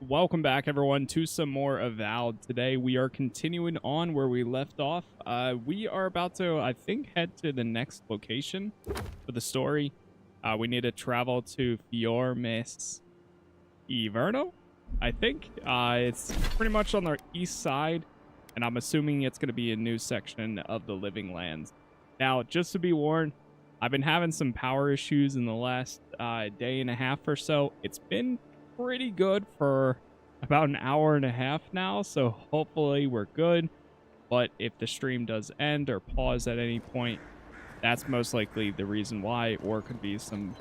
Welcome back, everyone, to some more Avowed. Today, we are continuing on where we left off. We are about to, I think, head to the next location for the story. We need to travel to Fior, Ivèrno, I think. It's pretty much on the east side, and I'm assuming it's going to be a new section of the Living Lands. Now, just to be warned, I've been having some power issues in the last day and a half or so. It's been pretty good for about an hour and a half now, so hopefully we're good. But if the stream does end or pause at any point, that's most likely the reason why, or could be some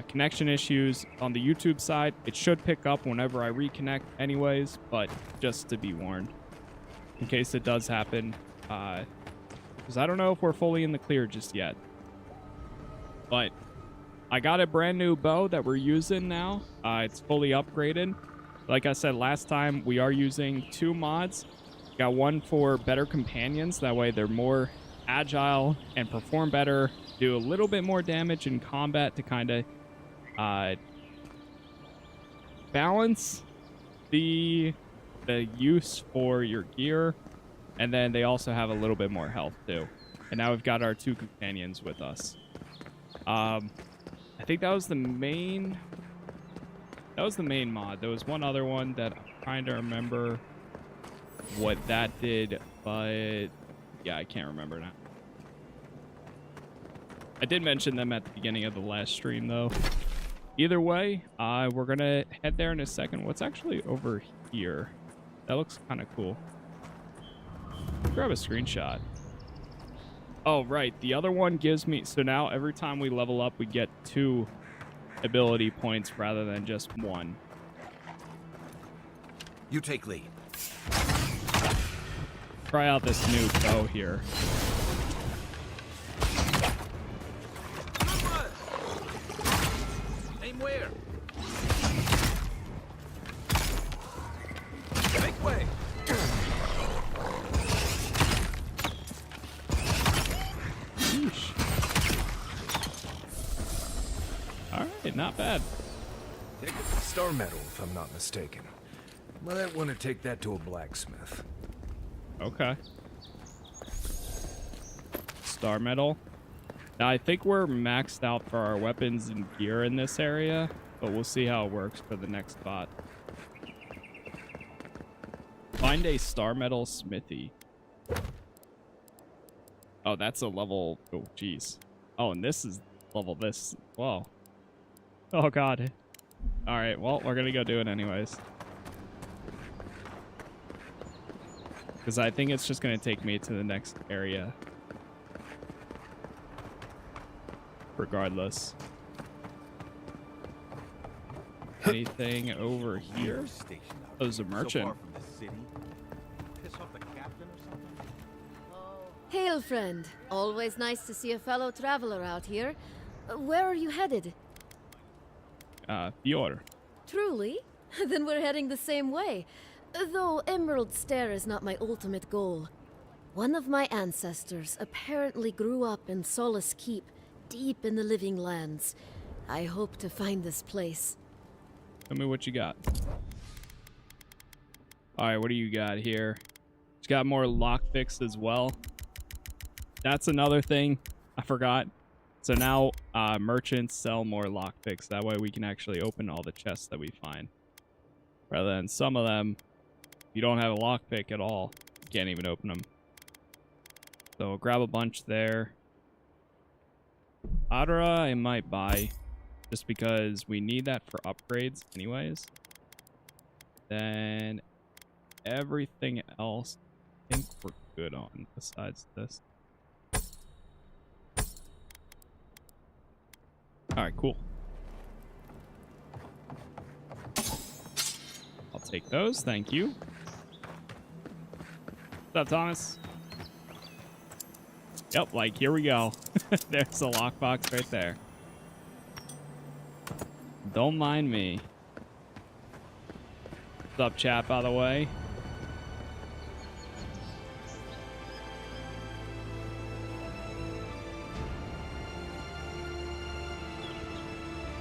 connection issues on the YouTube side. It should pick up whenever I reconnect anyways, but just to be warned in case it does happen, because I don't know if we're fully in the clear just yet. But I got a brand new bow that we're using now. It's fully upgraded. Like I said last time, we are using 2 mods. Got one for better companions. That way they're more agile and perform better. Do a little bit more damage in combat to kind of balance the use for your gear. And then they also have a little bit more health too. And now we've got our 2 companions with us. I think that was the main mod. There was one other one that I'm trying to remember what that did, but yeah, I can't remember now. I did mention them at the beginning of the last stream though. Either way, we're gonna head there in a second. What's actually over here? That looks kind of cool. Grab a screenshot. Oh, right. The other one gives me... So now every time we level up, we get 2 ability points rather than just 1. You take lead. Try out this new bow here. Aim where? Make way. Alright, not bad. Take it to star metal, if I'm not mistaken. Might want to take that to a blacksmith. Okay. Star metal. Now, I think we're maxed out for our weapons and gear in this area, but we'll see how it works for the next spot. Find a star metal smithy. Oh, that's a level... Oh, jeez. Oh, and this is level this... Whoa. Oh, God. All right, well, we're going to go do it anyways. Because I think it's just going to take me to the next area. Regardless. Anything over here? Oh, there's a merchant. Hail, friend. Always nice to see a fellow traveler out here. Where are you headed? Fior. Truly? Then we're heading the same way. Though Emerald Stair is not my ultimate goal. One of my ancestors apparently grew up in Solace Keep, deep in the Living Lands. I hope to find this place. Tell me what you got. Alright, what do you got here? It's got more lockpicks as well. That's another thing I forgot. So now merchants sell more lockpicks. That way we can actually open all the chests that we find. Rather than some of them, you don't have a lockpick at all. You can't even open them. So we'll grab a bunch there. Adara I might buy. Just because we need that for upgrades anyways. Then everything else I think we're good on besides this. Alright, cool. I'll take those, thank you. What's up, Thomas? Yep, like, here we go. There's a lockbox right there. Don't mind me. What's up, chat, by the way?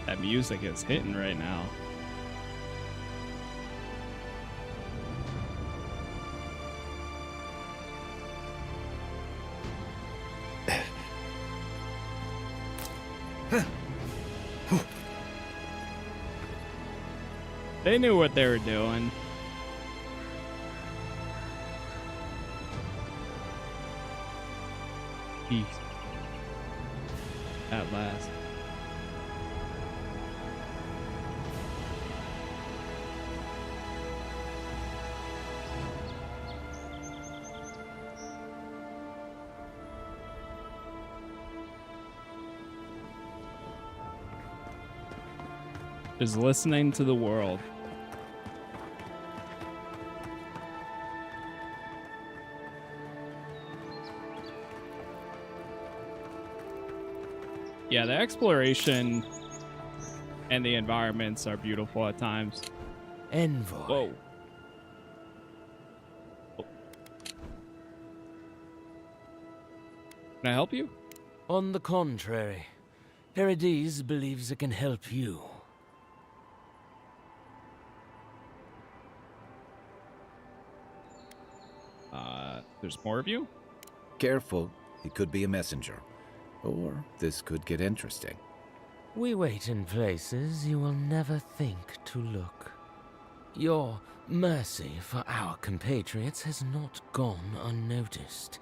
That music is hitting right now. They knew what they were doing. Jeez. At last. Just listening to the world. Yeah, the exploration and the environments are beautiful at times. Envoy. Whoa. Oh. Can I help you? On the contrary, Paradise believes it can help you. There's more of you? Careful, he could be a messenger. Or this could get interesting. We wait in places you will never think to look. Your mercy for our compatriots has not gone unnoticed.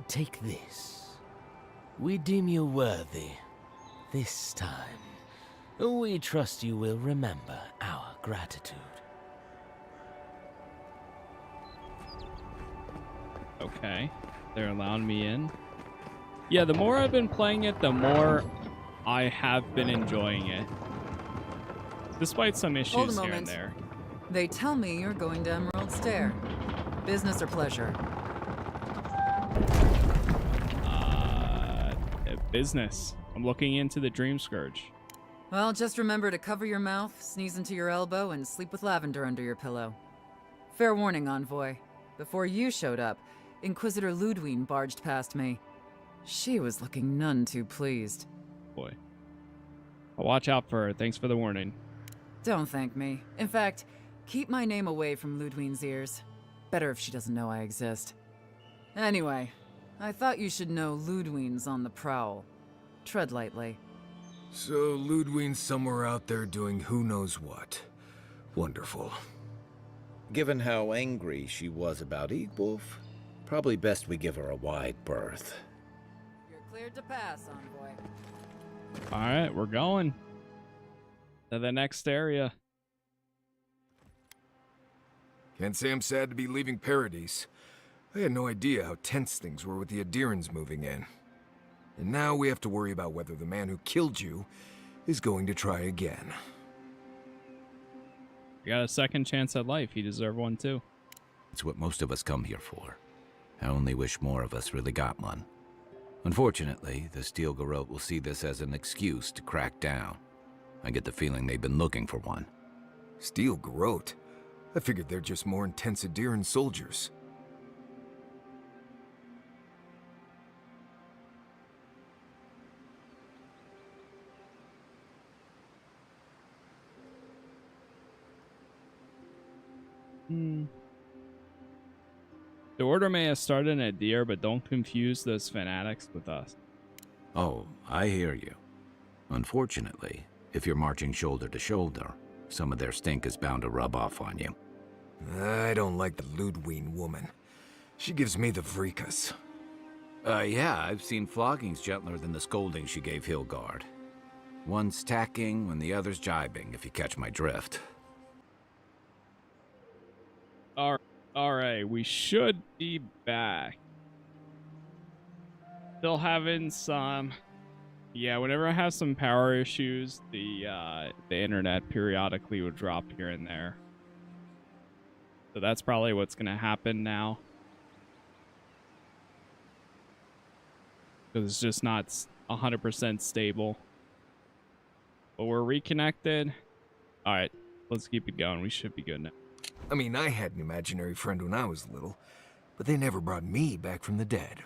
Take this. We deem you worthy. This time, we trust you will remember our gratitude. Okay, they're allowing me in. Yeah, the more I've been playing it, the more I have been enjoying it. Despite some issues here and there. They tell me you're going to Emerald Stair. Business or pleasure? Business. I'm looking into the Dreamscourge. Well, just remember to cover your mouth, sneeze into your elbow, and sleep with lavender under your pillow. Fair warning, Envoy. Before you showed up, Inquisitor Ludwine barged past me. She was looking none too pleased. Boy. I'll watch out for her. Thanks for the warning. Don't thank me. In fact, keep my name away from Ludwine's ears. Better if she doesn't know I exist. Anyway, I thought you should know Ludwine's on the prowl. Tread lightly. So Ludwine's somewhere out there doing who knows what. Wonderful. Given how angry she was about Eagwolf, probably best we give her a wide berth. You're cleared to pass, Envoy. Alright, we're going to the next area. Can't say I'm sad to be leaving Paradise. I had no idea how tense things were with the Adherans moving in. And now we have to worry about whether the man who killed you is going to try again. You got a second chance at life. You deserve one too. It's what most of us come here for. I only wish more of us really got one. Unfortunately, the Steel Garrote will see this as an excuse to crack down. I get the feeling they've been looking for one. Steel Garrote? I figured they're just more intense Adheran soldiers. The Order may have started in Adir, but don't confuse those fanatics with us. Oh, I hear you. Unfortunately, if you're marching shoulder to shoulder, some of their stink is bound to rub off on you. I don't like the Ludwine woman. She gives me the vrikas. Yeah, I've seen floggings gentler than the scolding she gave Hilgard. One's tacking when the other's jibing, if you catch my drift. Alright, we should be back. Still having some... Yeah, whenever I have some power issues, the internet periodically would drop here and there. So that's probably what's going to happen now. Because it's just not 100% stable. But we're reconnected. Alright, let's keep it going. We should be good now. I mean, I had an imaginary friend when I was little, but they never brought me back from the dead.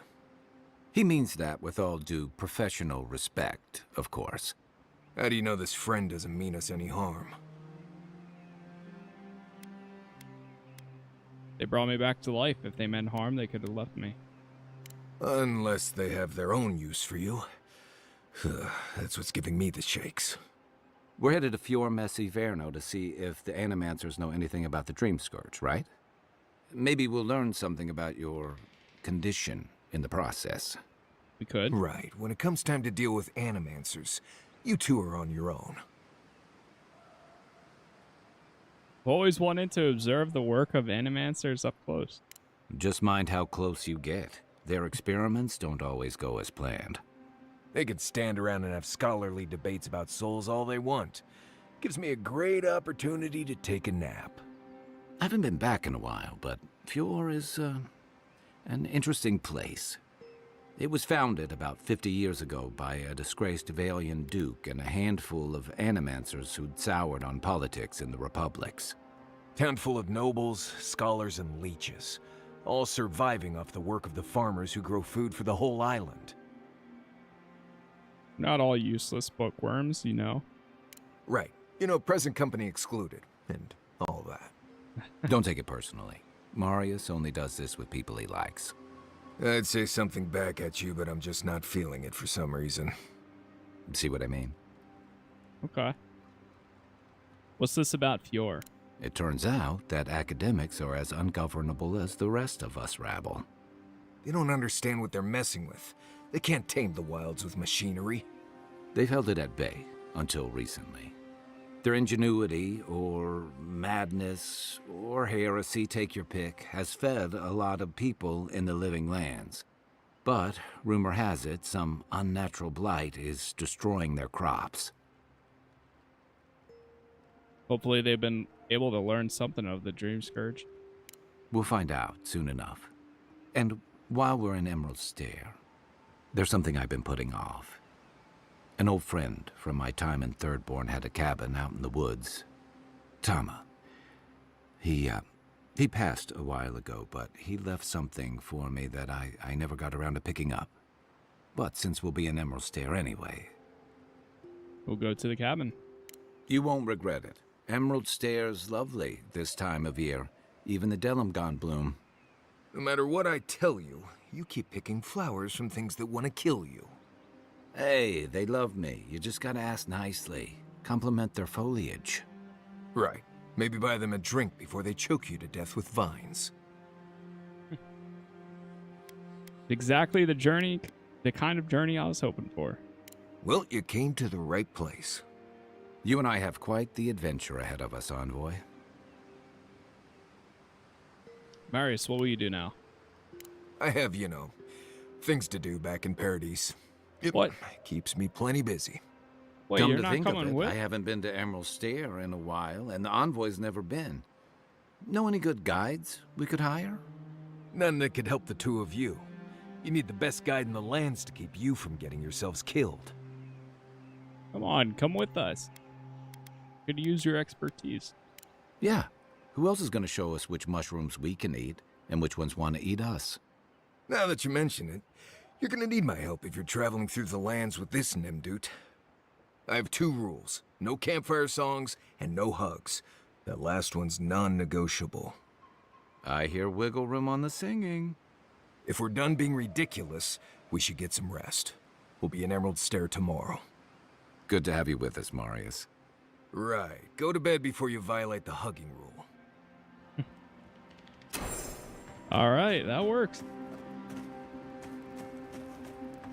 He means that with all due professional respect, of course. How do you know this friend doesn't mean us any harm? They brought me back to life. If they meant harm, they could have left me. Unless they have their own use for you. That's what's giving me the shakes. We're headed to Fior Ivèrno to see if the Animancers know anything about the Dreamscourge, right? Maybe we'll learn something about your condition in the process. We could. Right. When it comes time to deal with Animancers, you two are on your own. I've always wanted to observe the work of Animancers up close. Just mind how close you get. Their experiments don't always go as planned. They can stand around and have scholarly debates about souls all they want. Gives me a great opportunity to take a nap. I haven't been back in a while, but Fior is an interesting place. It was founded about 50 years ago by a disgraced Valian duke and a handful of Animancers who'd soured on politics in the republics. Town full of nobles, scholars, and leeches, all surviving off the work of the farmers who grow food for the whole island. Not all useless bookworms, you know. Right. You know, present company excluded, and all that. Don't take it personally. Marius only does this with people he likes. I'd say something back at you, but I'm just not feeling it for some reason. See what I mean? Okay. What's this about Fior? It turns out that academics are as ungovernable as the rest of us rabble. They don't understand what they're messing with. They can't tame the wilds with machinery. They've held it at bay until recently. Their ingenuity, or madness, or heresy, take your pick, has fed a lot of people in the living lands. But, rumor has it, some unnatural blight is destroying their crops. Hopefully they've been able to learn something of the Dreamscourge. We'll find out soon enough. And while we're in Emerald Stair, there's something I've been putting off. An old friend from my time in Thirdborn had a cabin out in the woods. Tama. He passed a while ago, but he left something for me that I never got around to picking up. But since we'll be in Emerald Stair anyway... We'll go to the cabin. You won't regret it. Emerald Stair's lovely this time of year. Even the Delimgon bloom. No matter what I tell you, you keep picking flowers from things that want to kill you. Hey, they love me. You just gotta ask nicely. Compliment their foliage. Right. Maybe buy them a drink before they choke you to death with vines. Exactly the kind of journey I was hoping for. Well, you came to the right place. You and I have quite the adventure ahead of us, Envoy. Marius, what will you do now? I have, you know, things to do back in Paradise. It What? keeps me plenty busy. Wait, Come you're to not think of coming it, with? I haven't been to Emerald Stair in a while, and the Envoy's never been. Know any good guides we could hire? None that could help the two of you. You need the best guide in the lands to keep you from getting yourselves killed. Come on, come with us. Could use your expertise. Yeah. Who else is going to show us which mushrooms we can eat, and which ones want to eat us? Now that you mention it, you're gonna need my help if you're traveling through the lands with this Nimdut. I have 2 rules. No campfire songs, and no hugs. That last one's non-negotiable. I hear wiggle room on the singing. If we're done being ridiculous, we should get some rest. We'll be in Emerald Stair tomorrow. Good to have you with us, Marius. Right. Go to bed before you violate the hugging rule. All right, that works.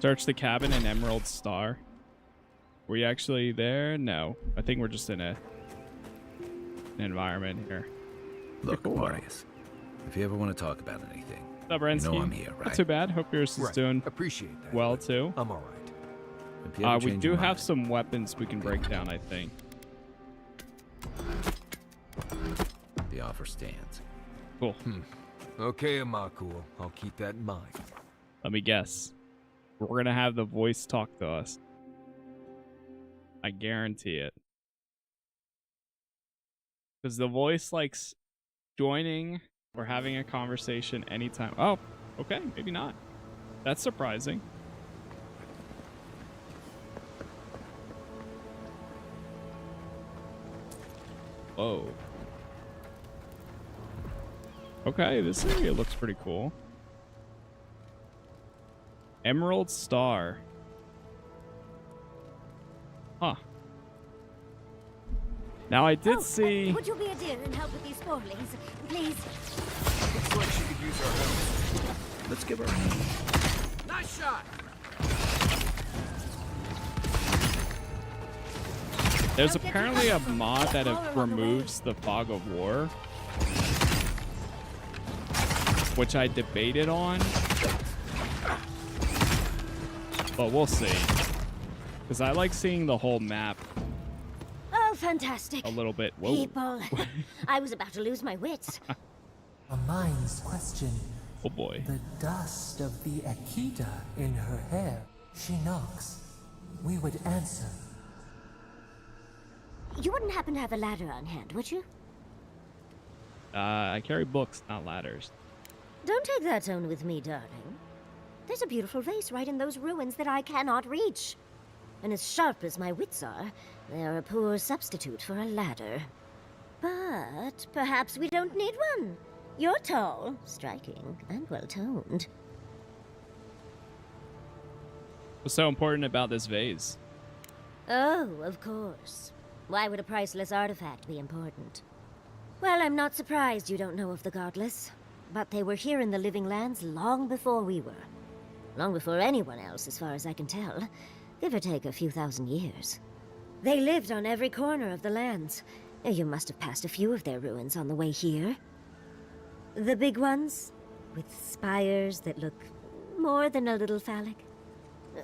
Search the cabin in Emerald Star. Were you actually there? No. I think we're just in an environment here. Look, Cool. Marius, if you ever want to talk about anything, What's up, Rensky? you know I'm here, right? Not too bad. Hope yours is doing Appreciate that. well, but too. I'm alright. If you ever We change do your have mind, some weapons we can break down, I think. the offer stands. Cool. Okay, Amakuo. I'll keep that in mind. Let me guess. We're going to have the voice talk to us. I guarantee it. Because the voice likes joining or having a conversation anytime. Oh, okay. Maybe not. That's surprising. Whoa. Okay, this area looks pretty cool. Emerald Star. Huh. Now I did see. Would you be a dear and help with these spoilings, please? Looks like she could use our help. Let's give her a hand. Nice shot! There's apparently a mod that removes the fog of war, which I debated on, but we'll see. Because I like seeing the whole map Oh, fantastic. a little bit. Whoa. People. I was about to lose my wits. A mind's question. Oh boy. The dust of the Akita in her hair. She knocks. We would answer. You wouldn't happen to have a ladder on hand, would you? I carry books, not ladders. Don't take that tone with me, darling. There's a beautiful vase right in those ruins that I cannot reach. And as sharp as my wits are, they are a poor substitute for a ladder. But perhaps we don't need one. You're tall, striking, and well-toned. What's so important about this vase? Oh, of course. Why would a priceless artifact be important? Well, I'm not surprised you don't know of the Godless. But they were here in the Living Lands long before we were. Long before anyone else, as far as I can tell. Give or take a few thousand years. They lived on every corner of the lands. You must have passed a few of their ruins on the way here. The big ones, with spires that look more than a little phallic.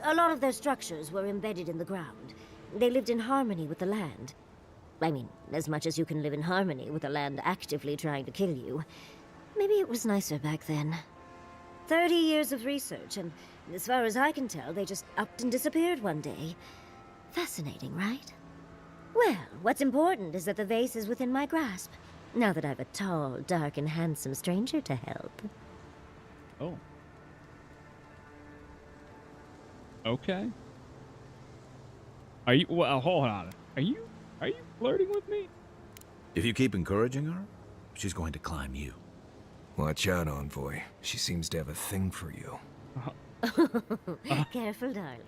A lot of their structures were embedded in the ground. They lived in harmony with the land. I mean, as much as you can live in harmony with the land actively trying to kill you. Maybe it was nicer back then. 30 years of research, and as far as I can tell, they just upped and disappeared one day. Fascinating, right? Well, what's important is that the vase is within my grasp, now that I've a tall, dark, and handsome stranger to help. Oh. Okay. Are you? Well, hold on. Are you flirting with me? If you keep encouraging her, she's going to climb you. Watch out, Envoy. She seems to have a thing for you. Careful, darling.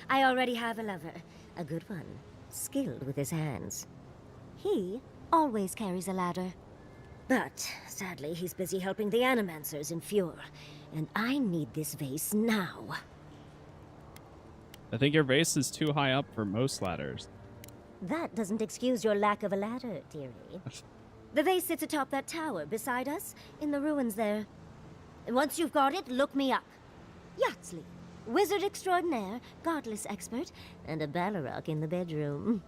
I already have a lover. A good one. Skilled with his hands. He always carries a ladder. But, sadly, he's busy helping the Animancers in Fior. And I need this vase now. I think your vase is too high up for most ladders. That doesn't excuse your lack of a ladder, dearie. The vase sits atop that tower beside us, in the ruins there. And once you've got it, look me up. Yatsley, wizard extraordinaire, godless expert, and a Balrog in the bedroom.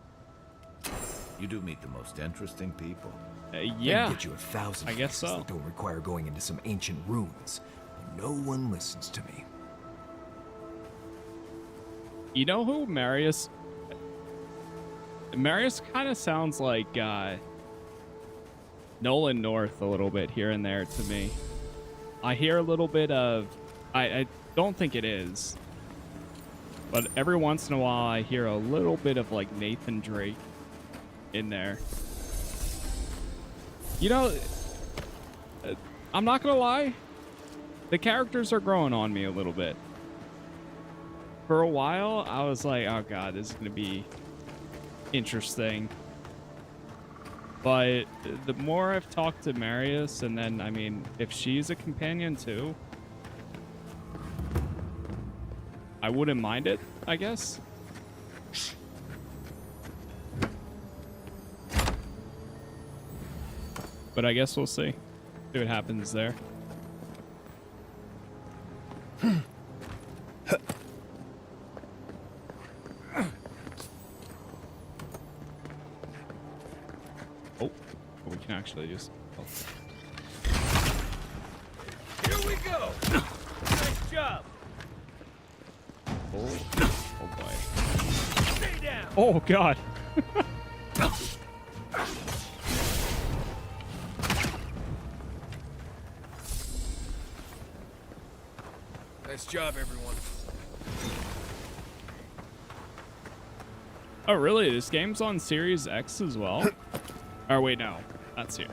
You do meet the most interesting people. Yeah. I get you 1,000 I guess faces so. that don't require going into some ancient ruins. No one listens to me. You know who Marius? Marius kind of sounds like Nolan North a little bit here and there to me. I hear a little bit of... I don't think it is. But every once in a while I hear a little bit of like Nathan Drake in there. You know, I'm not gonna lie. The characters are growing on me a little bit. For a while, I was like, oh god, this is gonna be interesting. But the more I've talked to Marius, and then, I mean, if she's a companion too, I wouldn't mind it, I guess. But I guess we'll see. See what happens there. Oh, we can actually just... Oh. Here we go! Nice job! Oh boy. Stay down! Oh god. Nice job, everyone. Oh really? This game's on Series X as well? Or wait, no. That's here.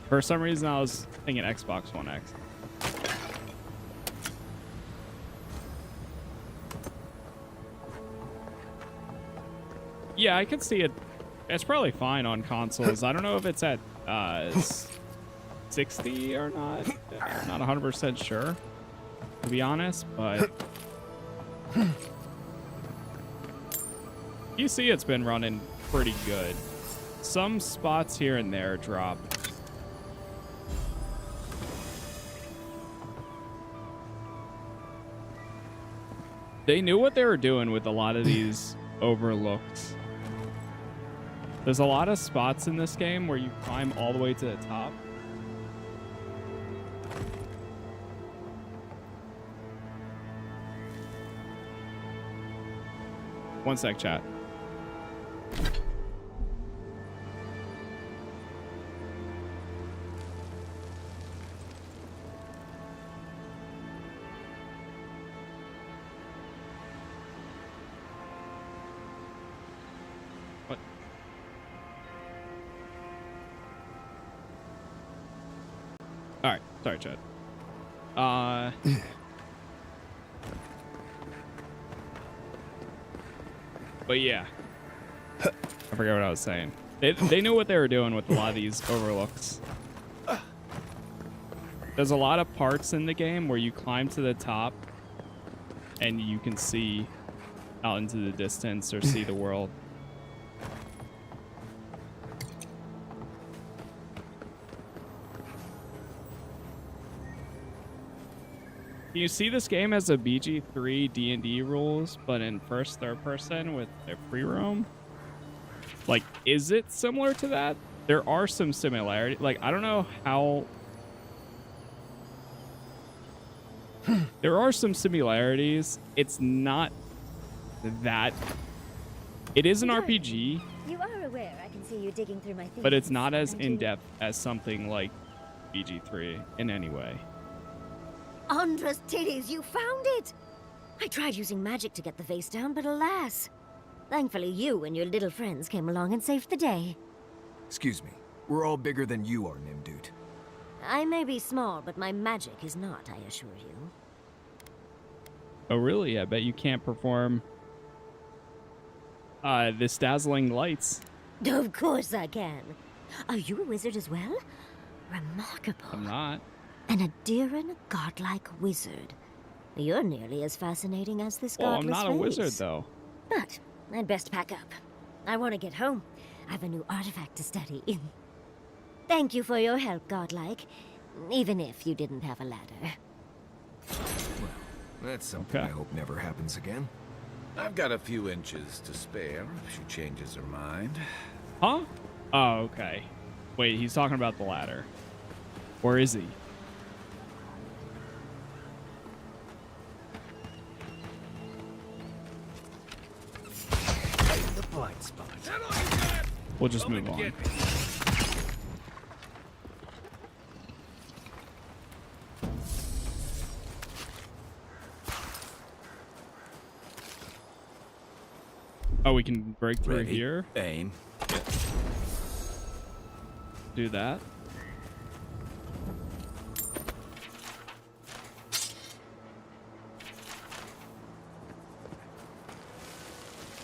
For some reason I was thinking Xbox One X. Yeah, I could see it It's probably fine on consoles. I don't know if it's at 60 or not. I'm not 100% sure, to be honest, but PC it's been running pretty good. Some spots here and there drop. They knew what they were doing with a lot of these overlooks. There's a lot of spots in this game where you climb all the way to the top. One sec, chat. What? All right, sorry, chat. But yeah, I forgot what I was saying. They knew what they were doing with a lot of these overlooks. There's a lot of parts in the game where you climb to the top and you can see out into the distance or see the world. You see this game as a BG3 D&D rules, but in first, third person with their free roam. Like, is it similar to that? There are some similarities. Like, I don't know how... There are some similarities. It's not that... It is an RPG. You are aware I can see you digging through my things. But it's not as in-depth as something like BG3 in any way. Andra's titties, you found it! I tried using magic to get the vase down, but alas. Thankfully, you and your little friends came along and saved the day. Excuse me. We're all bigger than you are, Nimdude. I may be small, but my magic is not, I assure you. Oh, really? I bet you can't perform this dazzling lights. Of course I can. Are you a wizard as well? Remarkable. I'm not. An Ivèrno godlike wizard. You're nearly as fascinating as this godless I'm not a wizard, vase. though. But I'd best pack up. I want to get home. I have a new artifact to study. Thank you for your help, godlike. Even if you didn't have a ladder. Well, that's something Okay. I hope never happens again. I've got a few inches to spare if she changes her mind. Huh? Oh, okay. Wait, he's talking about the ladder. Or is he? The blight spot. We'll just move on. Oh, we can break through Ready, here. aim. Do that.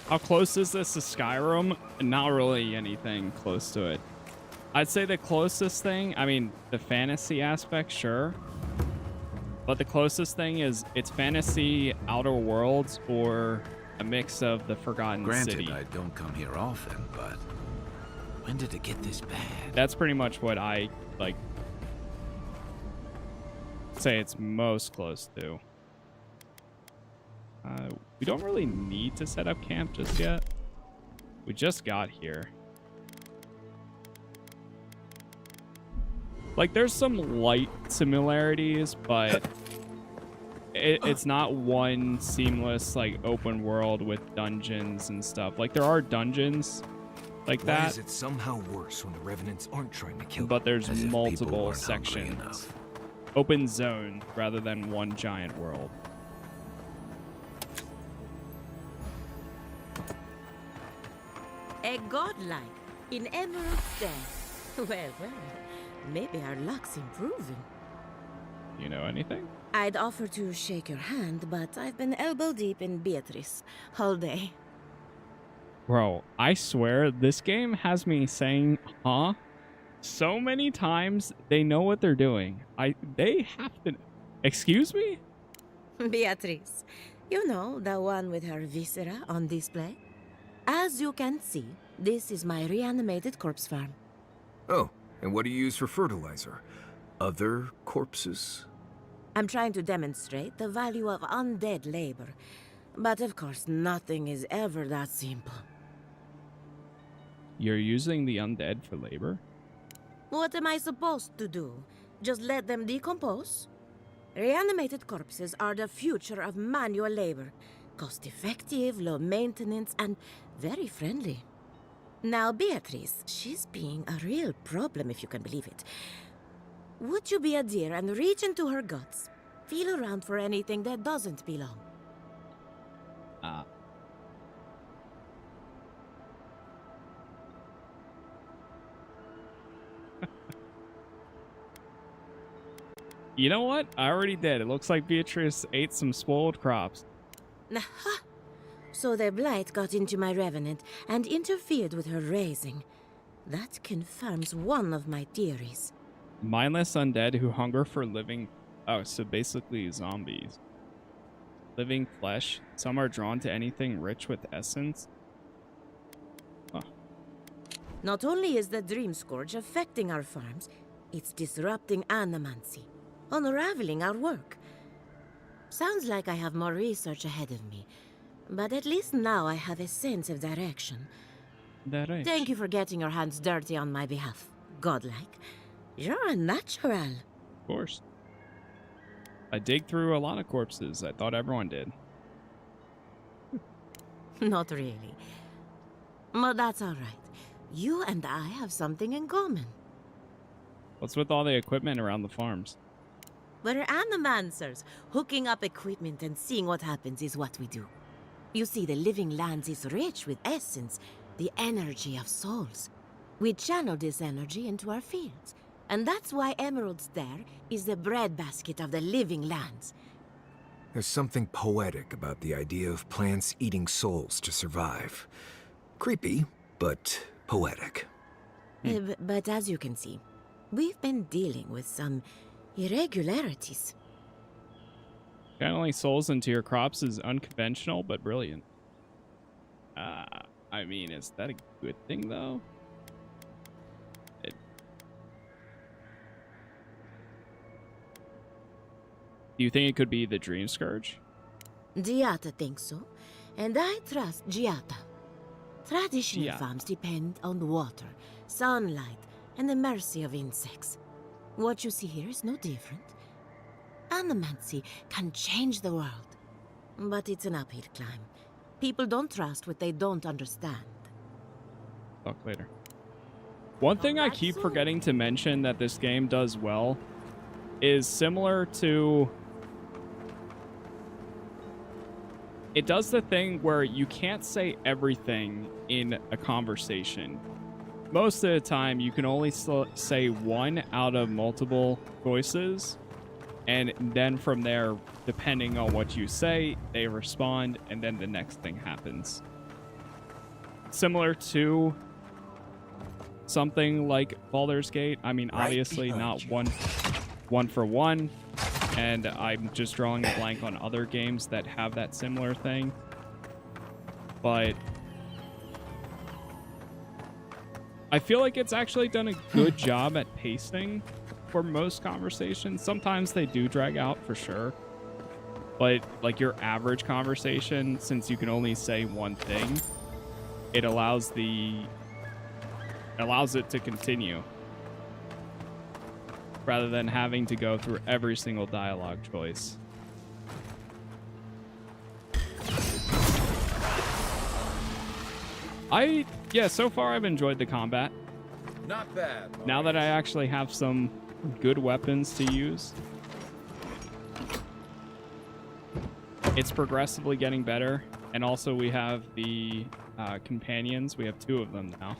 How close is this to Skyrim? Not really anything close to it. I'd say the closest thing, I mean, the fantasy aspect, sure. But the closest thing is it's fantasy, Outer Worlds, or a mix of the Forgotten Granted, City. I don't come here often, but when did it get this bad? That's pretty much what I, like, say it's most close to. We don't really need to set up camp just yet. We just got here. Like, there's some light similarities, but it's not one seamless, like, open world with dungeons and stuff. Like, there are dungeons like Why that, is it somehow worse when the revenants aren't trying to kill but there's As if people multiple weren't hungry sections. enough. Open zone rather than one giant world. A godlike in Emerald Stair. Well, maybe our luck's improving. You know anything? I'd offer to shake your hand, but I've been elbow deep in Beatrice all day. Bro, I swear this game has me saying, huh? So many times. They know what they're doing. They have to. Excuse me? Beatrice, you know, the one with her viscera on display? As you can see, this is my reanimated corpse farm. Oh, and what do you use for fertilizer? Other corpses? I'm trying to demonstrate the value of undead labor. But of course, nothing is ever that simple. You're using the undead for labor? What am I supposed to do? Just let them decompose? Reanimated corpses are the future of manual labor. Cost-effective, low maintenance, and very friendly. Now, Beatrice, she's being a real problem if you can believe it. Would you be a dear and reach into her guts? Feel around for anything that doesn't belong. You know what? I already did. It looks like Beatrice ate some spoiled crops. Aha! So the blight got into my revenant and interfered with her raising. That confirms one of my theories. Mindless undead who hunger for living... Oh, so basically zombies. Living flesh. Some are drawn to anything rich with essence. Huh. Not only is the Dreamscourge affecting our farms, it's disrupting Animancy, unraveling our work. Sounds like I have more research ahead of me, but at least now I have a sense of direction. Thank you for getting your hands dirty on my behalf, godlike. You're a natural. Of course. I dig through a lot of corpses. I thought everyone did. Not really. But that's all right. You and I have something in common. What's with all the equipment around the farms? We're animancers. Hooking up equipment and seeing what happens is what we do. You see, the living lands is rich with essence, the energy of souls. We channel this energy into our fields. And that's why Emerald Stair is the breadbasket of the living lands. There's something poetic about the idea of plants eating souls to survive. Creepy, but poetic. But as you can see, we've been dealing with some irregularities. Channeling souls into your crops is unconventional, but brilliant. I mean, is that a good thing, though? Do you think it could be the Dreamscourge? Giatta thinks so, and I trust Giatta. Traditional Giatta. farms depend on water, sunlight, and the mercy of insects. What you see here is no different. Animancy can change the world, but it's an uphill climb. People don't trust what they don't understand. Talk later. One thing I keep forgetting to mention that this game does well is similar to... It does the thing where you can't say everything in a conversation. Most of the time, you can only say one out of multiple choices. And then from there, depending on what you say, they respond, and then the next thing happens. Similar to something like Baldur's Gate. I mean, obviously not one for one. And I'm just drawing a blank on other games that have that similar thing. But I feel like it's actually done a good job at pacing for most conversations. Sometimes they do drag out for sure. But like your average conversation, since you can only say one thing, it allows it to continue, rather than having to go through every single dialogue choice. Yeah, so far I've enjoyed the combat. Not bad. Boys. Now that I actually have some good weapons to use, it's progressively getting better. And also we have the companions. We have 2 of them now.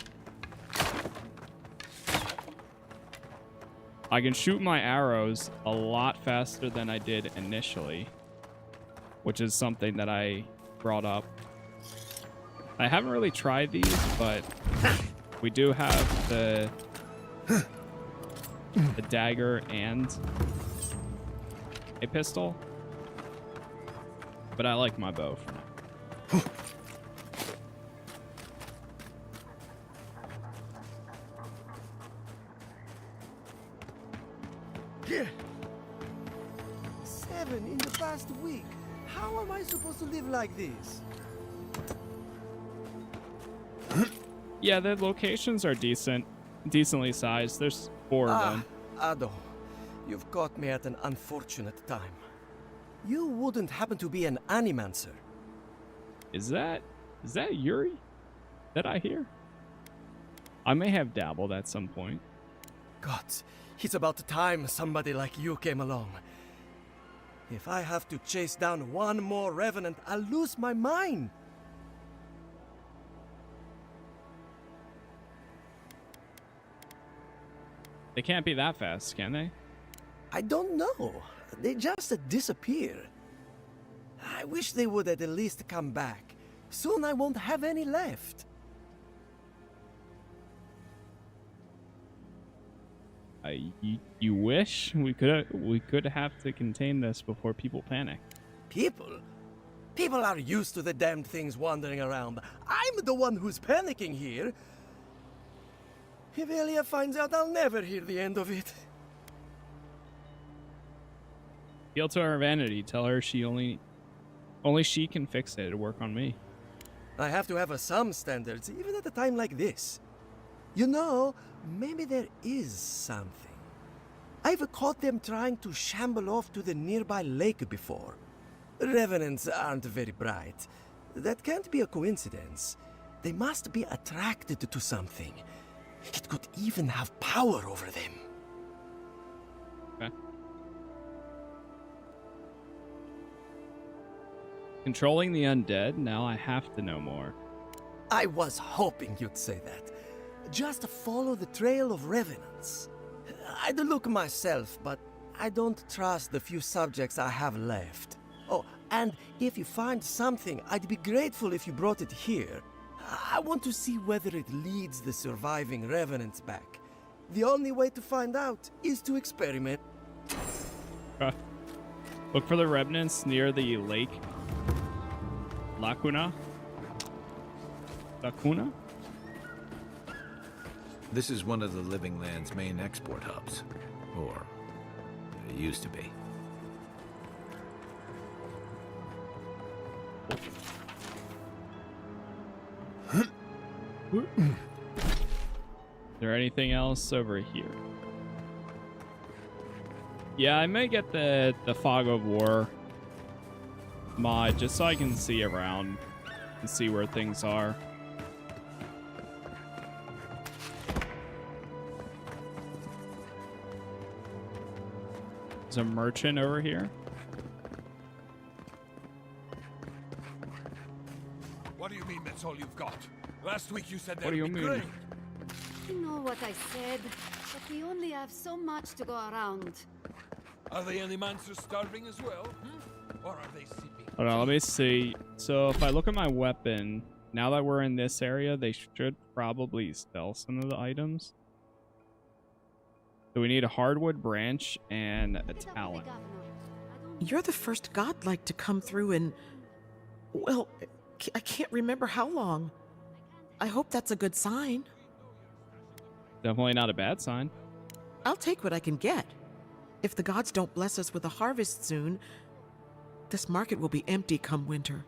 I can shoot my arrows a lot faster than I did initially, which is something that I brought up. I haven't really tried these, but we do have the dagger and a pistol. But I like my bow for now. Yeah. 7 in the past week. How am I supposed to live like this? Yeah, the locations are decently sized. There's 4 of them. Ado, you've caught me at an unfortunate time. You wouldn't happen to be an Animancer? Is that Yuri that I hear? I may have dabbled at some point. God, it's about time somebody like you came along. If I have to chase down one more revenant, I'll lose my mind. They can't be that fast, can they? I don't know. They just disappear. I wish they would at least come back. Soon I won't have any left. You wish we could have to contain this before people panic. People? People are used to the damned things wandering around. I'm the one who's panicking here. If Elia finds out, I'll never hear the end of it. Appeal to her vanity. Tell her she only she can fix it. It'll work on me. I have to have some standards, even at a time like this. You know, maybe there is something. I've caught them trying to shamble off to the nearby lake before. Revenants aren't very bright. That can't be a coincidence. They must be attracted to something. It could even have power over them. Okay. Controlling the undead? Now I have to know more. I was hoping you'd say that. Just follow the trail of revenants. I'd look myself, but I don't trust the few subjects I have left. Oh, and if you find something, I'd be grateful if you brought it here. I want to see whether it leads the surviving revenants back. The only way to find out is to experiment. Look for the revenants near the lake. Lacuna? This is one of the Living Land's main export hubs. Or, it used to be. Is there anything else over here? Yeah, I may get the Fog of War mod just so I can see around and see where things are. There's a merchant over here. What do you mean that's all you've got? Last week you said that What do you would be mean? great. You know what I said, but we only have so much to go around. Are the Animancers starving as well? Or are they sipping? Hold on, let me see. So if I look at my weapon, now that we're in this area, they should probably sell some of the items. So we need a hardwood branch and a talon. You're the first godlike to come through in, well, I can't remember how long. I hope that's a good sign. Definitely not a bad sign. I'll take what I can get. If the gods don't bless us with a harvest soon, this market will be empty come winter.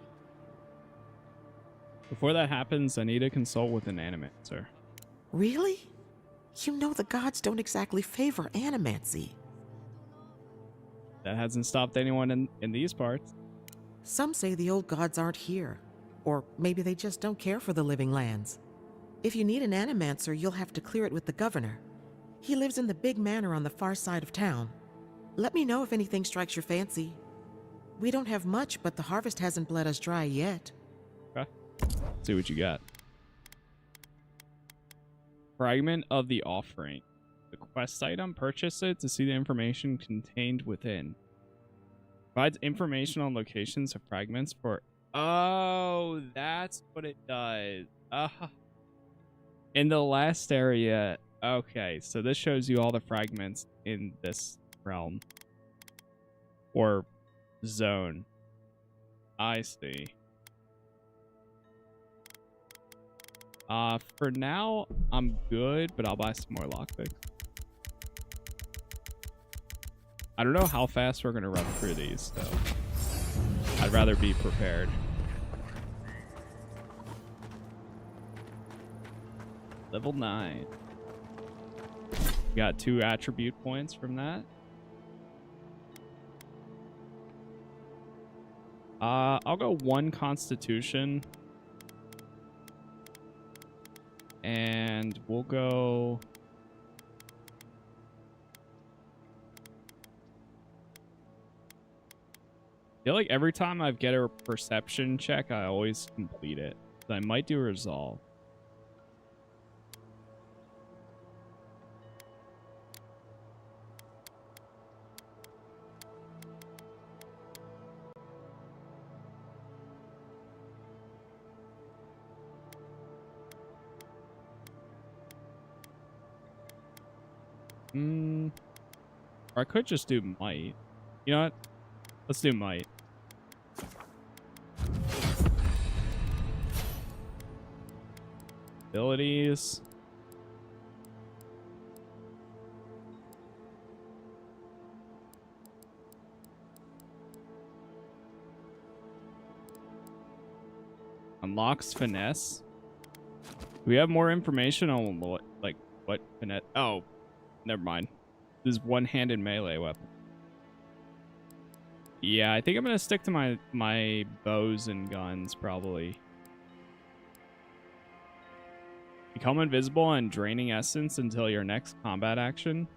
Before that happens, I need to consult with an animancer. Really? You know the gods don't exactly favor animancy. That hasn't stopped anyone in these parts. Some say the old gods aren't here. Or maybe they just don't care for the living lands. If you need an animancer, you'll have to clear it with the governor. He lives in the big manor on the far side of town. Let me know if anything strikes your fancy. We don't have much, but the harvest hasn't bled us dry yet. Okay. Let's see what you got. Fragment of the offering. The quest item, purchase it to see the information contained within. Provides information on locations of fragments for Oh, that's what it does. In the last area. Okay, so this shows you all the fragments in this realm. Or zone. I see. For now, I'm good, but I'll buy some more lockpicks. I don't know how fast we're gonna run through these, so I'd rather be prepared. Level 9. Got 2 attribute points from that. I'll go 1 constitution. And we'll go... I feel like every time I get a perception check, I always complete it. So I might do resolve. Or I could just do might. You know what? Let's do might. Abilities. Unlocks finesse. Do we have more information on what, like, what finesse? Oh, never mind. This is one-handed melee weapon. Yeah, I think I'm gonna stick to my bows and guns probably. Become invisible and draining essence until your next combat action.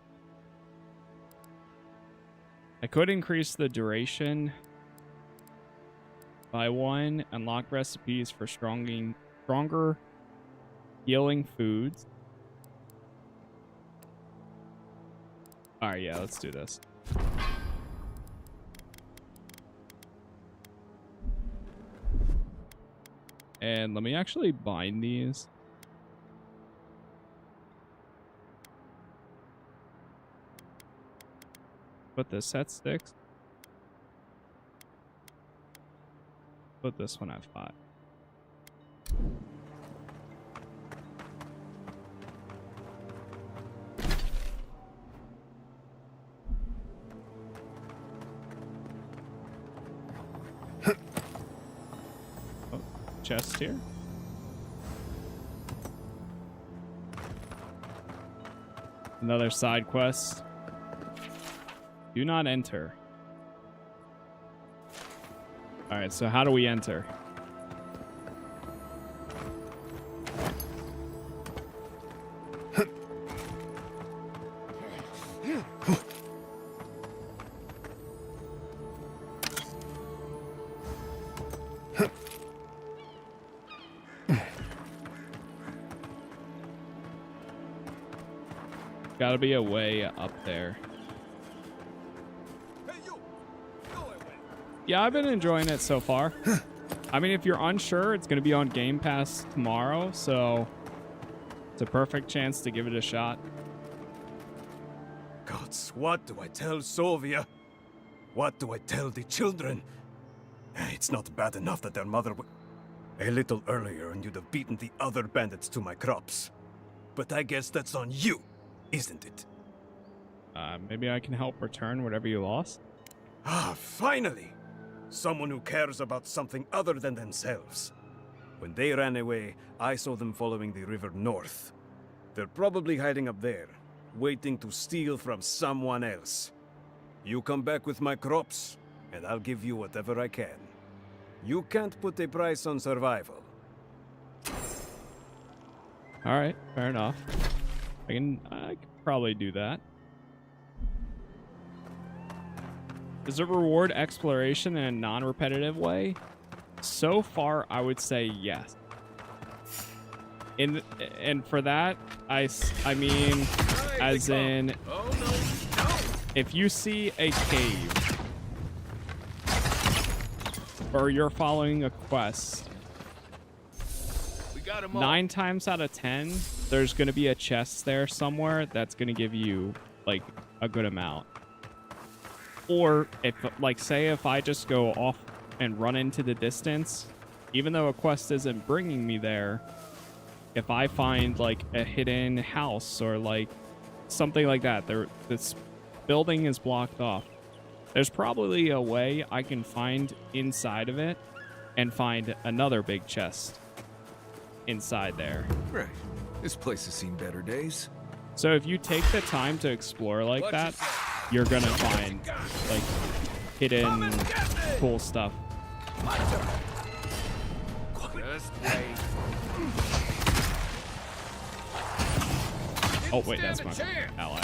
I could increase the duration by 1. Unlock recipes for stronger healing foods. Alright, yeah, let's do this. And let me actually bind these. Put this at 6. Put this one at 5. Oh, chest here. Another side quest. Do not enter. All right, so how do we enter? Gotta be a way up there. Yeah, I've been enjoying it so far. I mean, if you're unsure, it's going to be on Game Pass tomorrow, so it's a perfect chance to give it a shot. Gods, what do I tell Sovia? What do I tell the children? It's not bad enough that their mother a little earlier and you'd have beaten the other bandits to my crops. But I guess that's on you, isn't it? Maybe I can help return whatever you lost. Ah, finally! Someone who cares about something other than themselves. When they ran away, I saw them following the river north. They're probably hiding up there, waiting to steal from someone else. You come back with my crops, and I'll give you whatever I can. You can't put a price on survival. Alright, fair enough. I can probably do that. Does it reward exploration in a non-repetitive way? So far, I would say yes. And for that, I mean, as in, if you see a cave or you're following a quest, We got 'em all. 9 times out of 10, there's going to be a chest there somewhere that's going to give you like a good amount. Or if, like, say if I just go off and run into the distance, even though a quest isn't bringing me there, if I find like a hidden house or like something like that, this building is blocked off. There's probably a way I can find inside of it and find another big chest inside there. Right. This place has seen better days. So if you take the time to explore like that, you're gonna find like hidden cool stuff. Just wait. Oh wait, that's my ally.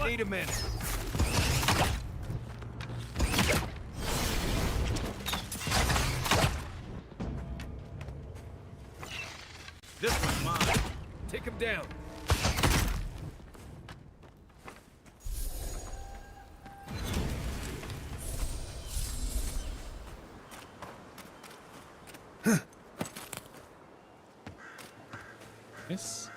Wait a minute. This one's mine. Take him down. Yes.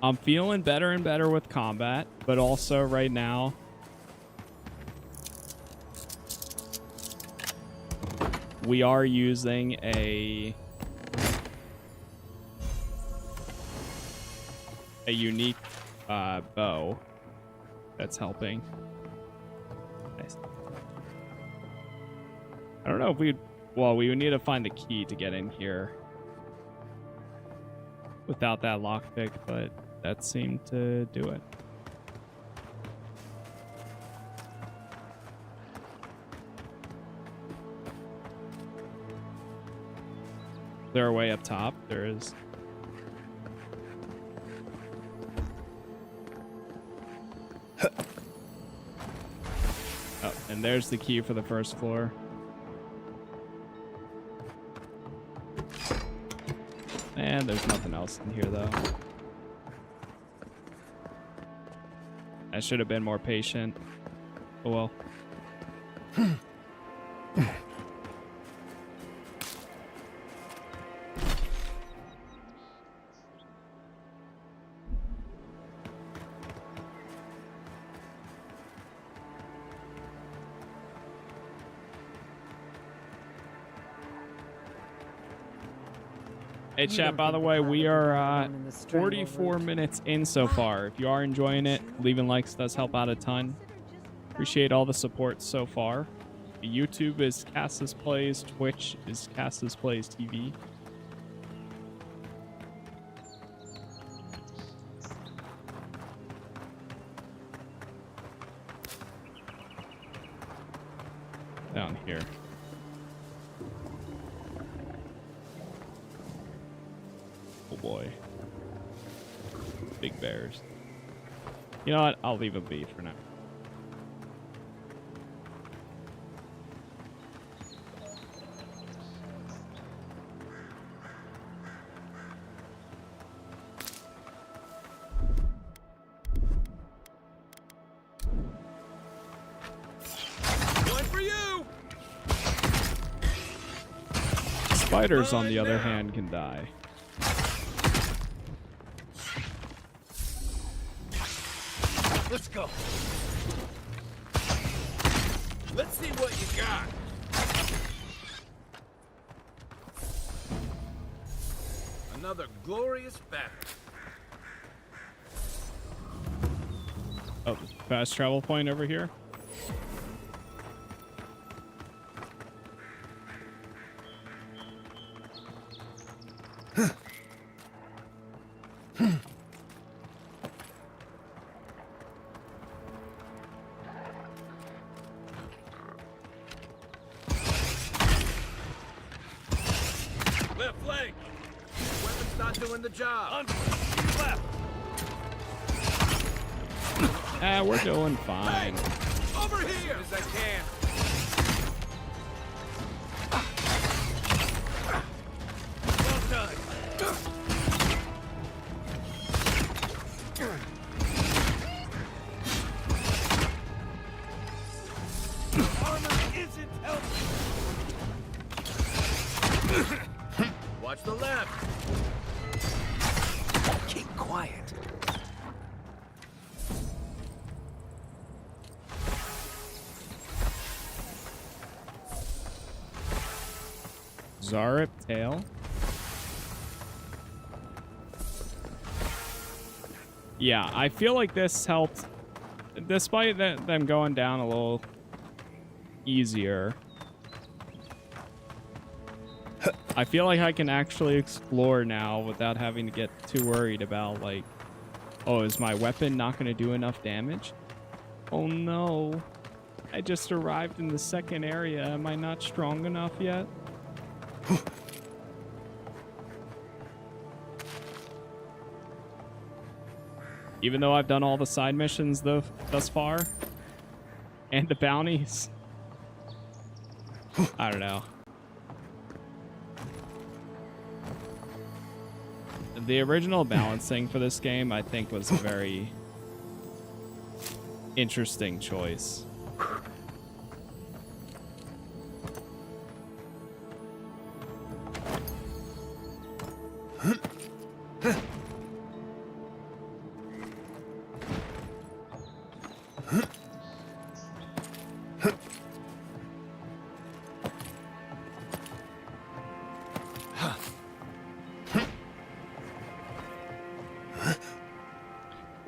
I'm feeling better and better with combat, but also right now we are using a unique bow that's helping. Nice. I don't know if we would need to find the key to get in here without that lockpick, but that seemed to do it. Is there a way up top? There is. Oh, and there's the key for the first floor. And there's nothing else in here, though. I should have been more patient. Oh well. Hey chat, by the way, we are 44 minutes in so far. If you are enjoying it, leaving likes does help out a ton. Appreciate all the support so far. YouTube is Casas Plays, Twitch is Casas Plays TV. Down here. Oh boy. Big bears. You know what? I'll leave them be for now. One for you. Spiders, on the other hand, can die. Let's go. Let's see what you got. Another glorious battle. Oh, fast travel point over here. Left flank. Weapon's not doing the job. Left. Ah, we're doing fine. Over here as I can. Zarip tail. Yeah, I feel like this helped, despite them going down a little easier. I feel like I can actually explore now without having to get too worried about, like, oh, is my weapon not going to do enough damage? Oh no, I just arrived in the second area. Am I not strong enough yet? Even though I've done all the side missions thus far, and the bounties, I don't know. The original balancing for this game, I think, was a very interesting choice.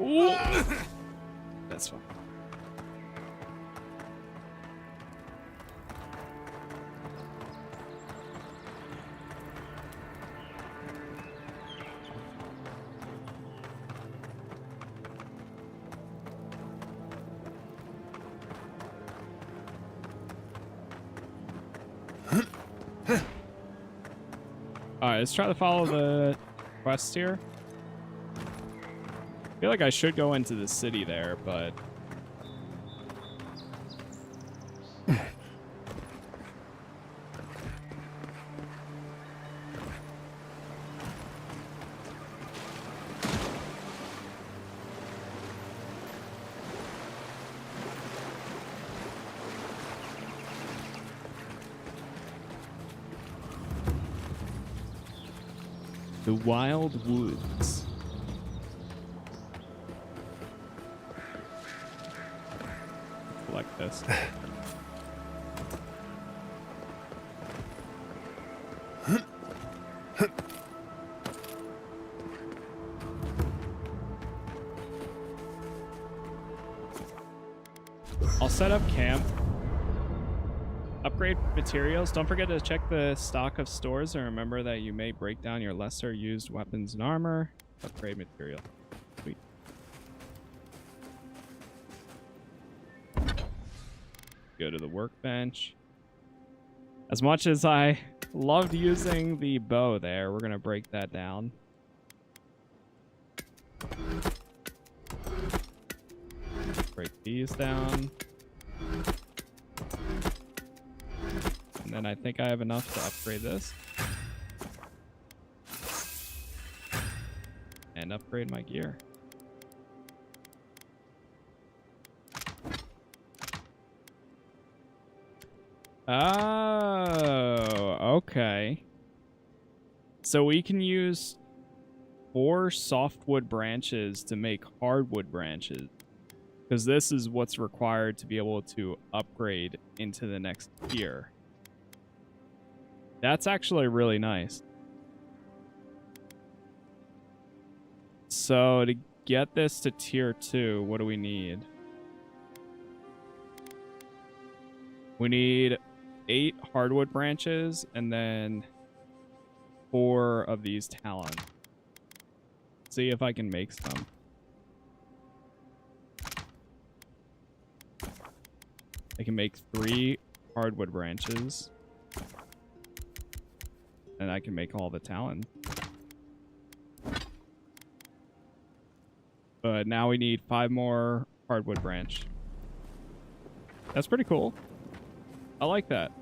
Ooh. That's fine. Alright, let's try to follow the quest here. I feel like I should go into the city there, but... the Wild Woods. Like this. I'll set up camp. Upgrade materials. Don't forget to check the stock of stores and remember that you may break down your lesser used weapons and armor. Upgrade material. Sweet. Go to the workbench. As much as I loved using the bow there, we're gonna break that down. Break these down. And then I think I have enough to upgrade this. And upgrade my gear. Oh, okay. So we can use 4 softwood branches to make hardwood branches. Because this is what's required to be able to upgrade into the next tier. That's actually really nice. So to get this to tier 2, what do we need? We need 8 hardwood branches and then 4 of these talons. See if I can make some. I can make 3 hardwood branches. And I can make all the talons. But now we need 5 more hardwood branch. That's pretty cool. I like that.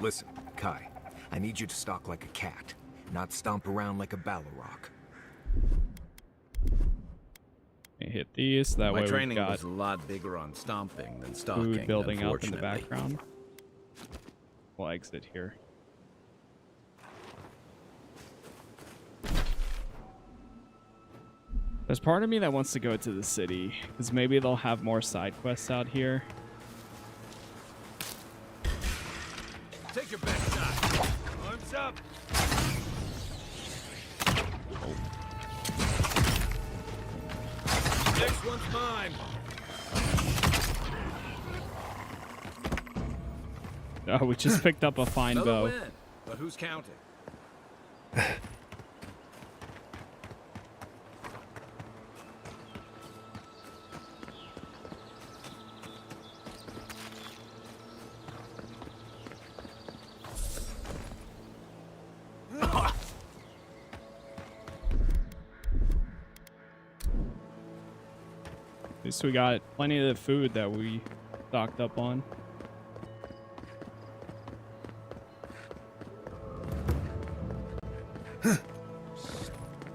Listen, Kai, I need you to stalk like a cat, not stomp around like a Balrog. Hit these, that way My we've training got was a lot bigger on stomping than stalking, food building up in the unfortunately. background. We'll exit here. There's part of me that wants to go to the city, because maybe they'll have more side quests out here. Take your best shot. Arms This one's mine. Oh, we just picked up a fine Fellow bow. win, but who's counting? At least we got plenty of the food that we stocked up on.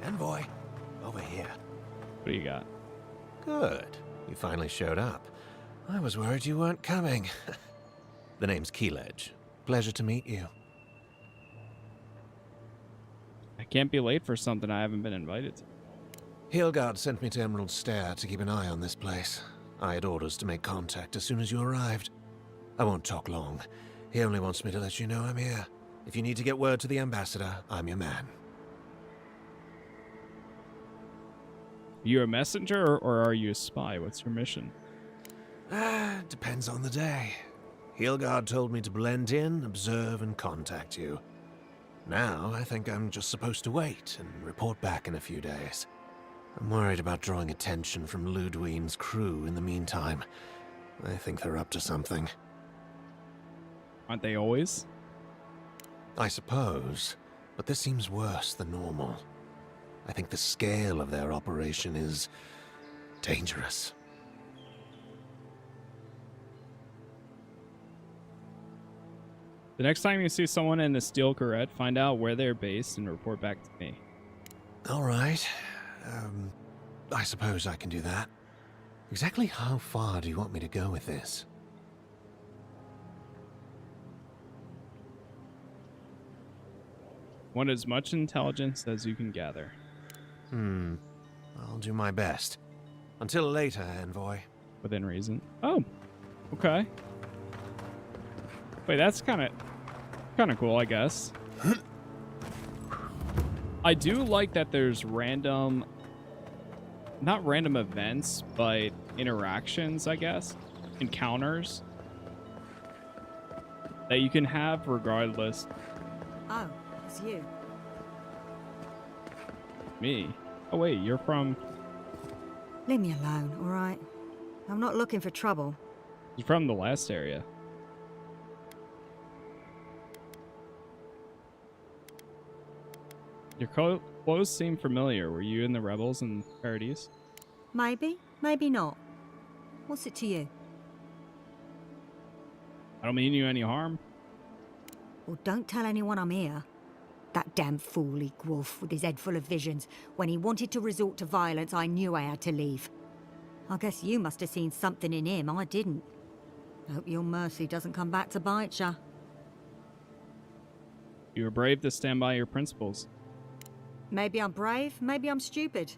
Envoy, over here. What do you got? Good. You finally showed up. I was worried you weren't coming. The name's Keeledge. Pleasure to meet you. I can't be late for something I haven't been invited to. Hilgard sent me to Emerald Stair to keep an eye on this place. I had orders to make contact as soon as you arrived. I won't talk long. He only wants me to let you know I'm here. If you need to get word to the ambassador, I'm your man. You a messenger or are you a spy? What's your mission? Depends on the day. Hilgard told me to blend in, observe, and contact you. Now, I think I'm just supposed to wait and report back in a few days. I'm worried about drawing attention from Ludwine's crew in the meantime. I think they're up to something. Aren't they always? I suppose, but this seems worse than normal. I think the scale of their operation is dangerous. The next time you see someone in a steel carrette, find out where they're based and report back to me. All right. I suppose I can do that. Exactly how far do you want me to go with this? Want as much intelligence as you can gather. I'll do my best. Until later, Envoy. Within reason. Oh, okay. Wait, that's kind of cool, I guess. I do like that there's random, not random events, but interactions, I guess, encounters that you can have regardless. Oh, it's you. Me? Oh wait, you're from... Leave me alone, all right? I'm not looking for trouble. You're from the last area. Your clothes seem familiar. Were you in the rebels in Paradise? Maybe, maybe not. What's it to you? I don't mean you any harm. Well, don't tell anyone I'm here. That damn fool Gwolf with his head full of visions. When he wanted to resort to violence, I knew I had to leave. I guess you must have seen something in him I didn't. Hope your mercy doesn't come back to bite ya. You were brave to stand by your principles. Maybe I'm brave, maybe I'm stupid.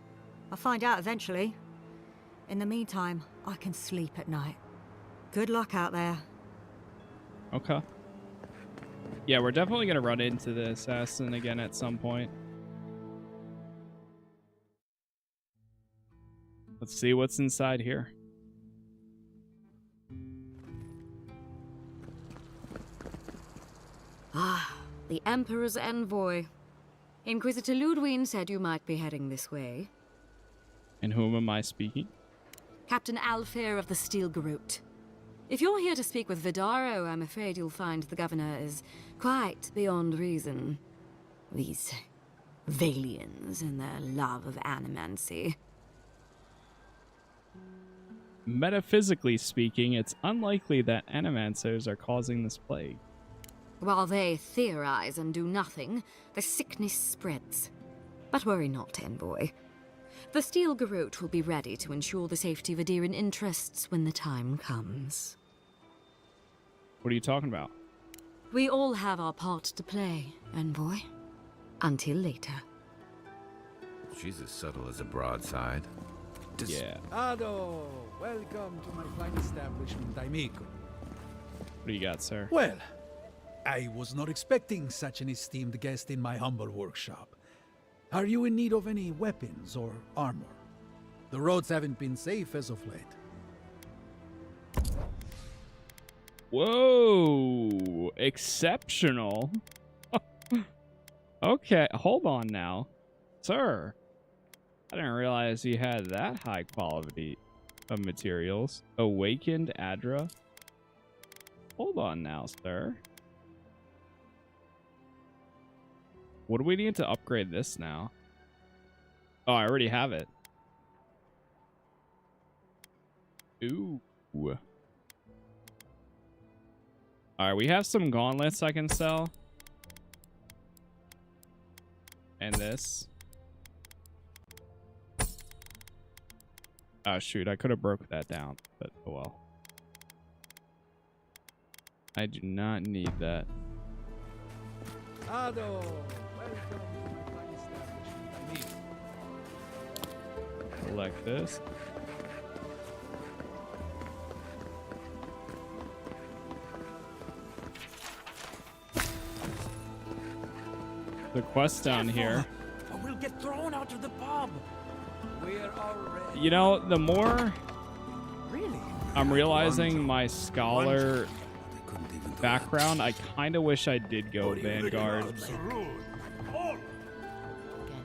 I'll find out eventually. In the meantime, I can sleep at night. Good luck out there. Okay. Yeah, we're definitely going to run into the assassin again at some point. Let's see what's inside here. Ah, the Emperor's envoy. Inquisitor Ludwine said you might be heading this way. And whom am I speaking? Captain Alfair of the Steel Garrote. If you're here to speak with Vidarro, I'm afraid you'll find the governor is quite beyond reason. These Valians and their love of Animancy. Metaphysically speaking, it's unlikely that animancers are causing this plague. While they theorize and do nothing, the sickness spreads. But worry not, Envoy. The Steel Garrote will be ready to ensure the safety of Adiran interests when the time comes. What are you talking about? We all have our part to play, Envoy. Until later. She's as subtle as a broadside. Yeah. Ado, welcome to my fine establishment, amigo. What do you got, sir? Well, I was not expecting such an esteemed guest in my humble workshop. Are you in need of any weapons or armor? The roads haven't been safe as of late. Whoa, exceptional. Okay, hold on now, sir. I didn't realize you had that high quality of materials. Awakened Adra. Hold on now, sir. What do we need to upgrade this now? Oh, I already have it. Ooh. Alright, we have some gauntlets I can sell. And this. Oh shoot, I could have broke that down, but oh well. I do not need that. Ado, welcome to my establishment. I need. Collect this. The quest down here. Or we'll get thrown out of the pub. We're already. You know, the more I'm realizing my scholar background, I kind of wish I did go Vanguard.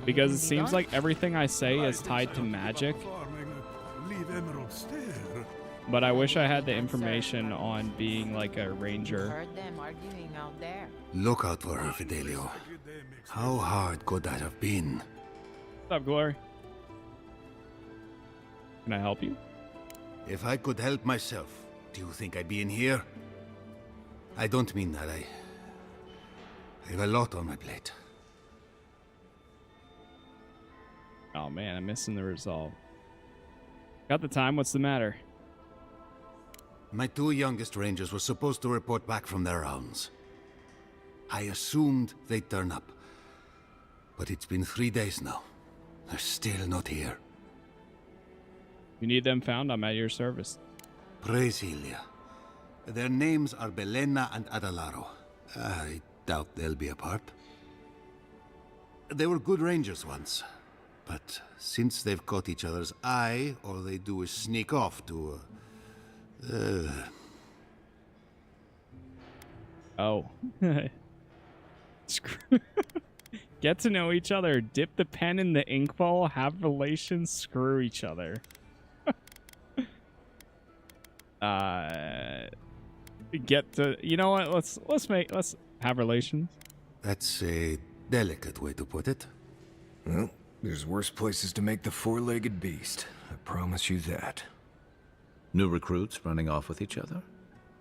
Because it seems like everything I say is tied to magic. But I wish I had the information on being like a ranger. Heard them arguing out there. Look out for her, Fidelio. How hard could that have been? What's up, Glory? Can I help you? If I could help myself, do you think I'd be in here? I don't mean that. I have a lot on my plate. Oh man, I'm missing the resolve. Got the time, what's the matter? My two youngest rangers were supposed to report back from their rounds. I assumed they'd turn up. But it's been 3 days now. They're still not here. You need them found, I'm at your service. Praise Ilia. Their names are Belena and Adalaro. I doubt they'll be apart. They were good rangers once. But since they've caught each other's eye, all they do is sneak off to... Oh. Screw. Get to know each other, dip the pen in the ink ball, have relations, screw each other. Get to, you know what? Let's have relations. That's a delicate way to put it. Well, there's worse places to make the four-legged beast. I promise you that. New recruits running off with each other?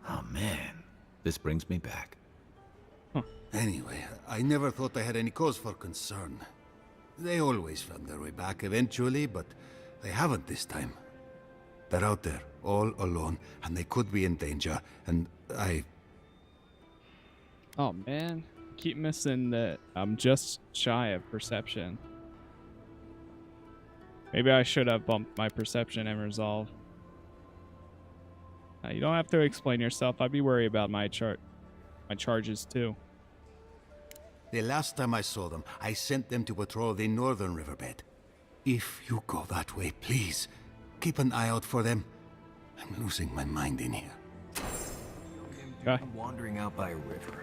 Oh man, this brings me back. Anyway, I never thought I had any cause for concern. They always found their way back eventually, but they haven't this time. They're out there, all alone, and they could be in danger, and I... Oh man, keep missing that I'm just shy of perception. Maybe I should have bumped my perception and resolve. You don't have to explain yourself. I'd be worried about my charges too. The last time I saw them, I sent them to patrol the northern riverbed. If you go that way, please, keep an eye out for them. I'm losing my mind in here. Okay. Wandering out by a river.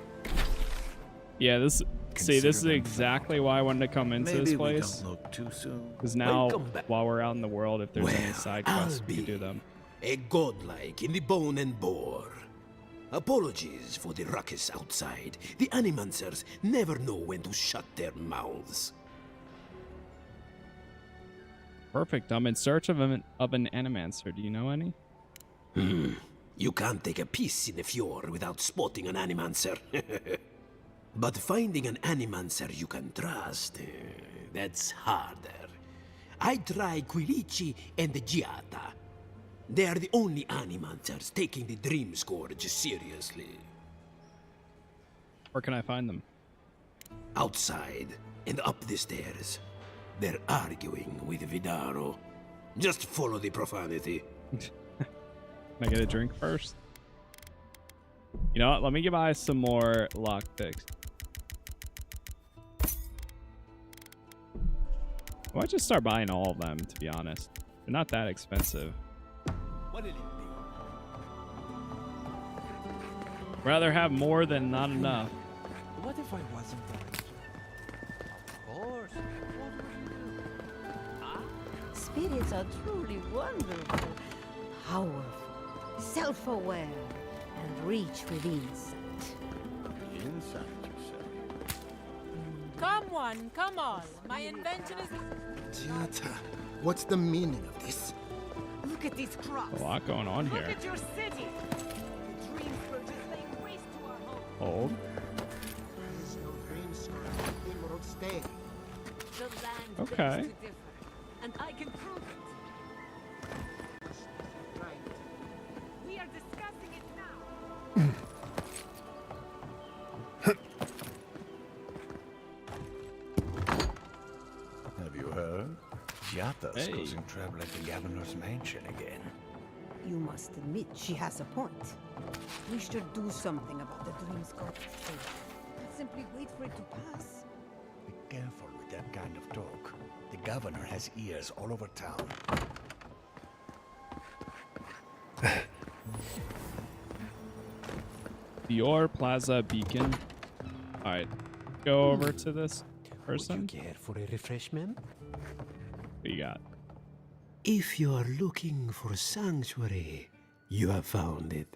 Yeah, this is exactly why I wanted to come into this place. We don't look too soon. Because now, while we're out in the world, if there's any side quests, we can do them. A godlike in the bone and bore. Apologies for the ruckus outside. The Animancers never know when to shut their mouths. Perfect. I'm in search of an Animancer. Do you know any? You can't take a piece in the Fior without spotting an Animancer. But finding an Animancer you can trust, that's harder. I try Quilici and the Giatta. They are the only Animancers taking the Dreamscourge seriously. Where can I find them? Outside and up the stairs. They're arguing with Vidarro. Just follow the profanity. Can I get a drink first? You know what? Let me buy some more lockpicks. I might just start buying all of them, to be honest. They're not that expensive. What'll it be? Rather have more than not enough. What if I wasn't there? Of course. What would you do? Ah, spirits are truly wonderful, powerful, self-aware, and reach with insight. Insight, you say? Come one, come all. My invention is... Giatta, what's the meaning of this? Look at these crops. A lot going on here. Look at your city. The Dreamscourge is laying waste to our home. Hold. There is no Dreamscourge in Emerald Stair. The land Okay. begs to differ, and I can prove it. Right. We are discussing it now. Have you heard? Giatta's Hey. causing trouble at the governor's mansion again. You must admit she has a point. We should do something about the Dreamscourge fate. Not simply wait for it to pass. Be careful with that kind of talk. The governor has ears all over town. Fior Plaza Beacon. Alright. Go over to this person. Would you care for a refreshment? What you got? If you are looking for sanctuary, you have found it.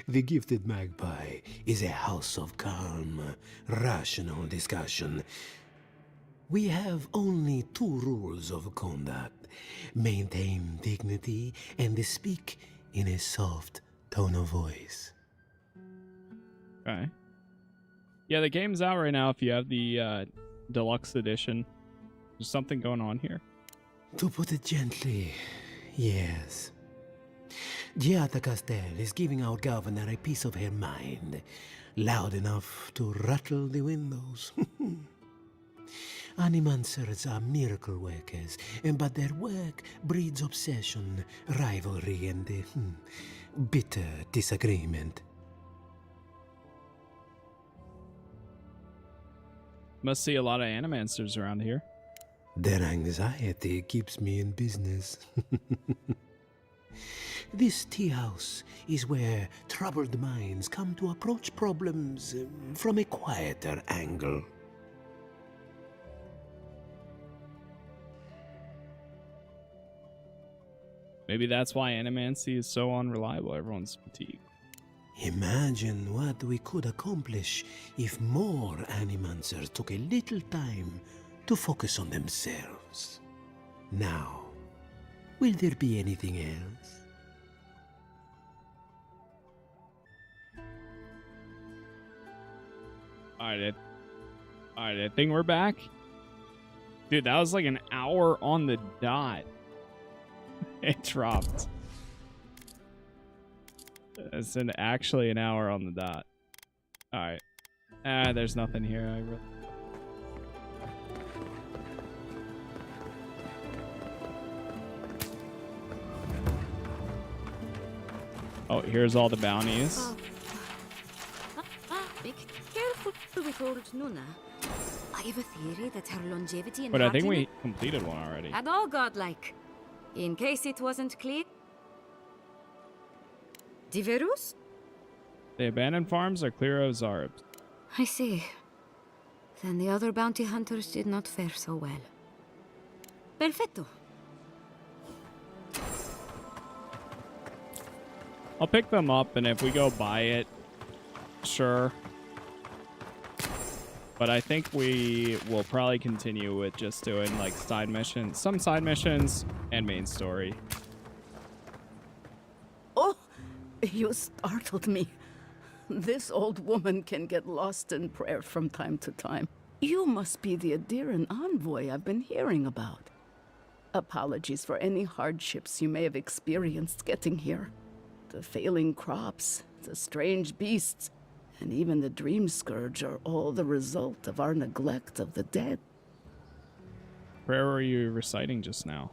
The Gifted Magpie is a house of calm, rational discussion. We have only 2 rules of conduct. Maintain dignity and speak in a soft tone of voice. Okay. Yeah, the game's out right now if you have the deluxe edition. There's something going on here. To put it gently, yes. Giatta Castel is giving our governor a piece of her mind, loud enough to rattle the windows. Animancers are miracle workers, but their work breeds obsession, rivalry, and bitter disagreement. Must see a lot of animancers around here. Their anxiety keeps me in business. This tea house is where troubled minds come to approach problems from a quieter angle. Maybe that's why Animancy is so unreliable. Everyone's fatigued. Imagine what we could accomplish if more Animancers took a little time to focus on themselves. Now, will there be anything else? Alright, I think we're back. Dude, that was like an hour on the dot. It dropped. It's actually an hour on the dot. Alright. There's nothing here. Oh, here's all the bounties. Be careful with old Nuna. I have a theory that her longevity and But I think we heartiness completed one already. had all godlike. In case it wasn't clear. Diverus? The abandoned farms are clear of Zarbs. I see. Then the other bounty hunters did not fare so well. Perfetto. I'll pick them up, and if we go buy it, sure. But I think we will probably continue with just doing like side missions, some side missions, and main story. Oh, you startled me. This old woman can get lost in prayer from time to time. You must be the Adiran envoy I've been hearing about. Apologies for any hardships you may have experienced getting here. The failing crops, the strange beasts, and even the Dreamscourge are all the result of our neglect of the dead. Prayer were you reciting just now?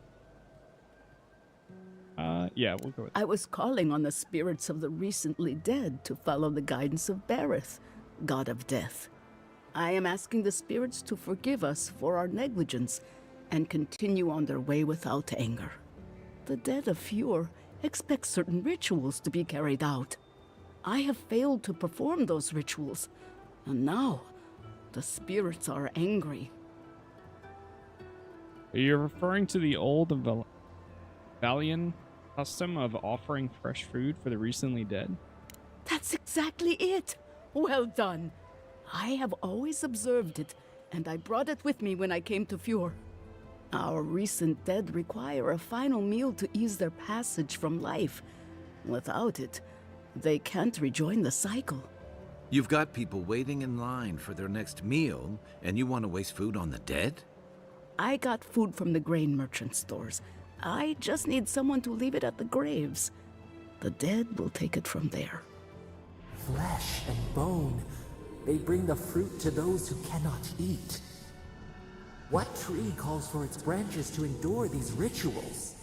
Yeah, we'll go with that. I was calling on the spirits of the recently dead to follow the guidance of Bareth, god of death. I am asking the spirits to forgive us for our negligence and continue on their way without anger. The dead of Fior expect certain rituals to be carried out. I have failed to perform those rituals, and now the spirits are angry. You're referring to the old Valian custom of offering fresh food for the recently dead? That's exactly it. Well done. I have always observed it, and I brought it with me when I came to Fior. Our recent dead require a final meal to ease their passage from life. Without it, they can't rejoin the cycle. You've got people waiting in line for their next meal, and you want to waste food on the dead? I got food from the grain merchant stores. I just need someone to leave it at the graves. The dead will take it from there. Flesh and bone, they bring the fruit to those who cannot eat. What tree calls for its branches to endure these rituals?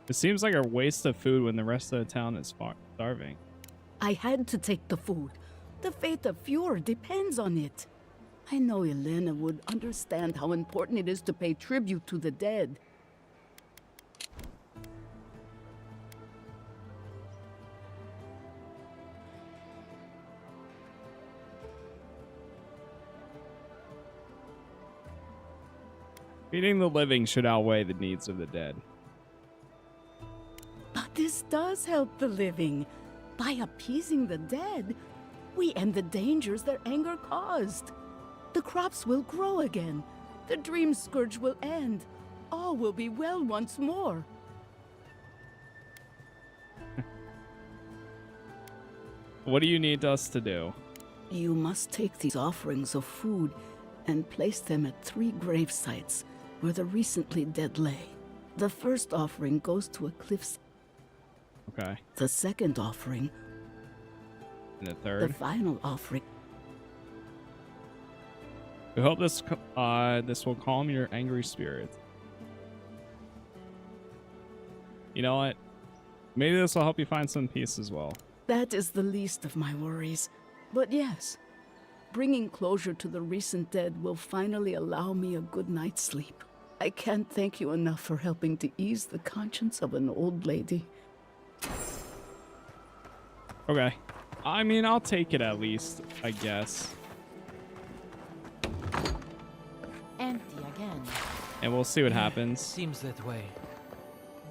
It seems like a waste of food when the rest of the town is starving. I had to take the food. The fate of Fior depends on it. I know Elena would understand how important it is to pay tribute to the dead. Feeding the living should outweigh the needs of the dead. But this does help the living. By appeasing the dead, we end the dangers their anger caused. The crops will grow again. The Dreamscourge will end. All will be well once more. What do you need us to do? You must take these offerings of food and place them at 3 grave sites where the recently dead lay. The first offering goes to a cliffside. Okay. The second offering. And the third. The final offering. We hope this will calm your angry spirits. You know what? Maybe this will help you find some peace as well. That is the least of my worries. But yes, bringing closure to the recent dead will finally allow me a good night's sleep. I can't thank you enough for helping to ease the conscience of an old lady. Okay. I mean, I'll take it at least, I guess. Empty again. And we'll see what happens. Seems that way.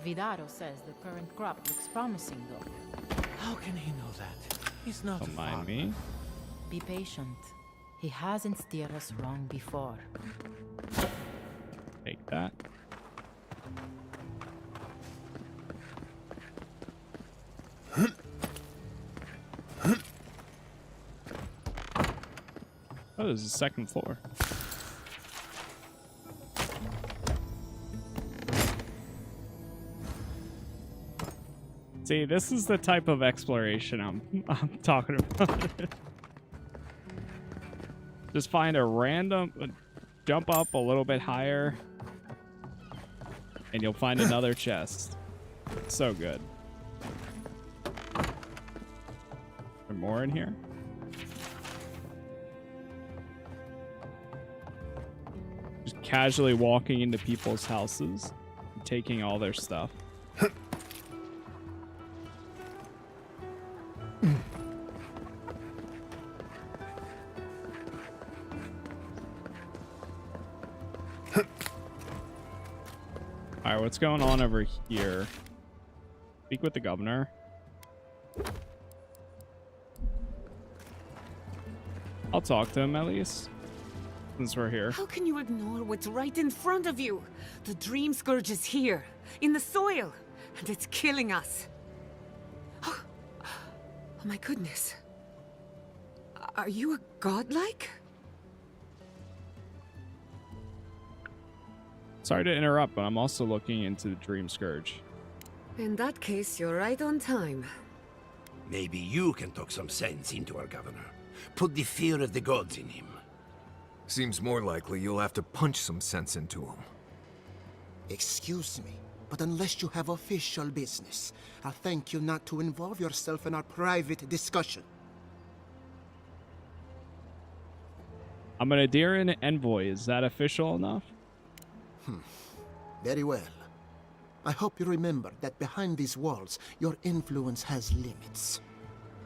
Vidarro says the current crop looks promising, though. How can he know that? He's not Don't mind me. Be patient. He hasn't steered us wrong before. Take that. Oh, there's a second floor. See, this is the type of exploration I'm talking about. Just find a random, jump up a little bit higher, and you'll find another chest. It's so good. Is there more in here? Just casually walking into people's houses and taking all their stuff. Alright, what's going on over here? Speak with the governor. I'll talk to him at least, since we're here. How can you ignore what's right in front of you? The Dreamscourge is here, in the soil, and it's killing us. Oh my goodness. Are you a godlike? Sorry to interrupt, but I'm also looking into the Dreamscourge. In that case, you're right on time. Maybe you can talk some sense into our governor. Put the fear of the gods in him. Seems more likely you'll have to punch some sense into him. Excuse me, but unless you have official business, I'll thank you not to involve yourself in our private discussion. I'm an Adiran envoy. Is that official enough? Very well. I hope you remember that behind these walls, your influence has limits.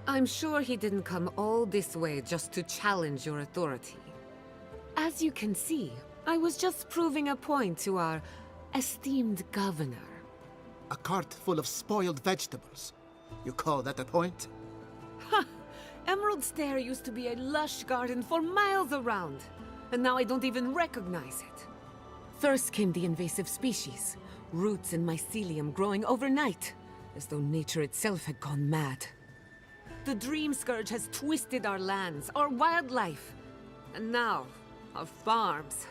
I'm sure he didn't come all this way just to challenge your authority. As you can see, I was just proving a point to our esteemed governor. A cart full of spoiled vegetables. You call that a point? Ha! Emerald Stair used to be a lush garden for miles around, and now I don't even recognize it. First came the invasive species, roots and mycelium growing overnight, as though nature itself had gone mad. The Dreamscourge has twisted our lands, our wildlife, and now our farms.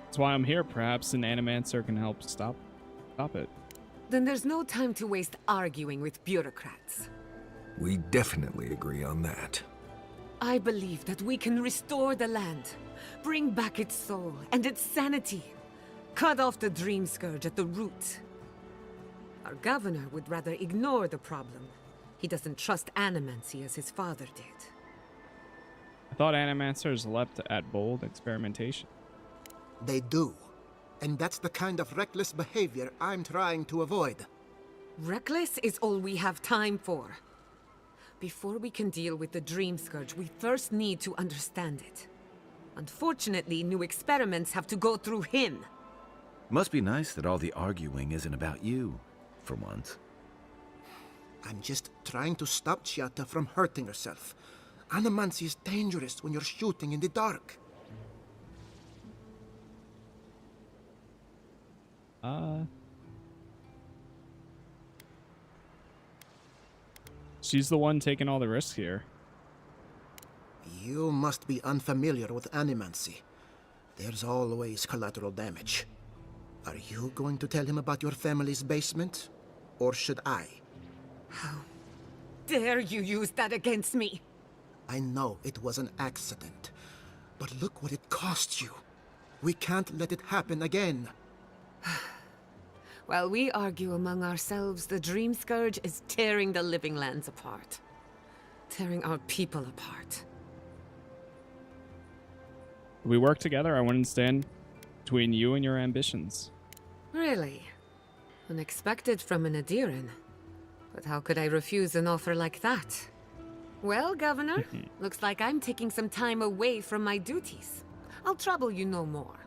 That's why I'm here. Perhaps an Animancer can help stop it. Then there's no time to waste arguing with bureaucrats. We definitely agree on that. I believe that we can restore the land, bring back its soul and its sanity, cut off the Dreamscourge at the root. Our governor would rather ignore the problem. He doesn't trust Animancy as his father did. I thought Animancers leapt at bold experimentation. They do. And that's the kind of reckless behavior I'm trying to avoid. Reckless is all we have time for. Before we can deal with the Dreamscourge, we first need to understand it. Unfortunately, new experiments have to go through him. Must be nice that all the arguing isn't about you, for once. I'm just trying to stop Giatta from hurting herself. Animancy is dangerous when you're shooting in the dark. She's the one taking all the risks here. You must be unfamiliar with Animancy. There's always collateral damage. Are you going to tell him about your family's basement? Or should I? How dare you use that against me? I know it was an accident, but look what it cost you. We can't let it happen again. While we argue among ourselves, the Dreamscourge is tearing the living lands apart. Tearing our people apart. We work together. I wouldn't stand between you and your ambitions. Really? Unexpected from an Adiran. But how could I refuse an offer like that? Well, Governor, looks like I'm taking some time away from my duties. I'll trouble you no more.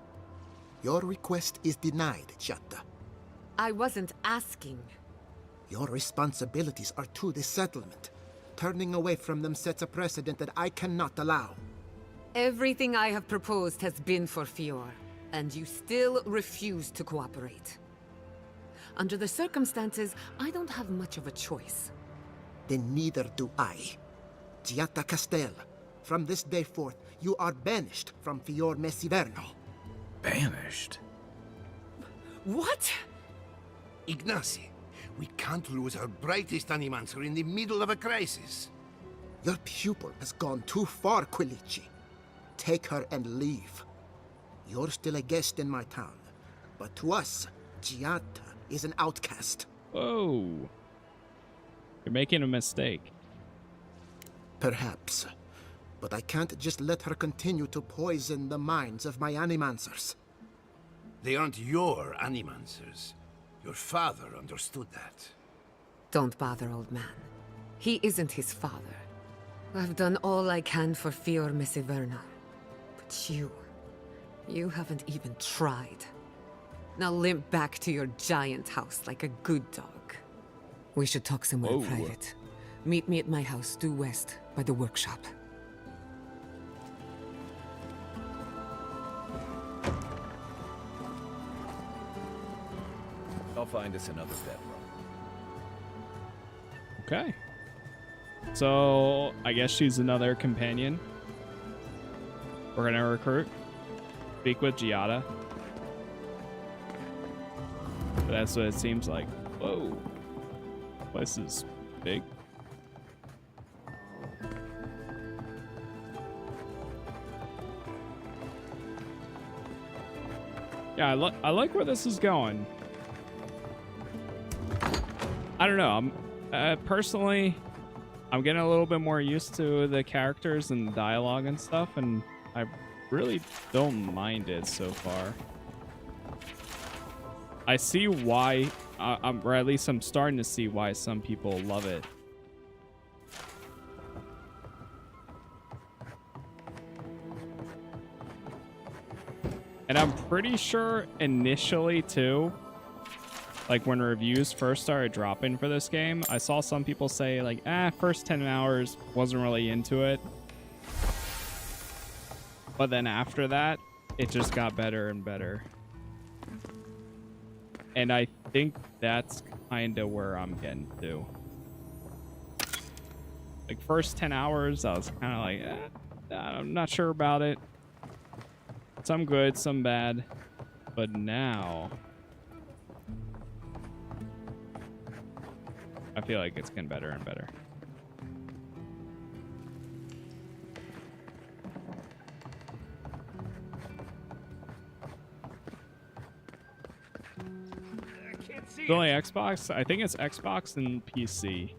Your request is denied, Giatta. I wasn't asking. Your responsibilities are to the settlement. Turning away from them sets a precedent that I cannot allow. Everything I have proposed has been for Fior, and you still refuse to cooperate. Under the circumstances, I don't have much of a choice. Then neither do I. Giatta Castel, from this day forth, you are banished from Fior Ivèrno. Banished? What? Ignacy, we can't lose our brightest Animancer in the middle of a crisis. Your pupil has gone too far, Quilici. Take her and leave. You're still a guest in my town, but to us, Giatta is an outcast. Whoa. You're making a mistake. Perhaps. But I can't just let her continue to poison the minds of my Animancers. They aren't your Animancers. Your father understood that. Don't bother, old man. He isn't his father. I've done all I can for Fior Ivèrno. But you haven't even tried. Now limp back to your giant house like a good dog. We should talk somewhere private. Meet me at my house due west by the workshop. I'll find us another bedroom. Okay. So, I guess she's another companion. We're gonna recruit. Speak with Giatta. But that's what it seems like. Whoa. This is big. Yeah, I like where this is going. I don't know. Personally, I'm getting a little bit more used to the characters and the dialogue and stuff, and I really don't mind it so far. I see why, or at least I'm starting to see why some people love it. And I'm pretty sure initially too, like when reviews first started dropping for this game, I saw some people say like, first 10 hours wasn't really into it. But then after that, it just got better and better. And I think that's kind of where I'm getting to. Like first 10 hours, I was kind of like, I'm not sure about it. Some good, some bad. But now, I feel like it's getting better and better. It's only Xbox. I think it's Xbox and PC.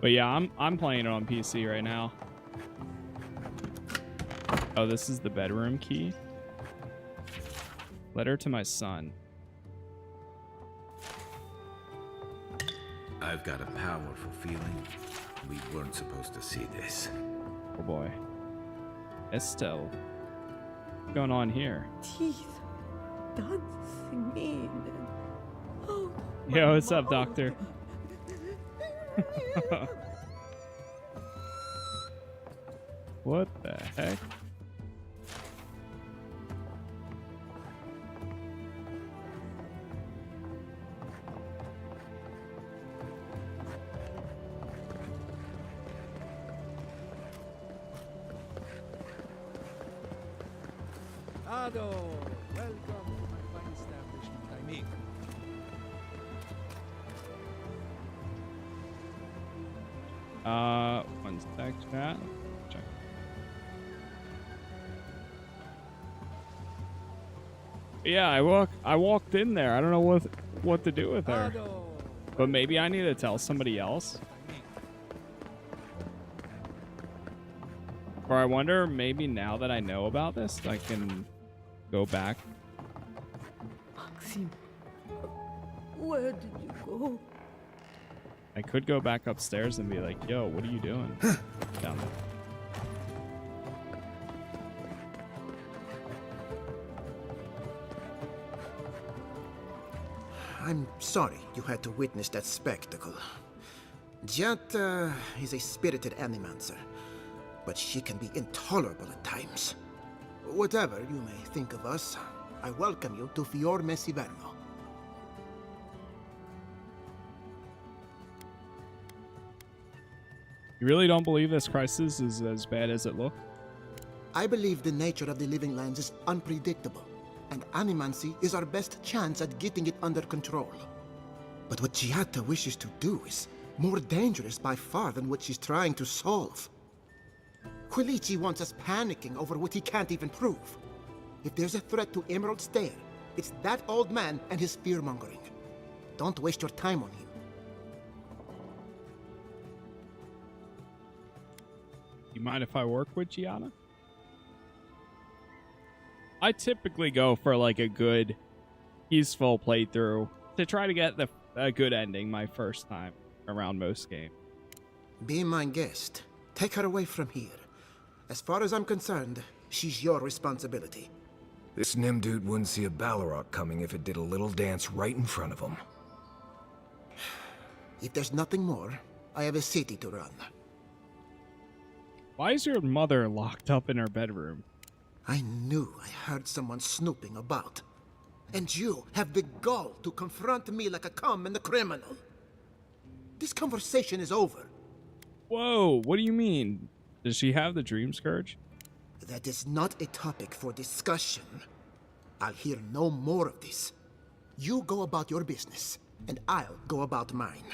But yeah, I'm playing it on PC right now. Oh, this is the bedroom key. Letter to my son. I've got a powerful feeling we weren't supposed to see this. Oh boy. Estelle. What's going on here? Teeth dancing in. Oh, Yo, what's up, doctor? What the heck? Ado, welcome to my fine establishment, I mean. One sec, chat. Check. Yeah, I walked in there. I don't know what to do with her. But maybe I need to tell somebody else. Or I wonder, maybe now that I know about this, I can go back. Maxim, where did you go? I could go back upstairs and be like, yo, what are you doing down there? I'm sorry you had to witness that spectacle. Giatta is a spirited Animancer, but she can be intolerable at times. Whatever you may think of us, I welcome you to Fior Ivèrno. You really don't believe this crisis is as bad as it looks? I believe the nature of the living lands is unpredictable, and Animancy is our best chance at getting it under control. But what Giatta wishes to do is more dangerous by far than what she's trying to solve. Felipe wants us panicking over what he can't even prove. If there's a threat to Emerald Stair, it's that old man and his fear-mongering. Don't waste your time on him. You mind if I work with Giatta? I typically go for like a good, peaceful playthrough to try to get a good ending my first time around most games. Be my guest. Take her away from here. As far as I'm concerned, she's your responsibility. This Nim dude wouldn't see a Balrog coming if it did a little dance right in front of him. If there's nothing more, I have a city to run. Why is your mother locked up in her bedroom? I knew I heard someone snooping about. And you have the gall to confront me like a common criminal. This conversation is over. Whoa, what do you mean? Does she have the Dreamscourge? That is not a topic for discussion. I'll hear no more of this. You go about your business, and I'll go about mine.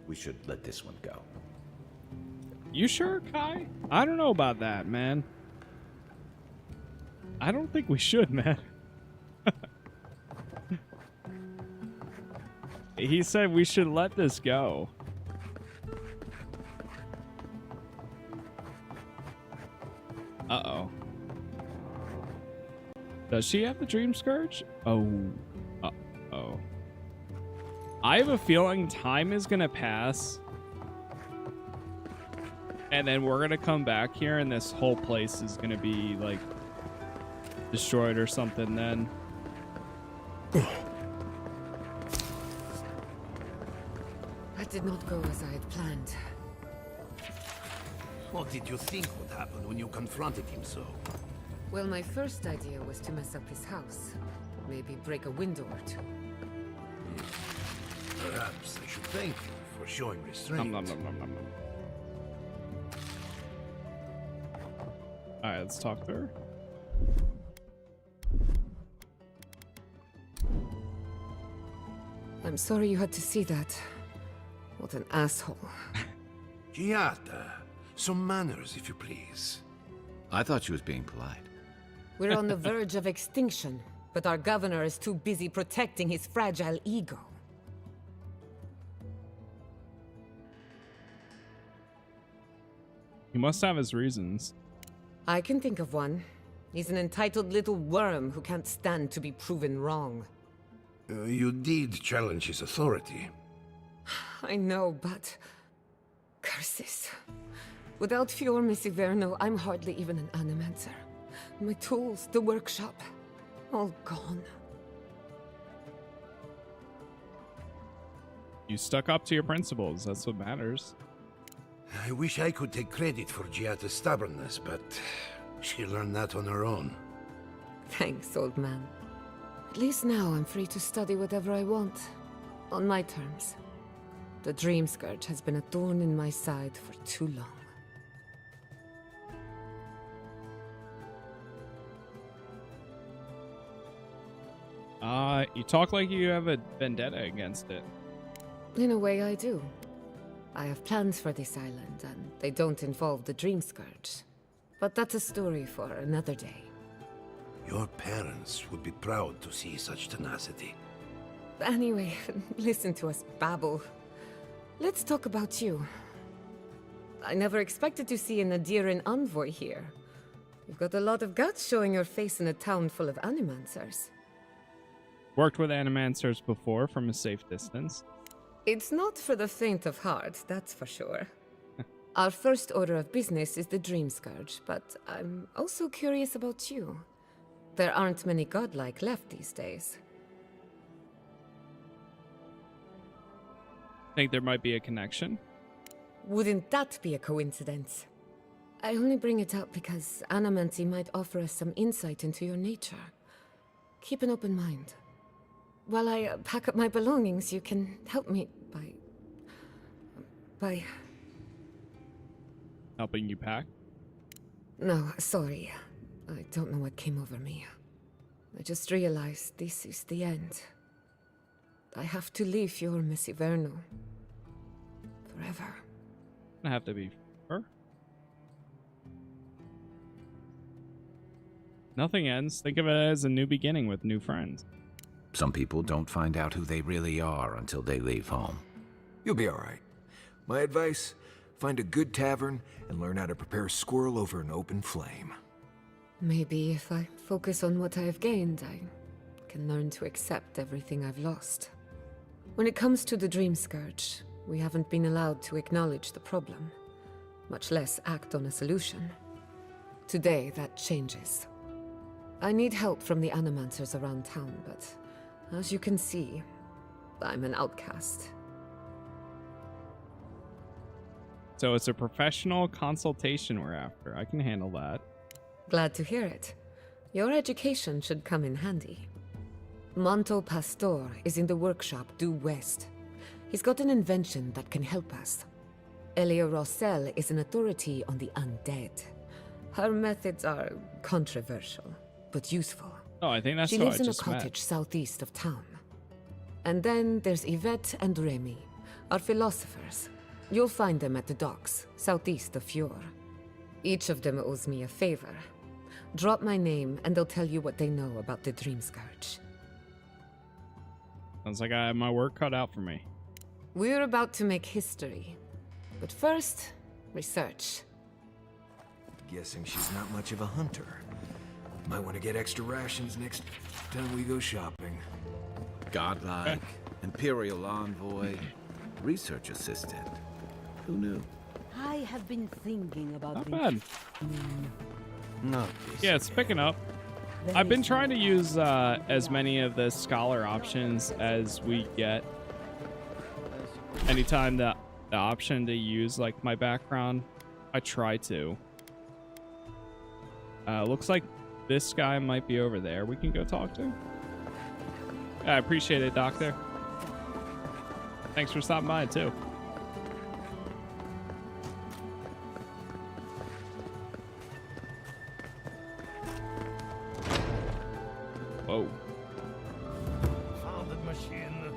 We should let this one go. You sure, Kai? I don't know about that, man. I don't think we should, man. He said we should let this go. Uh-oh. Does she have the Dreamscourge? Oh. Uh-oh. I have a feeling time is gonna pass. And then we're gonna come back here and this whole place is gonna be, like, destroyed or something then. That did not go as I had planned. What did you think would happen when you confronted him so? Well, my first idea was to mess up his house. Maybe break a window or two. Perhaps I should thank you for showing restraint. Alright, let's talk to her. I'm sorry you had to see that. What an asshole. Giatta, some manners, if you please. I thought she was being polite. We're on the verge of extinction, but our governor is too busy protecting his fragile ego. He must have his reasons. I can think of one. He's an entitled little worm who can't stand to be proven wrong. You did challenge his authority. I know, but... curses. Without Fior, Miss Ivèrno, I'm hardly even an Animancer. My tools, the workshop, all gone. You stuck up to your principles. That's what matters. I wish I could take credit for Giatta's stubbornness, but she learned that on her own. Thanks, old man. At least now I'm free to study whatever I want. On my terms. The Dreamscourge has been a thorn in my side for too long. You talk like you have a vendetta against it. In a way, I do. I have plans for this island, and they don't involve the Dreamscourge. But that's a story for another day. Your parents would be proud to see such tenacity. Anyway, listen to us babble. Let's talk about you. I never expected to see an Adiran envoy here. You've got a lot of guts showing your face in a town full of Animancers. Worked with Animancers before from a safe distance. It's not for the faint of heart, that's for sure. Our first order of business is the Dreamscourge, but I'm also curious about you. There aren't many godlike left these days. Think there might be a connection? Wouldn't that be a coincidence? I only bring it up because Animancy might offer us some insight into your nature. Keep an open mind. While I pack up my belongings, you can help me by... Helping you pack? No, sorry. I don't know what came over me. I just realized this is the end. I have to leave Fior, Miss Ivèrno. Forever. I have to be her. Nothing ends. Think of it as a new beginning with new friends. Some people don't find out who they really are until they leave home. You'll be all right. My advice, find a good tavern and learn how to prepare a squirrel over an open flame. Maybe if I focus on what I have gained, I can learn to accept everything I've lost. When it comes to the Dreamscourge, we haven't been allowed to acknowledge the problem, much less act on a solution. Today, that changes. I need help from the Animancers around town, but as you can see, I'm an outcast. So it's a professional consultation we're after. I can handle that. Glad to hear it. Your education should come in handy. Monto Pastor is in the workshop due west. He's got an invention that can help us. Elia Rossell is an authority on the undead. Her methods are controversial, but useful. Oh, I think that's She how lives I in a just met. cottage southeast of town. And then there's Yvette and Remy, our philosophers. You'll find them at the docks, southeast of Fior. Each of them owes me a favor. Drop my name and they'll tell you what they know about the Dreamscourge. Sounds like I have my work cut out for me. We're about to make history. But first, research. Guessing she's not much of a hunter. Might want to get extra rations next time we go shopping. Godlike, Imperial Envoy, Research Assistant. Who knew? I have been thinking about Not this. bad. No. Yeah, it's picking up. I've been trying to use as many of the scholar options as we get. Anytime the option to use like my background, I try to. Looks like this guy might be over there. We can go talk to. I appreciate it, Doctor. Thanks for stopping by too. Whoa. Founded machine.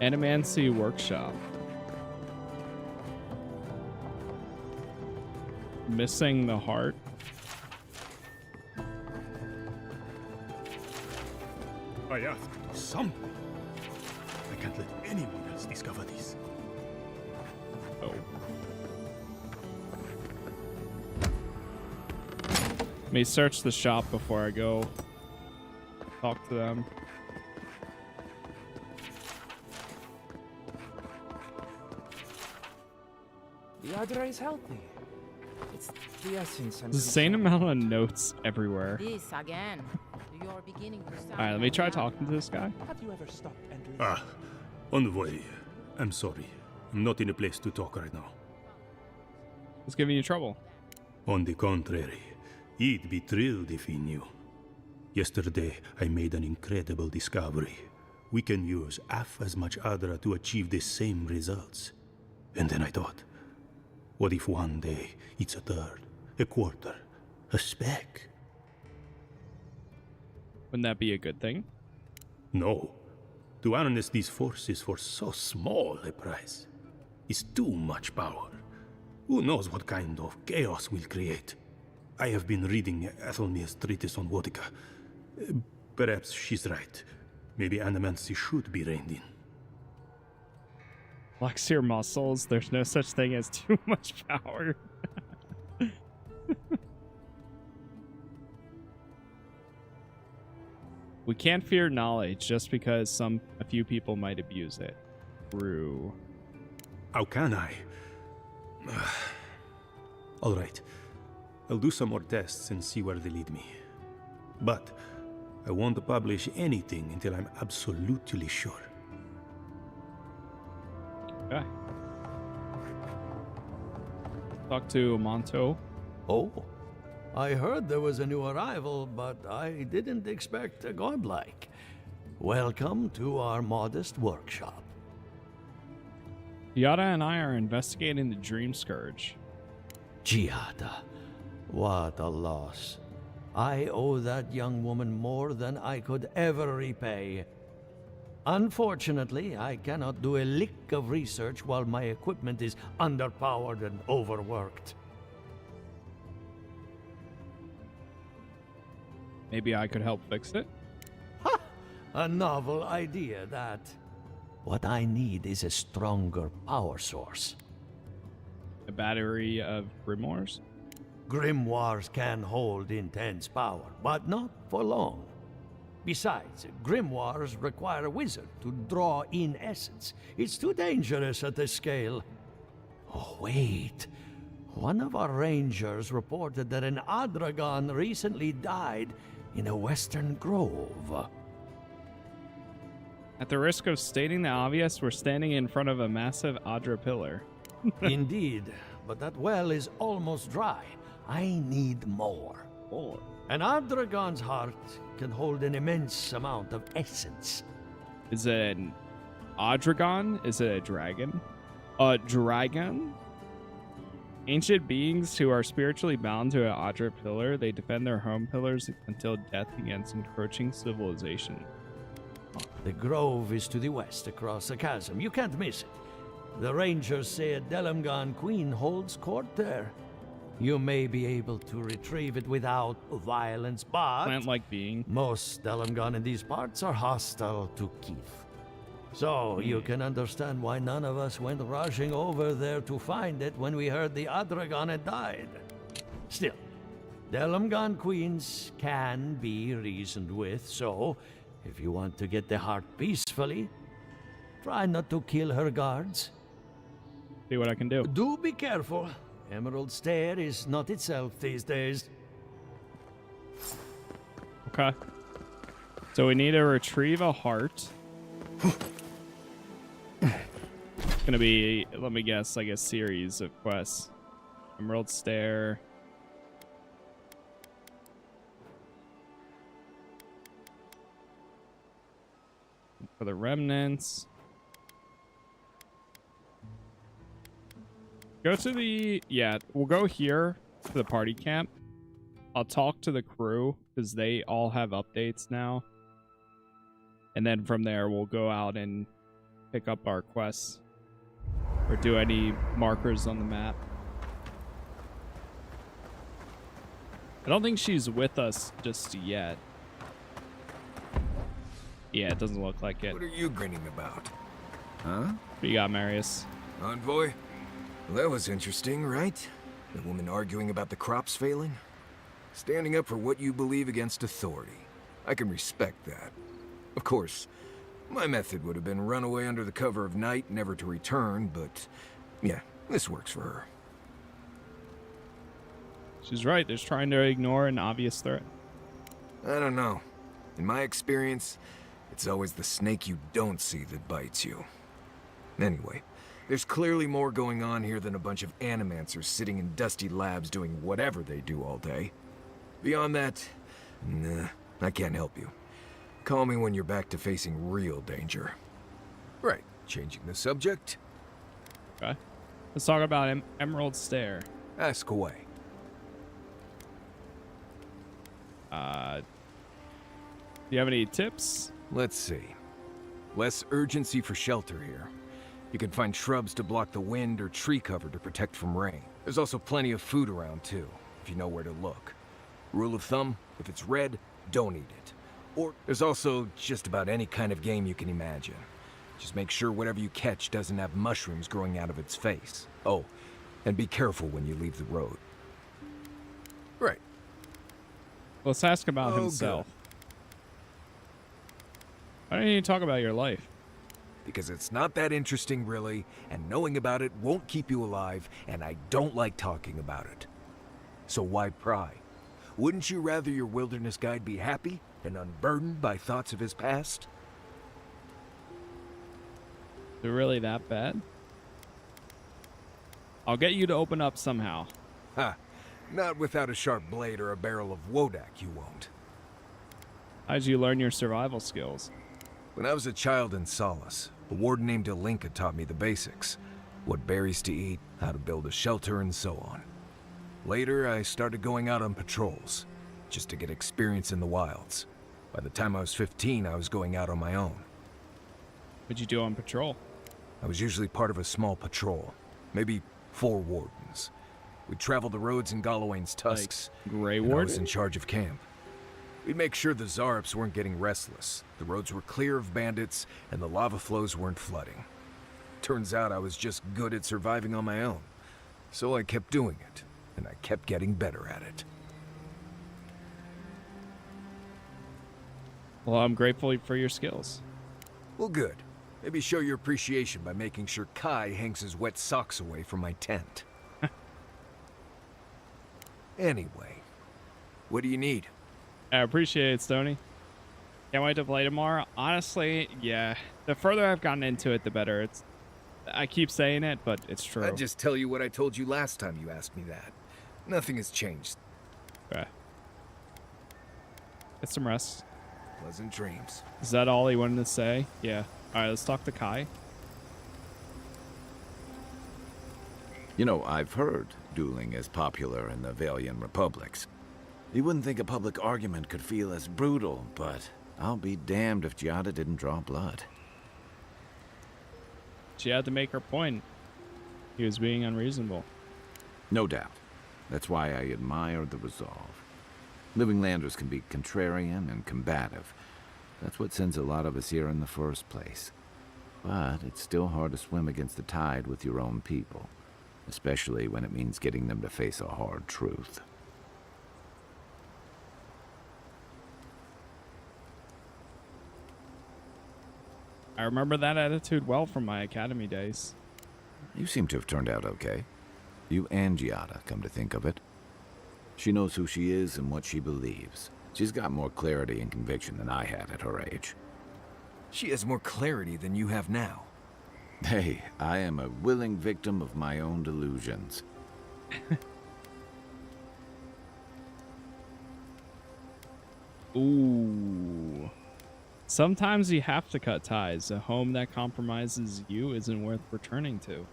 Animancy workshop. Missing the heart. I asked something. I can't let anyone else discover this. Oh. Let me search the shop before I go talk to them. The Adra is healthy. It's the essence. There's the same amount of notes everywhere. This again. You're beginning to sound. Alright, let me try talking to this guy. Have you ever stopped and listened? Ah, Envoy, I'm sorry. I'm not in a place to talk right now. It's giving you trouble. On the contrary, he'd be thrilled if he knew. Yesterday, I made an incredible discovery. We can use half as much Adra to achieve the same results. And then I thought, what if one day it's a third, a quarter, a speck? Wouldn't that be a good thing? No. To harness these forces for so small a price is too much power. Who knows what kind of chaos we'll create? I have been reading Athelmir's treatise on Wotica. Perhaps she's right. Maybe Animancy should be reined in. Flex your muscles. There's no such thing as too much power. We can't fear knowledge just because a few people might abuse it. True. How can I? All right. I'll do some more tests and see where they lead me. But I won't publish anything until I'm absolutely sure. Okay. Talk to Monto. Oh, I heard there was a new arrival, but I didn't expect a godlike. Welcome to our modest workshop. Giatta and I are investigating the Dreamscourge. Giatta, what a loss. I owe that young woman more than I could ever repay. Unfortunately, I cannot do a lick of research while my equipment is underpowered and overworked. Maybe I could help fix it? Ha! A novel idea, that. What I need is a stronger power source. A battery of grimoires? Grimoires can hold intense power, but not for long. Besides, grimoires require a wizard to draw in essence. It's too dangerous at this scale. Oh, wait. One of our rangers reported that an Adragon recently died in a western grove. At the risk of stating the obvious, we're standing in front of a massive Adra pillar. Indeed, but that well is almost dry. I need more. An Adragon's heart can hold an immense amount of essence. Is it an Adragon? Is it a dragon? A dragon? Ancient beings who are spiritually bound to an Adra pillar, they defend their home pillars until death against encroaching civilization. The grove is to the west across the chasm. You can't miss it. The rangers say a Delamgan queen holds court there. You may be able to retrieve it without violence, but plant-like being. Most Delamgan in these parts are hostile to Keith. So you can understand why none of us went rushing over there to find it when we heard the Adragon had died. Still, Delumgan queens can be reasoned with, so if you want to get the heart peacefully, try not to kill her guards. See what I can do. Do be careful. Emerald Stair is not itself these days. Okay. So we need to retrieve a heart. It's gonna be, let me guess, like a series of quests. Emerald Stair. For the revenants. Go to the, yeah, we'll go here to the party camp. I'll talk to the crew because they all have updates now. And then from there, we'll go out and pick up our quests or do any markers on the map. I don't think she's with us just yet. Yeah, it doesn't look like it. What are you grinning about? Huh? What do you got, Marius? Envoy? Well, that was interesting, right? The woman arguing about the crops failing? Standing up for what you believe against authority. I can respect that. Of course, my method would have been run away under the cover of night, never to return, but yeah, this works for her. She's right. There's trying to ignore an obvious threat. I don't know. In my experience, it's always the snake you don't see that bites you. Anyway, there's clearly more going on here than a bunch of animancers sitting in dusty labs doing whatever they do all day. Beyond that, nah, I can't help you. Call me when you're back to facing real danger. Right, changing the subject. Okay. Let's talk about Emerald Stair. Ask away. Do you have any tips? Let's see. Less urgency for shelter here. You can find shrubs to block the wind or tree cover to protect from rain. There's also plenty of food around too, if you know where to look. Rule of thumb, if it's red, don't eat it. Or there's also just about any kind of game you can imagine. Just make sure whatever you catch doesn't have mushrooms growing out of its face. Oh, and be careful when you leave the road. Right. Let's ask about himself. Good. Why don't you talk about your life? Because it's not that interesting, really, and knowing about it won't keep you alive, and I don't like talking about it. So why pry? Wouldn't you rather your wilderness guide be happy and unburdened by thoughts of his past? Is it really that bad? I'll get you to open up somehow. Ha! Not without a sharp blade or a barrel of Wodak, you won't. How'd you learn your survival skills? When I was a child in Solace, a warden named Alinka taught me the basics. What berries to eat, how to build a shelter, and so on. Later, I started going out on patrols, just to get experience in the wilds. By the time I was 15, I was going out on my own. What'd you do on patrol? I was usually part of a small patrol, maybe 4 wardens. We'd travel the roads in Galawain's tusks, like Grey and Warden? I was in charge of camp. We'd make sure the Zarps weren't getting restless, the roads were clear of bandits, and the lava flows weren't flooding. Turns out I was just good at surviving on my own, so I kept doing it, and I kept getting better at it. Well, I'm grateful for your skills. Well, good. Maybe show your appreciation by making sure Kai hangs his wet socks away from my tent. Anyway, what do you need? I appreciate it, Stoney. Can't wait to play tomorrow. Honestly, yeah. The further I've gotten into it, the better. I keep saying it, but it's true. I'd just tell you what I told you last time you asked me that. Nothing has changed. Okay. Get some rest. Pleasant dreams. Is that all he wanted to say? Yeah. Alright, let's talk to Kai. You know, I've heard dueling is popular in the Valian republics. You wouldn't think a public argument could feel as brutal, but I'll be damned if Giatta didn't draw blood. She had to make her point. He was being unreasonable. No doubt. That's why I admire the resolve. Living Landers can be contrarian and combative. That's what sends a lot of us here in the first place. But it's still hard to swim against the tide with your own people, especially when it means getting them to face a hard truth. I remember that attitude well from my academy days. You seem to have turned out okay. You and Giatta, come to think of it. She knows who she is and what she believes. She's got more clarity and conviction than I had at her age. She has more clarity than you have now. Hey, I am a willing victim of my own delusions. Ooh. Sometimes you have to cut ties. A home that compromises you isn't worth returning to.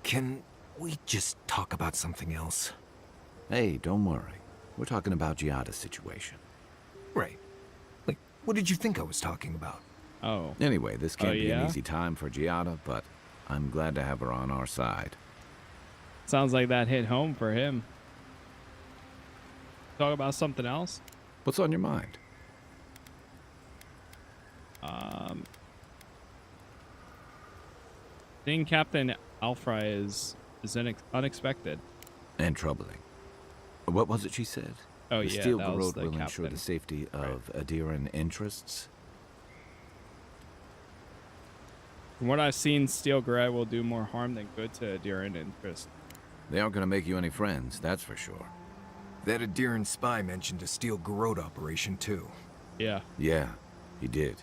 Can we just talk about something else? Hey, don't worry. We're talking about Giatta's situation. Right. Like, what did you think I was talking about? Oh. Anyway, this can't be yeah? an easy time for Giatta, but I'm glad to have her on our side. Sounds like that hit home for him. Talk about something else? What's on your mind? Seeing Captain Alfry is unexpected. And troubling. What was it she said? Oh, the yeah, Steel that was Garrote the will ensure captain. the safety of Adiran interests. From what I've seen, Steel Garrote will do more harm than good to Adiran interest. They aren't going to make you any friends, that's for sure. That Adiran spy mentioned a Steel Garrote operation, too. Yeah. Yeah, he did.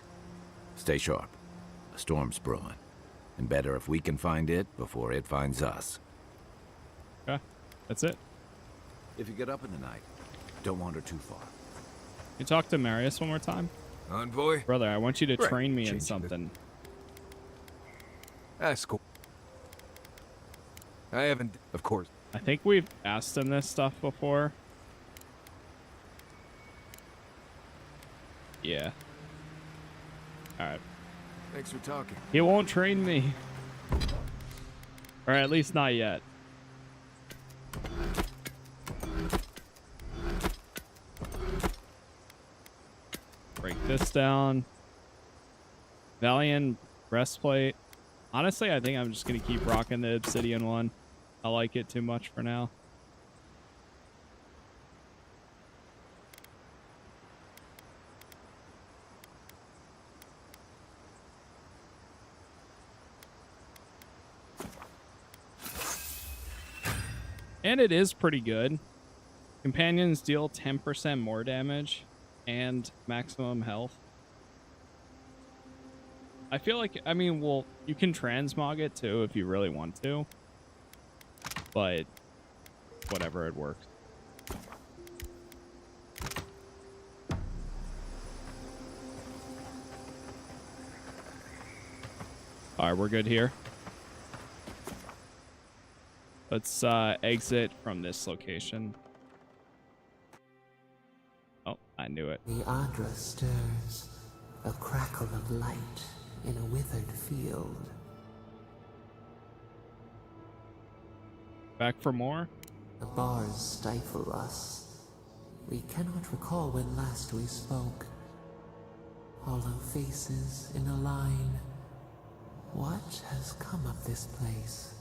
Stay sharp. A storm's brewing. And better if we can find it before it finds us. Okay, that's it. If you get up in the night, don't wander too far. You talk to Marius one more time? Envoy? Brother, I want you to Right, train me in changing something. That's cool. I haven't, of course. I think we've asked him this stuff before. Yeah. Alright. Thanks for talking. He won't train me. Or at least not yet. Break this down. Valiant breastplate. Honestly, I think I'm just going to keep rocking the obsidian one. I like it too much for now. And it is pretty good. Companions deal 10% more damage and maximum health. I feel like, I mean, well, you can transmog it too if you really want to. But whatever, it works. Alright, we're good here. Let's exit from this location. Oh, I knew it. The Adra stirs, a crackle of light in a withered field. Back for more? The bars stifle us. We cannot recall when last we spoke. Hollow faces in a line. What has come of this place?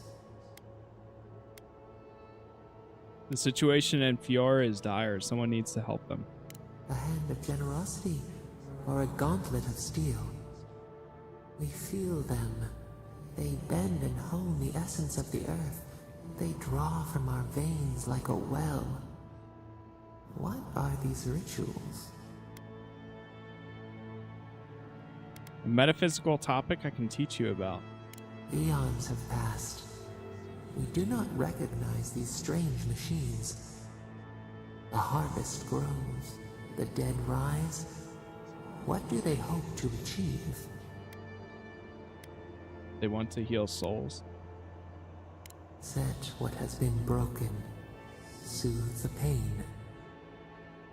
The situation in Fior is dire. Someone needs to help them. A hand of generosity, or a gauntlet of steel. We feel them. They bend and hone the essence of the earth. They draw from our veins like a well. What are these rituals? A metaphysical topic I can teach you about. Eons have passed. We do not recognize these strange machines. The harvest grows, the dead rise. What do they hope to achieve? They want to heal souls. Set what has been broken, soothe the pain.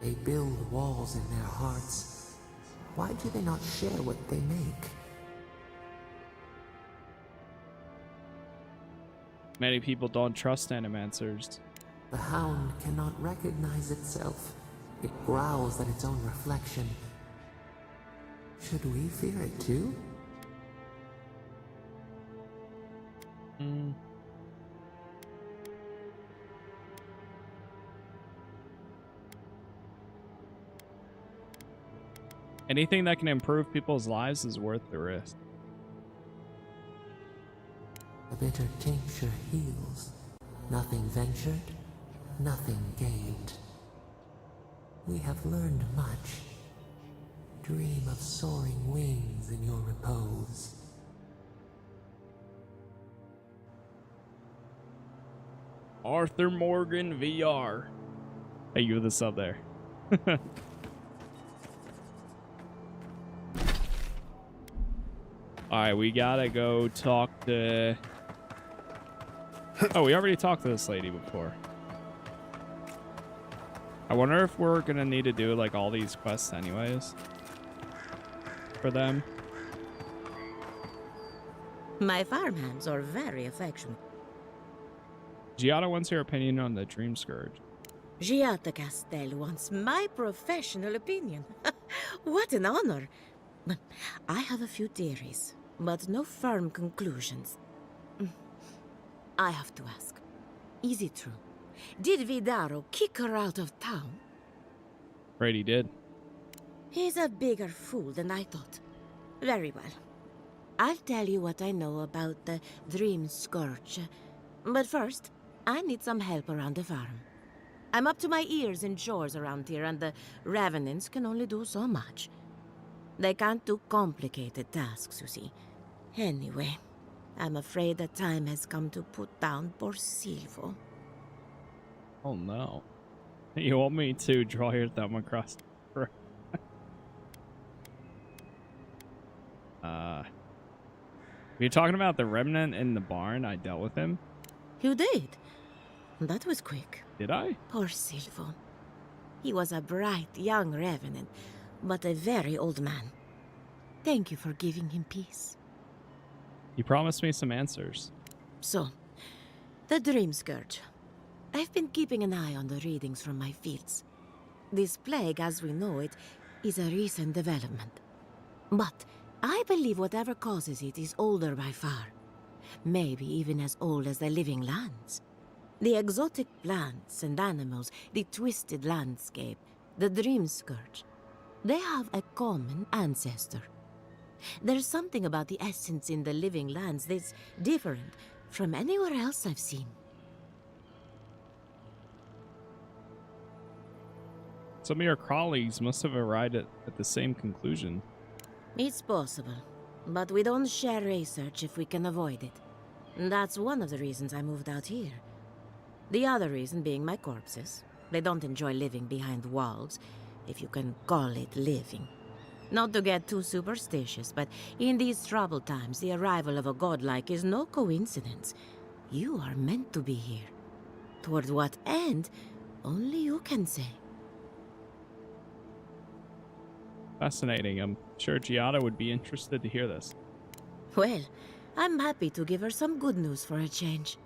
They build walls in their hearts. Why do they not share what they make? Many people don't trust animancers. The hound cannot recognize itself. It growls at its own reflection. Should we fear it too? Anything that can improve people's lives is worth the risk. A bitter tincture heals. Nothing ventured, nothing gained. We have learned much. Dream of soaring wings in your repose. Arthur Morgan VR. Hey, you with the sub there. Alright, we gotta go talk to... Oh, we already talked to this lady before. I wonder if we're gonna need to do like all these quests anyways. For them. My farmhands are very affectionate. Giatta wants your opinion on the Dreamscourge. Giatta Castel wants my professional opinion. What an honor. I have a few theories, but no firm conclusions. I have to ask, is it true? Did Vidarro kick her out of town? Right, he did. He's a bigger fool than I thought. Very well. I'll tell you what I know about the Dreamscourge. But first, I need some help around the farm. I'm up to my ears in chores around here, and the revenants can only do so much. They can't do complicated tasks, you see. Anyway, I'm afraid the time has come to put down poor Silvo. Oh no. You want me to draw your thumb across the You're talking about the remnant in the barn? I dealt with him. You did? That was quick. Did I? Poor Silvo. He was a bright young revenant, but a very old man. Thank you for giving him peace. You promised me some answers. So, the Dreamscourge. I've been keeping an eye on the readings from my fields. This plague, as we know it, is a recent development. But I believe whatever causes it is older by far. Maybe even as old as the living lands. The exotic plants and animals, the twisted landscape, the Dreamscourge. They have a common ancestor. There's something about the essence in the living lands that's different from anywhere else I've seen. Some of your colleagues must have arrived at the same conclusion. It's possible, but we don't share research if we can avoid it. That's one of the reasons I moved out here. The other reason being my corpses. They don't enjoy living behind walls, if you can call it living. Not to get too superstitious, but in these troubled times, the arrival of a godlike is no coincidence. You are meant to be here. Toward what end, only you can say. Fascinating. I'm sure Giatta would be interested to hear this. Well, I'm happy to give her some good news for a change.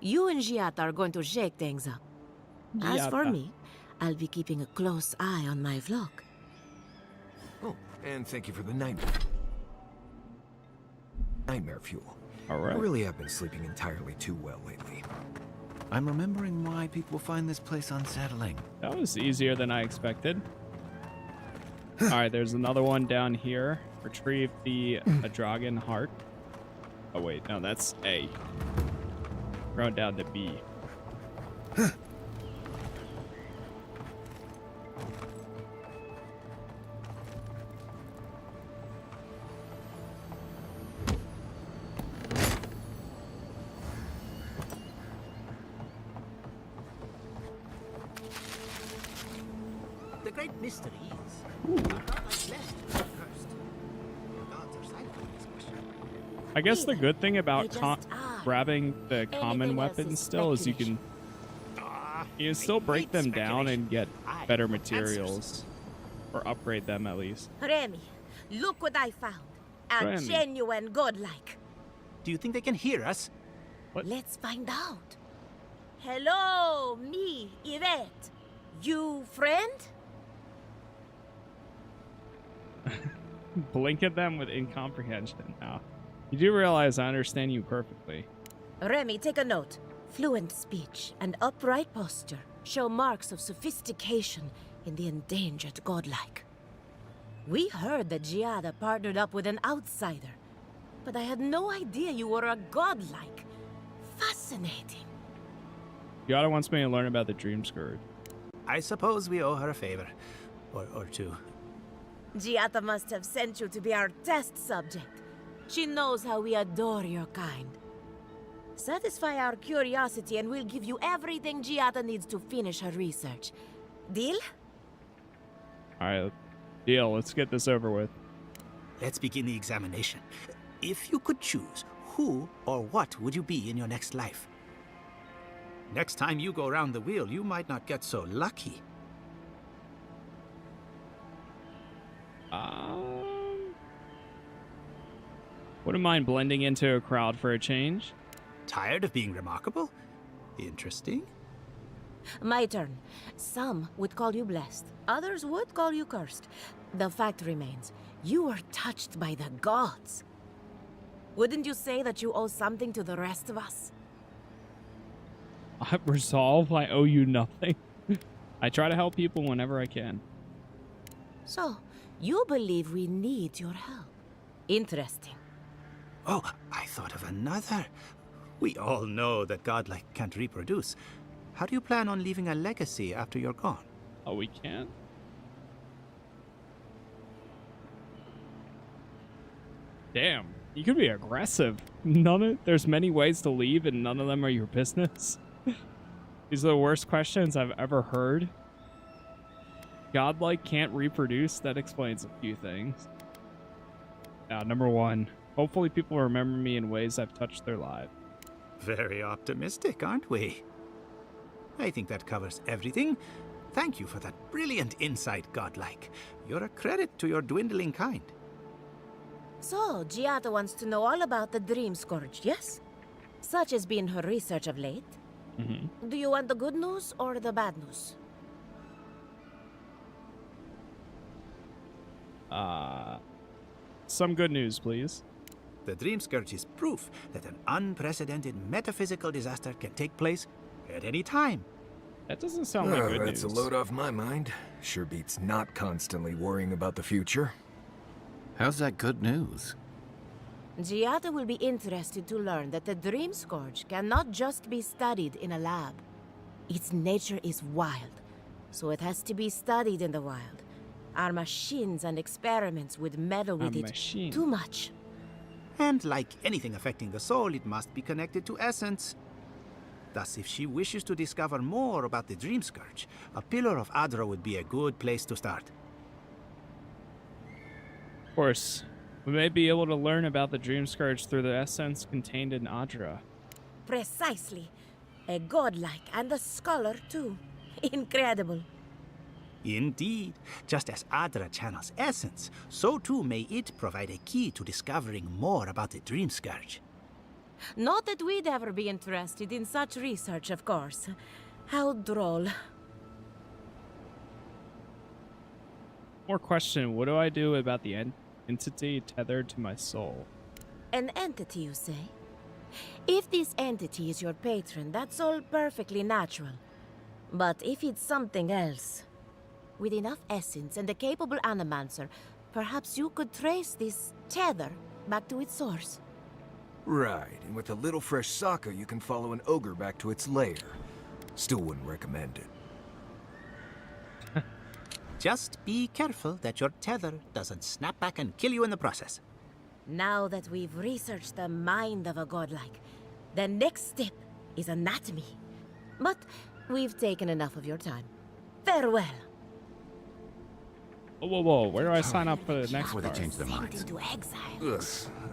You and Giatta are going to shake things up. As for me, I'll be keeping a close eye on my flock. Oh, and thank you for the nightmare fuel. All right. I really have been sleeping entirely too well lately. I'm remembering why people find this place unsettling. That was easier than I expected. All right, there's another one down here. Retrieve the dragon heart. Oh wait, no, that's A. We're going down to B. The great mystery is, are not I blessed or cursed? Your gods are silent on this question. I guess the good thing about grabbing the common Anything else weapons is still is you can still break them down and get better materials. Or upgrade them at least. Remy, look what I found. A Remy. genuine godlike. Do you think they can hear us? What? Let's find out. Hello, me, Yvette. You friend? Blink at them with incomprehension. Now, you do realize I understand you perfectly. Remy, take a note. Fluent speech and upright posture show marks of sophistication in the endangered godlike. We heard that Giatta partnered up with an outsider, but I had no idea you were a godlike. Fascinating. Giatta wants me to learn about the Dreamscourge. I suppose we owe her a favor. Or two. Giatta must have sent you to be our test subject. She knows how we adore your kind. Satisfy our curiosity and we'll give you everything Giatta needs to finish her research. Deal? Alright, deal. Let's get this over with. Let's begin the examination. If you could choose, who or what would you be in your next life? Next time you go round the wheel, you might not get so lucky. Wouldn't mind blending into a crowd for a change. Tired of being remarkable? Interesting. My turn. Some would call you blessed. Others would call you cursed. The fact remains, you were touched by the gods. Wouldn't you say that you owe something to the rest of us? Resolve, I owe you nothing. I try to help people whenever I can. So, you believe we need your help. Interesting. Oh, I thought of another. We all know that godlike can't reproduce. How do you plan on leaving a legacy after you're gone? Oh, we can't? Damn, you could be aggressive. There's many ways to leave and none of them are your business. These are the worst questions I've ever heard. Godlike can't reproduce, that explains a few things. Number one, hopefully people remember me in ways I've touched their lives. Very optimistic, aren't we? I think that covers everything. Thank you for that brilliant insight, Godlike. You're a credit to your dwindling kind. So, Giatta wants to know all about the Dreamscourge, yes? Such has been her research of late. Mm-hmm. Do you want the good news or the bad news? Some good news, please. The Dreamscourge is proof that an unprecedented metaphysical disaster can take place at any time. That doesn't sound like good news. That's a load off my mind. Sure beats not constantly worrying about the future. How's that good news? Giatta will be interested to learn that the Dreamscourge cannot just be studied in a lab. Its nature is wild, so it has to be studied in the wild. Our machines and experiments would meddle with it too much. And like anything affecting the soul, it must be connected to essence. Thus, if she wishes to discover more about the Dreamscourge, a pillar of Adra would be a good place to start. Of course, we may be able to learn about the Dreamscourge through the essence contained in Adra. Precisely. A godlike and a scholar, too. Incredible. Indeed. Just as Adra channels essence, so too may it provide a key to discovering more about the Dreamscourge. Not that we'd ever be interested in such research, of course. How droll. More question, what do I do about the entity tethered to my soul? An entity, you say? If this entity is your patron, that's all perfectly natural. But if it's something else, with enough essence and a capable Animancer, perhaps you could trace this tether back to its source. Right, and with a little fresh sake, you can follow an ogre back to its lair. Still wouldn't recommend it. Just be careful that your tether doesn't snap back and kill you in the process. Now that we've researched the mind of a godlike, the next step is anatomy. But we've taken enough of your time. Farewell. Whoa, where do I sign up for the next part? Before they change their minds. Into exile. Ugh,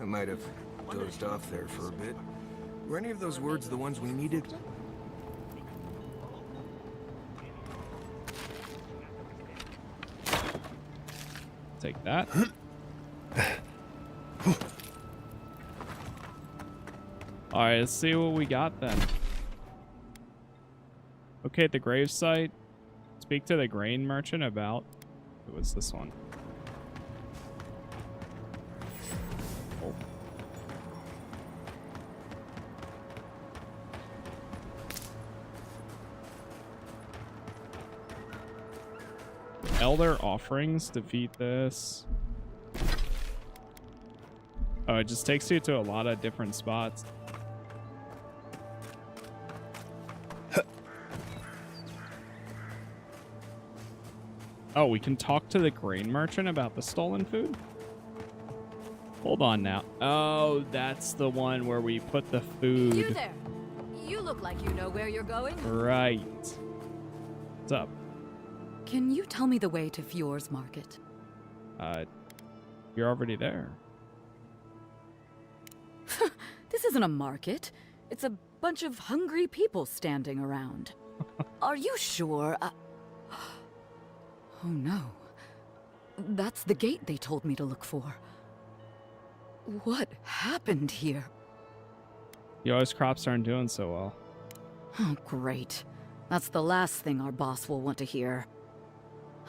I might have dozed off there for a bit. Were any of those words the ones we needed? Take that. Alright, let's see what we got then. Okay, at the gravesite. Speak to the grain merchant about... It was this one. Oh. Elder offerings, defeat this. Oh, it just takes you to a lot of different spots. Oh, we can talk to the grain merchant about the stolen food? Hold on now. Oh, that's the one where we put the food. You there. You look like you know where you're going. Right. What's up? Can you tell me the way to Fior's market? You're already there. This isn't a market. It's a bunch of hungry people standing around. Are you sure? Oh no. That's the gate they told me to look for. What happened here? Yo's crops aren't doing so well. Oh, great. That's the last thing our boss will want to hear.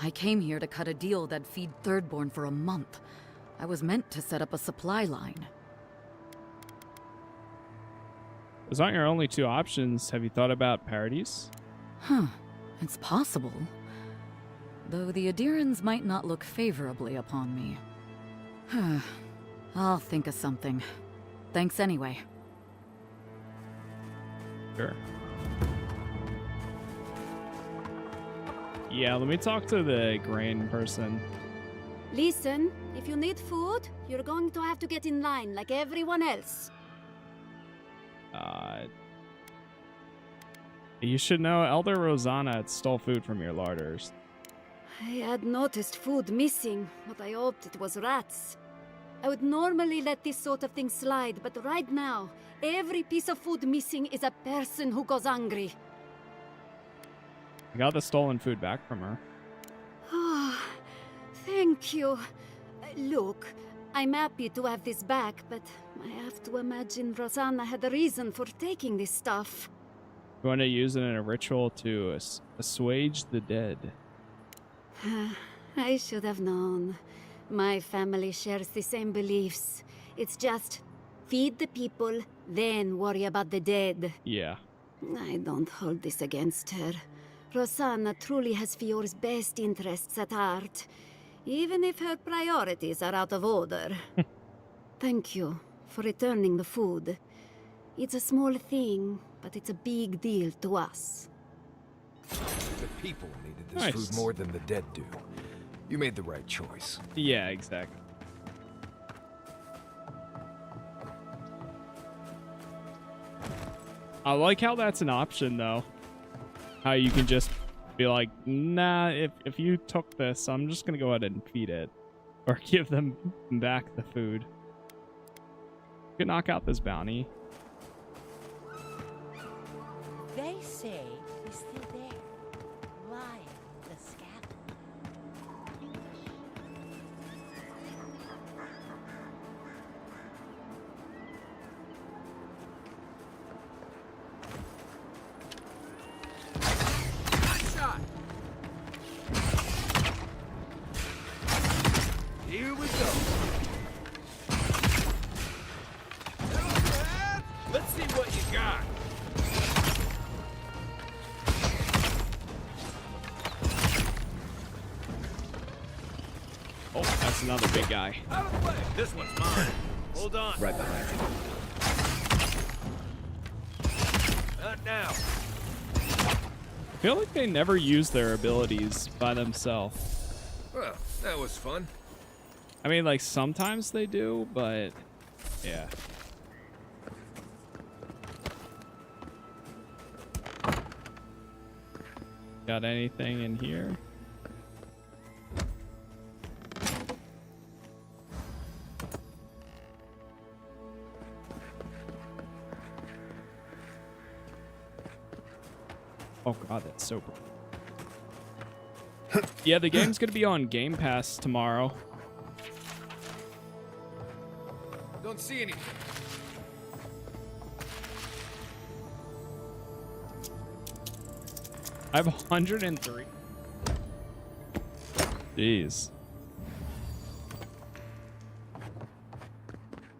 I came here to cut a deal that'd feed Thirdborn for a month. I was meant to set up a supply line. Those aren't your only two options. Have you thought about Paradise? Huh. It's possible. Though the Adirans might not look favorably upon me. I'll think of something. Thanks anyway. Sure. Yeah, let me talk to the grain person. Listen, if you need food, you're going to have to get in line like everyone else. You should know Elder Rosanna had stole food from your larders. I had noticed food missing, but I hoped it was rats. I would normally let this sort of thing slide, but right now, every piece of food missing is a person who goes hungry. I got the stolen food back from her. Oh, thank you. Look, I'm happy to have this back, but I have to imagine Rosanna had a reason for taking this stuff. You want to use it in a ritual to assuage the dead. I should have known. My family shares the same beliefs. It's just feed the people, then worry about the dead. Yeah. I don't hold this against her. Rosanna truly has Fior's best interests at heart, even if her priorities are out of order. Thank you for returning the food. It's a small thing, but it's a big deal to us. The people needed this food more than the dead do. You made the right choice. Yeah, exactly. I like how that's an option, though. How you can just be like, nah, if you took this, I'm just gonna go ahead and feed it. Or give them back the food. You can knock out this bounty. They say he's still there, lying on the scaffold. Shot. Here we go. Let's see what you got. Oh, that's another big guy. Out of the way. This one's mine. Hold on. Right behind you. Not now. I feel like they never use their abilities by themselves. Well, that was fun. I mean, like, sometimes they do, but yeah. Got anything in here? Oh god, that's so cool. Yeah, the game's gonna be on Game Pass tomorrow. Don't see anything. I have 103. Jeez.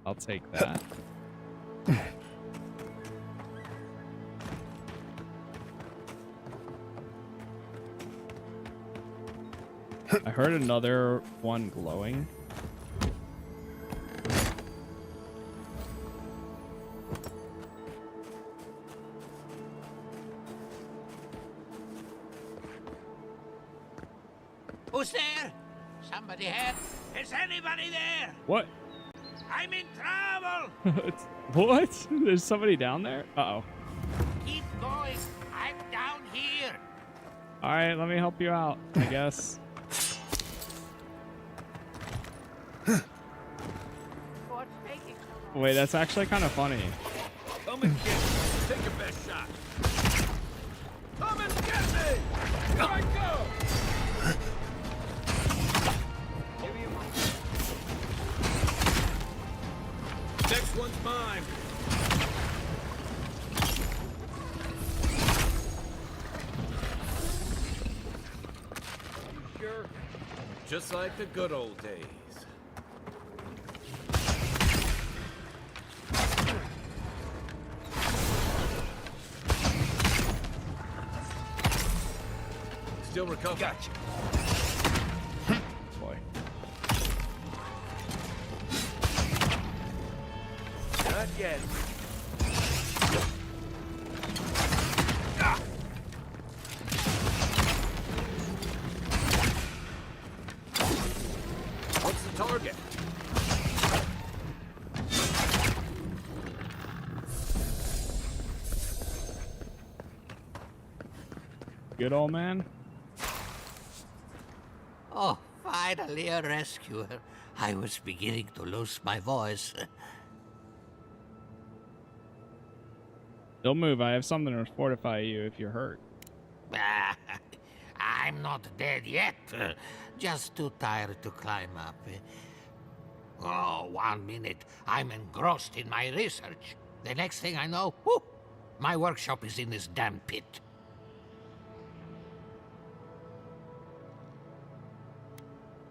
I'll take that. I heard another one glowing. Who's there? Somebody help? Is anybody there? What? I'm in trouble! What? There's somebody down there? Uh-oh. Keep going. I'm down here. Alright, let me help you out, I guess. Wait, that's actually kind of funny. Come and get me. Take your best shot. Come and get me! Here I go! Next one's mine. You sure? Just like the good old days. Still recovering. Gotcha. Boy. Not yet. What's the target? Good old man. Oh, finally a rescuer. I was beginning to lose my voice. Don't move. I have something to fortify you if you're hurt. I'm not dead yet. Just too tired to climb up. Oh, 1 minute. I'm engrossed in my research. The next thing I know, whoo, my workshop is in this damn pit.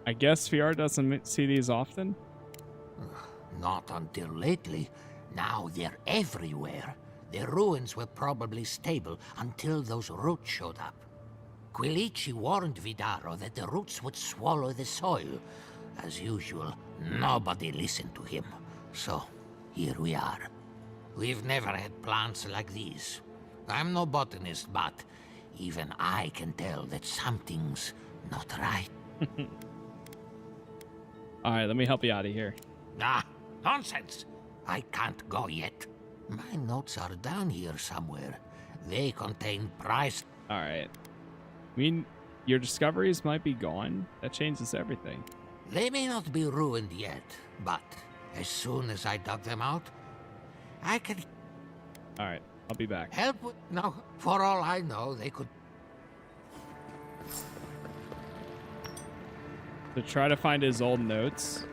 I guess Fior doesn't see these often. Not until lately. Now they're everywhere. The ruins were probably stable until those roots showed up. Quilici warned Vidarro that the roots would swallow the soil. As usual, nobody listened to him. So, here we are. We've never had plants like these. I'm no botanist, but even I can tell that something's not right. Alright, let me help you out of here. Ah, nonsense! I can't go yet. My notes are down here somewhere. They contain price. Alright. I mean, your discoveries might be gone. That changes everything. They may not be ruined yet, but as soon as I dug them out, I can... Alright, I'll be back. Help with... No, for all I know, they could... To try to find his old notes.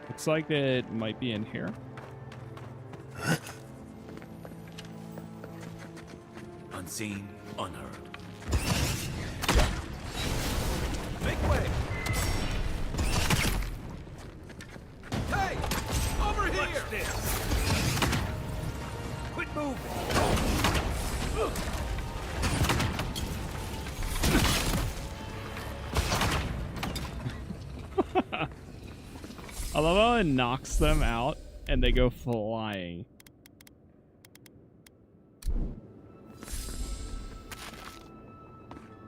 Looks like it might be in here. Unseen, unheard. Make way! Hey! Over here! Watch this! Quit moving! I love how it knocks them out and they go flying.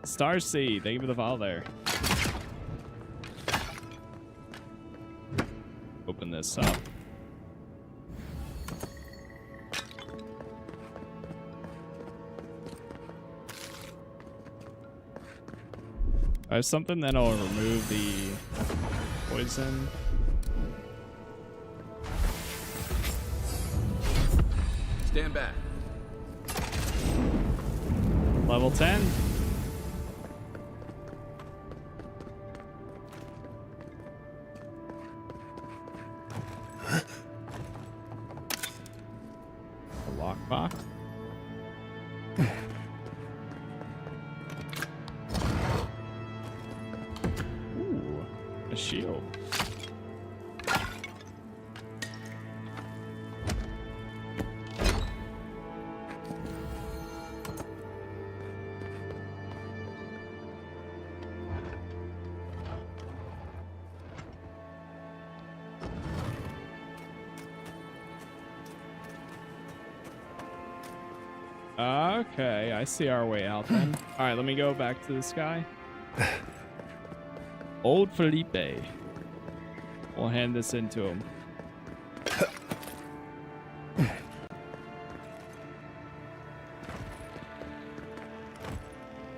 Star Seed, thank you for the file there. Open this up. I have something that'll remove the poison. Stand back. Level 10. A lockbox. Ooh, a shield. Okay, I see our way out then. All right, let me go back to this guy. Old Felipe. We'll hand this in to him.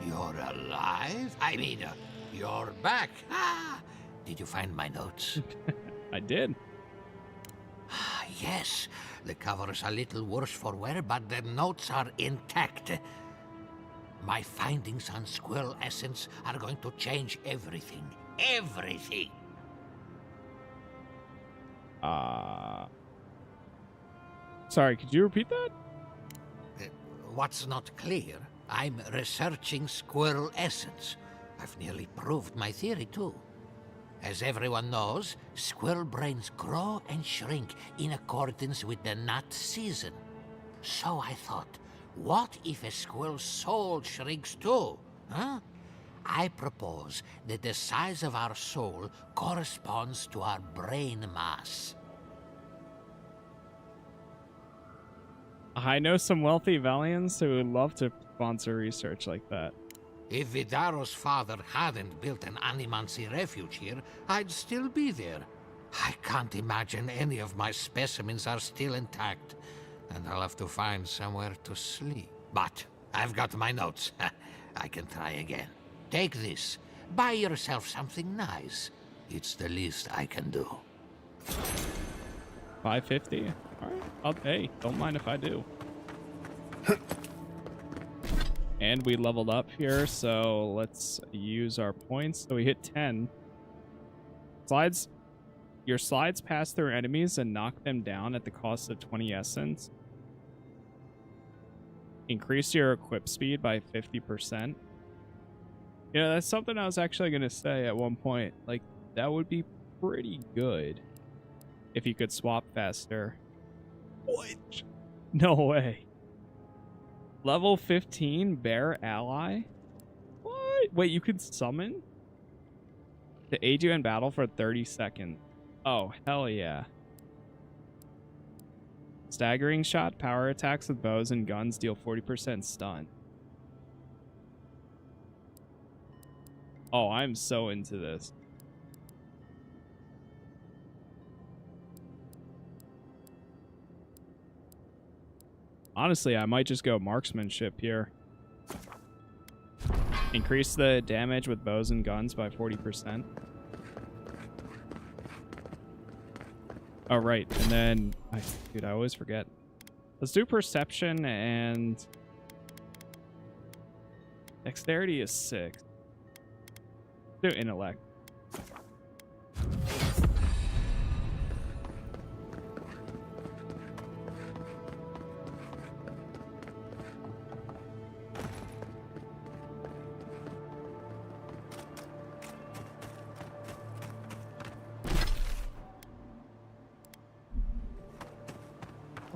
You're alive? I mean, you're back. Ah, did you find my notes? I did. Yes, the cover's a little worse for wear, but the notes are intact. My findings on squirrel essence are going to change everything. Everything! Sorry, could you repeat that? What's not clear, I'm researching squirrel essence. I've nearly proved my theory, too. As everyone knows, squirrel brains grow and shrink in accordance with the nut season. So I thought, what if a squirrel's soul shrinks too? Huh? I propose that the size of our soul corresponds to our brain mass. I know some wealthy Valians who would love to sponsor research like that. If Vidarro's father hadn't built an Animancy refuge here, I'd still be there. I can't imagine any of my specimens are still intact, and I'll have to find somewhere to sleep. But I've got my notes. I can try again. Take this. Buy yourself something nice. It's the least I can do. 550. All right. I'll pay. Don't mind if I do. And we leveled up here, so let's use our points. So we hit 10. Your slides pass through enemies and knock them down at the cost of 20 essence. Increase your equip speed by 50%. Yeah, that's something I was actually going to say at one point. Like, that would be pretty good if you could swap faster. What? No way. Level 15 bear ally? What? Wait, you could summon? To aid you in battle for 30 seconds. Oh, hell yeah. Staggering shot. Power attacks with bows and guns deal 40% stun. Oh, I'm so into this. Honestly, I might just go marksmanship here. Increase the damage with bows and guns by 40%. Oh, right. And then, dude, I always forget. Let's do perception and dexterity is 6. Do intellect.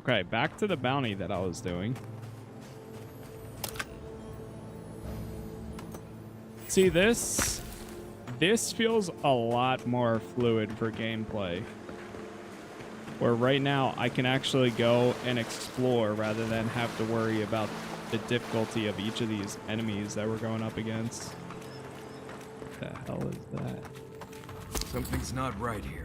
Okay, back to the bounty that I was doing. See, this feels a lot more fluid for gameplay. Where right now I can actually go and explore rather than have to worry about the difficulty of each of these enemies that we're going up against. What the hell is that? Something's not right here.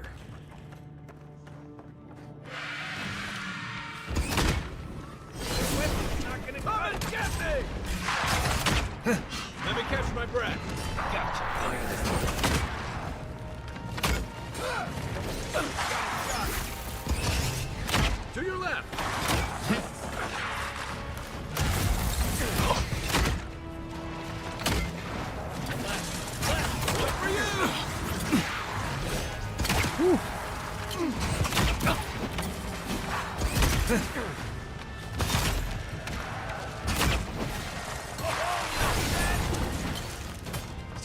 Come and get me! Let me catch my breath. Gotcha. To your left. What for you?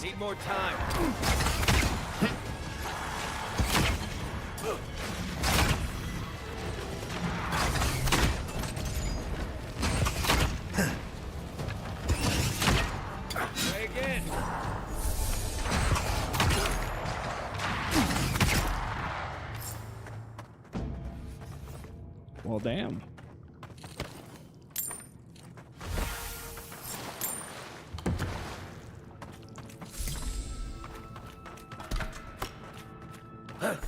Need more time. Try again. Well, damn.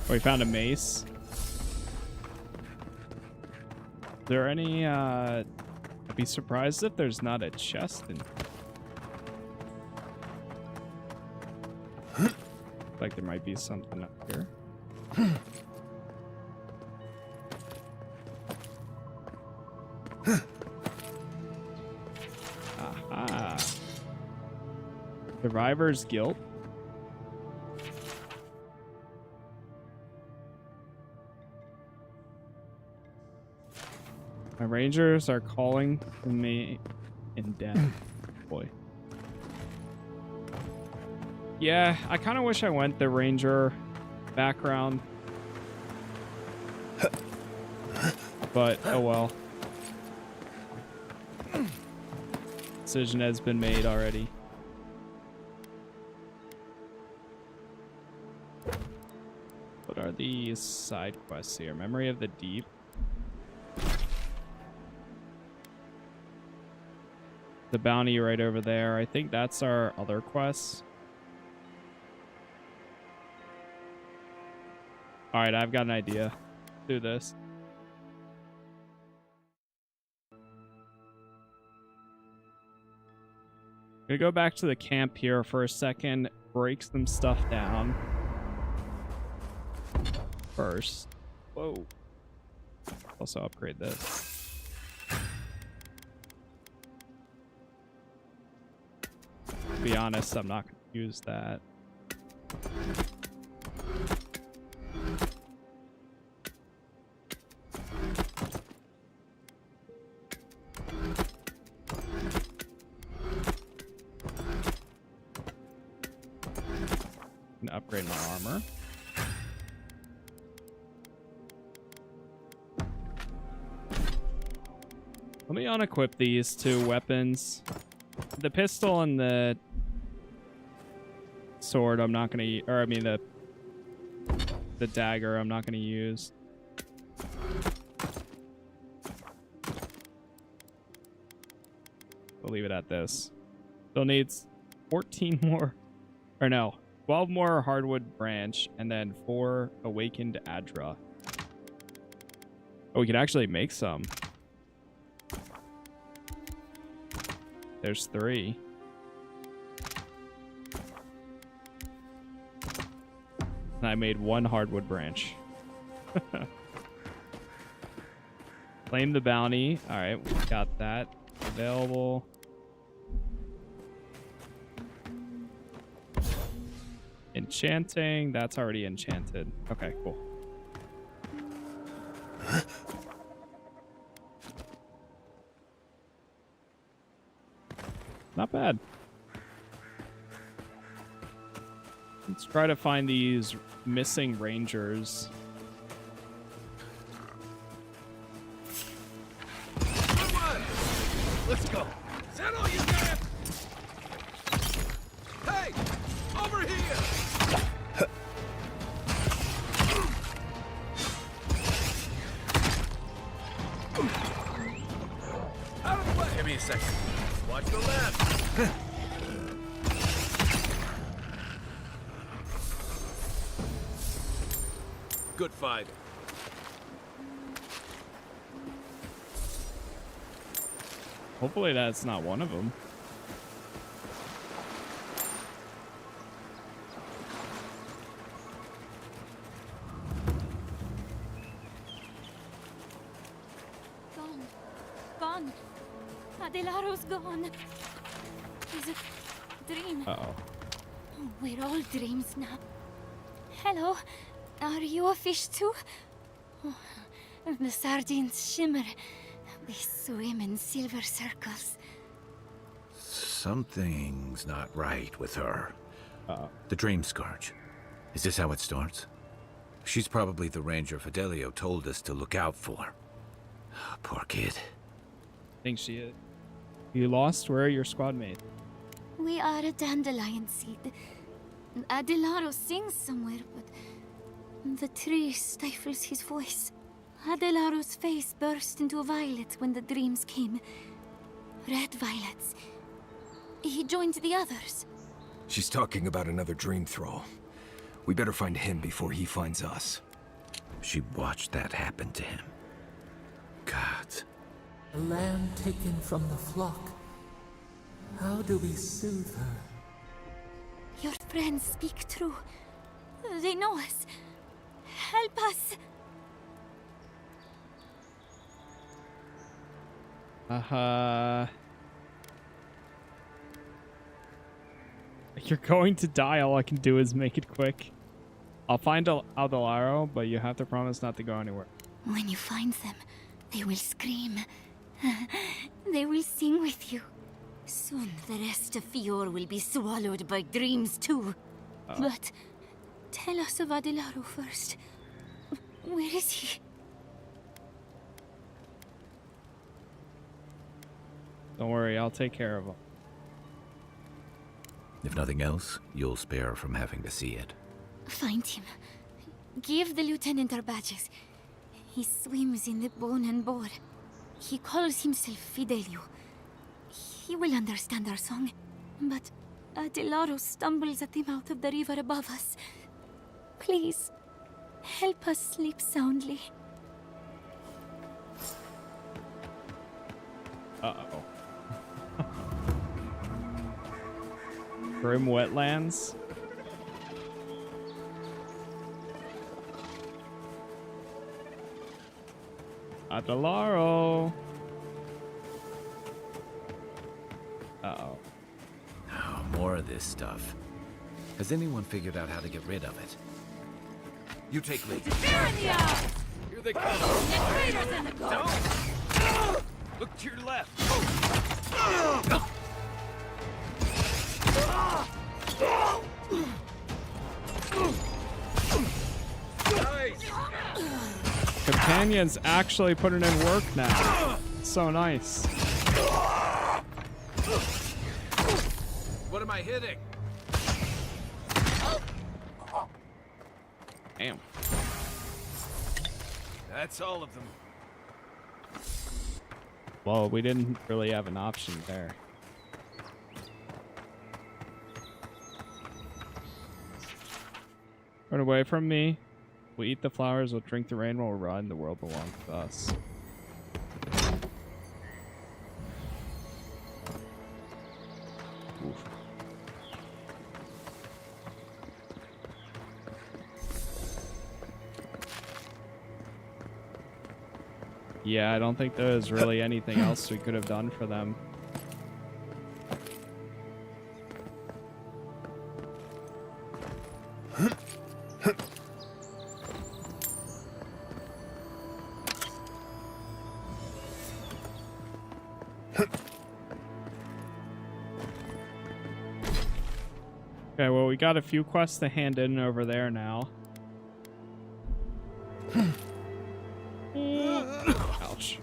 we found a mace. Is there any, I'd be surprised if there's not a chest in. Like there might be something up here. Aha. Survivor's guilt. My rangers are calling to me in death. Boy. Yeah, I kind of wish I went the ranger background. But, oh well. Decision has been made already. What are these side quests here? Memory of the Deep. The bounty right over there. I think that's our other quest. Alright, I've got an idea. Do this. Gonna go back to the camp here for a second, break some stuff down. First. Whoa. Also upgrade this. To be honest, I'm not gonna use that. Upgrade my armor. Let me unequip these two weapons. The pistol and the sword I'm not gonna, or I mean the dagger I'm not gonna use. We'll leave it at this. Still needs 14 more, or no. 12 more hardwood branch, and then 4 awakened Adra. Oh, we could actually make some. There's 3. And I made 1 hardwood branch. Claim the bounty. Alright, we got that available. Enchanting, that's already enchanted. Okay, cool. Not bad. Let's try to find these missing rangers. Let's go. Is that all you got? Hey, over here. Out of the way. Give me a second. Watch the left. Good fight. Hopefully that's not one of them. Gone. Adelardo's gone. It's a dream. Uh-oh. We're all dreams now. Hello. Are you a fish too? Oh, the sardines shimmer. They swim in silver circles. Something's not right with her. The Dreamscourge. Is this how it starts? She's probably the ranger Fidelio told us to look out for. Poor kid. I think she is. You lost? Where are your squad mates? We are a dandelion seed. Adelardo sings somewhere, but the tree stifles his voice. Adelardo's face burst into violet when the dreams came. Red violets. He joined the others. She's talking about another dream thrall. We better find him before he finds us. She watched that happen to him. God. A lamb taken from the flock. How do we soothe her? Your friends speak true. They know us. Help us. You're going to die. All I can do is make it quick. I'll find Aldalaro, but you have to promise not to go anywhere. When you find them, they will scream. They will sing with you. Soon the rest of Fior will be swallowed by dreams too. But tell us of Adilaro first. Where is he? Don't worry, I'll take care of him. If nothing else, you'll spare from having to see it. Find him. Give the lieutenant our badges. He swims in the bone and boar. He calls himself Fidelio. He will understand our song. But Adilaro stumbles at the mouth of the river above us. Please, help us sleep soundly. Uh-oh. Grim wetlands? Adilaro! Uh-oh. Oh, more of this stuff. Has anyone figured out how to get rid of it? You take lead. Spear in the eye! Here they come! Get raiders in the door! Don't! Look to your left! Nice! Companion's actually putting in work now. So nice. What am I hitting? Damn. That's all of them. Well, we didn't really have an option there. Run away from me. We'll eat the flowers, we'll drink the rain, we'll run. The world belongs to us. Oof. Yeah, I don't think there's really anything else we could have done for them. Okay, well, we got a few quests to hand in over there now. Ouch.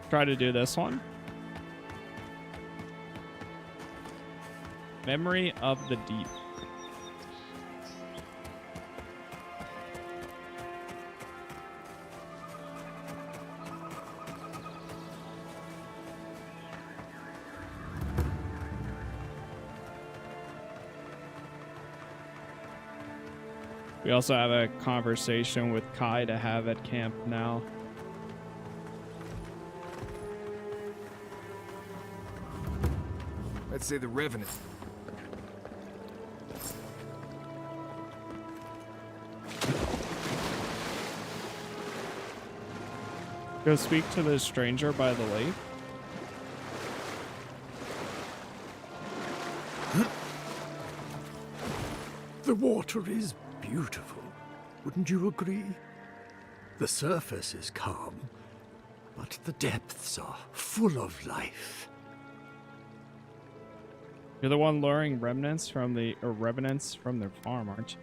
Try to do this one. Memory of the Deep. We also have a conversation with Kai to have at camp now. I'd say the revenant. Go speak to the stranger by the lake. The water is beautiful, wouldn't you agree? The surface is calm, but the depths are full of life. You're the one luring revenants from their farm, aren't you?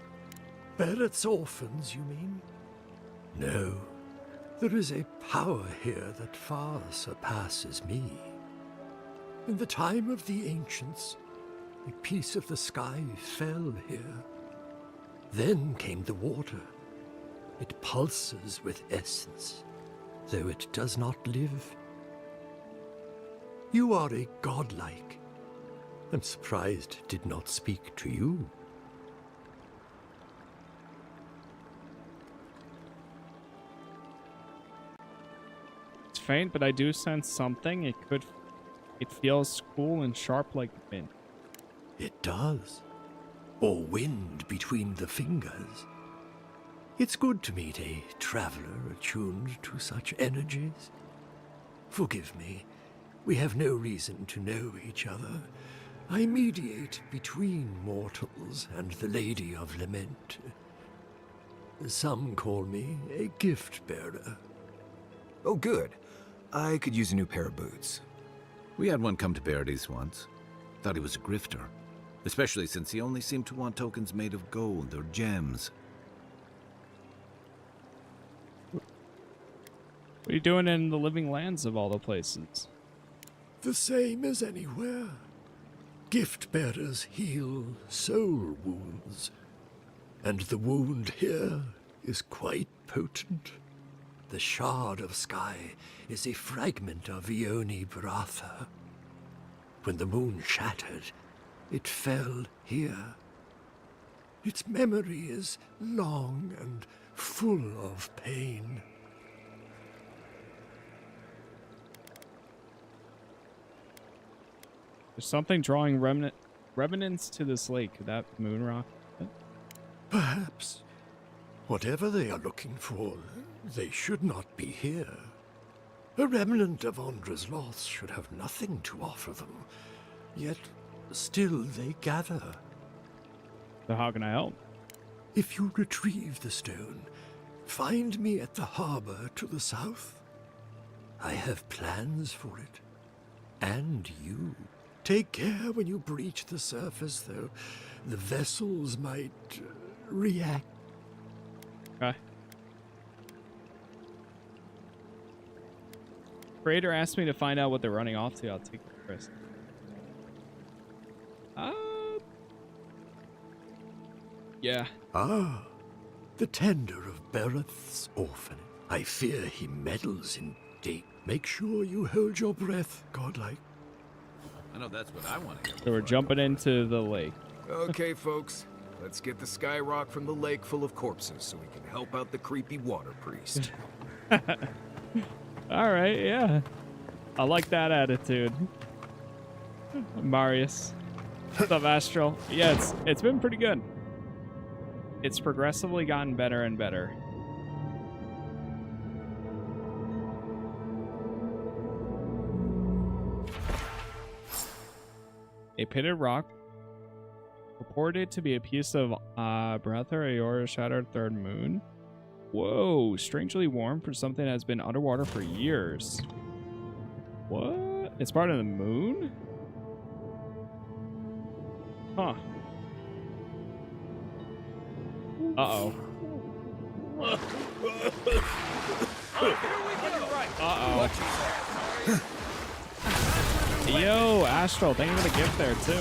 Barrett's orphans, you mean? No. There is a power here that far surpasses me. In the time of the ancients, a piece of the sky fell here. Then came the water. It pulses with essence, though it does not live. You are a godlike. I'm surprised it did not speak to you. It's faint, but I do sense something. It feels cool and sharp like wind. It does. Or wind between the fingers. It's good to meet a traveler attuned to such energies. Forgive me. We have no reason to know each other. I mediate between mortals and the Lady of Lament. Some call me a gift-bearer. Oh, good. I could use a new pair of boots. We had one come to Paradise once. Thought he was a grifter. Especially since he only seemed to want tokens made of gold or gems. What are you doing in the living lands of all the places? The same as anywhere. Gift-bearers heal soul wounds. And the wound here is quite potent. The shard of sky is a fragment of Ioni Bratha. When the moon shattered, it fell here. Its memory is long and full of pain. There's something drawing revenants to this lake. Could that moon rock? Perhaps. Whatever they are looking for, they should not be here. A remnant of Ondra's loss should have nothing to offer them. Yet, still they gather. So how can I help? If you retrieve the stone, find me at the harbor to the south. I have plans for it. And you. Take care when you breach the surface, though. The vessels might react. Okay. Creator asked me to find out what they're running off to. I'll take the risk. Yeah. Ah, the tender of Bereth's orphan. I fear he meddles in date. Make sure you hold your breath, godlike. I know that's what I want to hear. So we're jumping into the lake. Okay, folks. Let's get the sky rock from the lake full of corpses so we can help out the creepy water priest. All right, yeah. I like that attitude. Marius. What's up, Astral? Yeah, it's been pretty good. It's progressively gotten better and better. A pitted rock, purported to be a piece of Bratha Aeora's shattered third moon. Whoa, strangely warm for something that has been underwater for years. What? It's part of the moon? Huh. Uh-oh. Uh-oh. Yo, Astral, thank you for the gift there, too.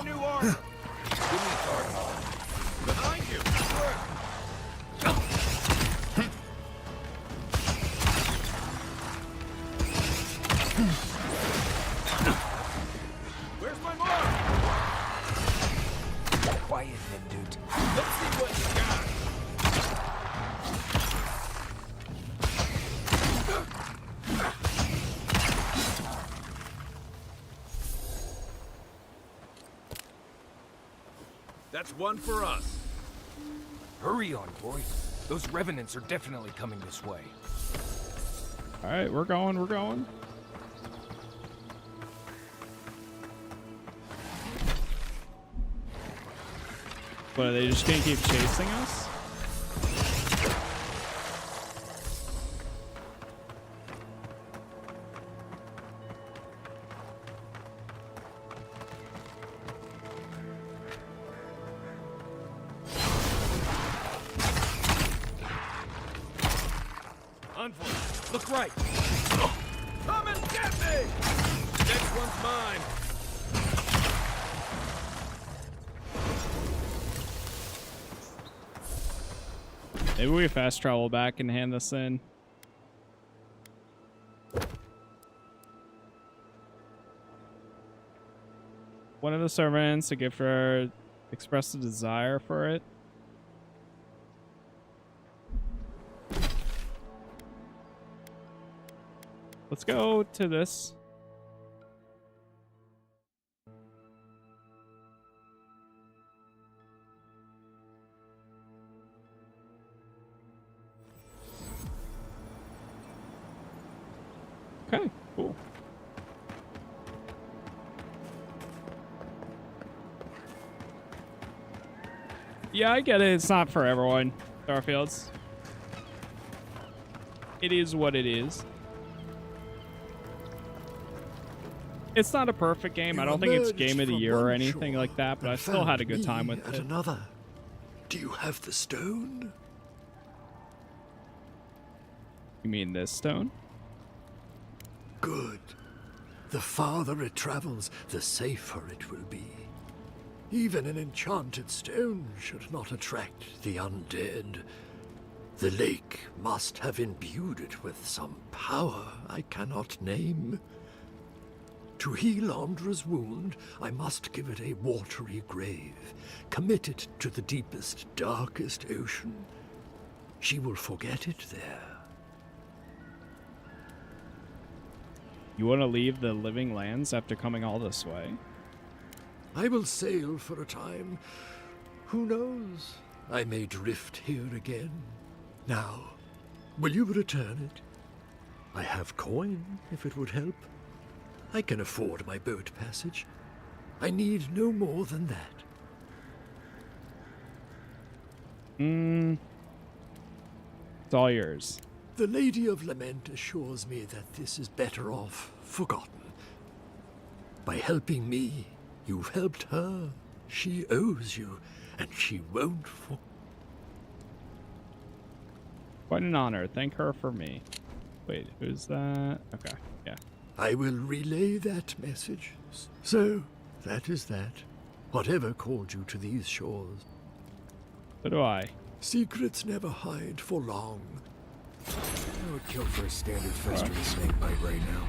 New armor. Give me a target. Behind you. Where's my mark? Quiet, then, dude. Let's see what you got. That's one for us. Hurry on, boy. Those revenants are definitely coming this way. All right, we're going, we're going. But are they just gonna keep chasing us? Look right. Come and get me! Next one's mine. Maybe we fast travel back and hand this in. One of the servants to give her express a desire for it. Let's go to this. Okay, cool. Yeah, I get it. It's not for everyone, Starfields. It is what it is. It's not a perfect game. I don't think it's game of the year or anything like that, but I still had a good time with it. Another. Do you have the stone? You mean this stone? Good. The farther it travels, the safer it will be. Even an enchanted stone should not attract the undead. The lake must have imbued it with some power I cannot name. To heal Andra's wound, I must give it a watery grave, commit it to the deepest, darkest ocean. She will forget it there. You want to leave the living lands after coming all this way? I will sail for a time. Who knows? I may drift here again. Now, will you return it? I have coin, if it would help. I can afford my boat passage. I need no more than that. It's all yours. The Lady of Lament assures me that this is better off forgotten. By helping me, you've helped her. She owes you, and she won't forget. Quite an honor. Thank her for me. Wait, who's that? Okay, yeah. I will relay that message. So, that is that. Whatever called you to these shores. So do I. Secrets never hide for long. I would kill for a standard festering snake bite right now.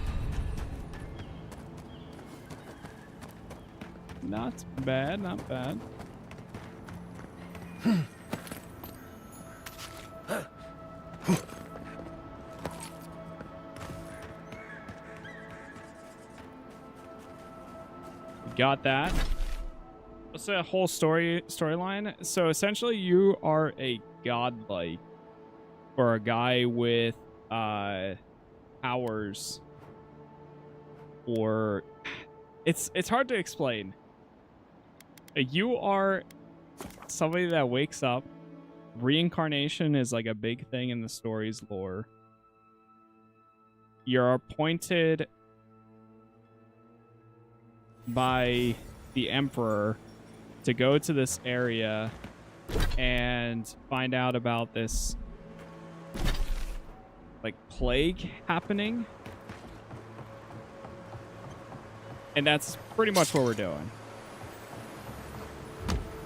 Not bad, not bad. Got that. What's the whole storyline? So essentially, you are a godlike, or a guy with powers, or it's hard to explain. You are somebody that wakes up. Reincarnation is like a big thing in the story's lore. You're appointed by the Emperor to go to this area and find out about this like plague happening. And that's pretty much what we're doing.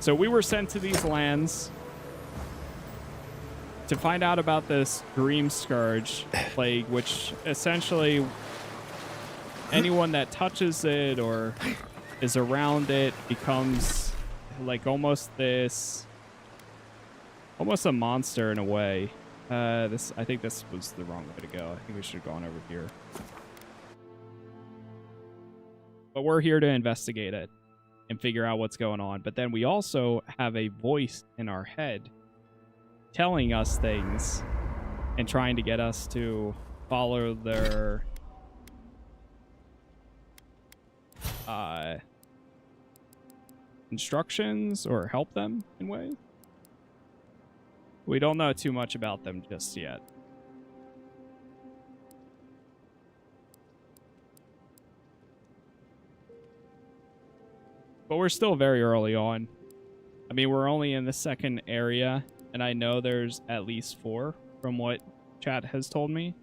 So we were sent to these lands to find out about this Dreamscourge plague, which essentially anyone that touches it or is around it becomes like almost a monster in a way. I think this was the wrong way to go. I think we should have gone over here. But we're here to investigate it and figure out what's going on. But then we also have a voice in our head telling us things and trying to get us to follow their instructions or help them in ways. We don't know too much about them just yet. But we're still very early on. I mean, we're only in the second area, and I know there's at least 4 from what chat has told me.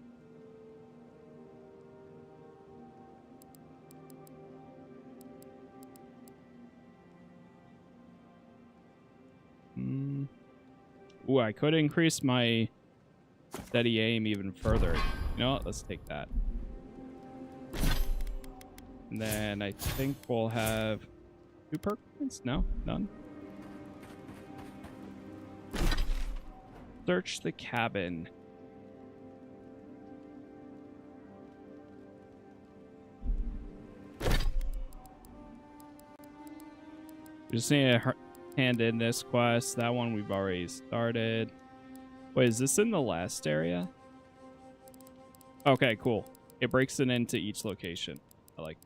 Ooh, I could increase my steady aim even further. You know what? Let's take that. And then I think we'll have 2 perk points? No? None? Search the cabin. We just need to hand in this quest. That one we've already started. Wait, is this in the last area? Okay, cool. It breaks it into each location. I like it.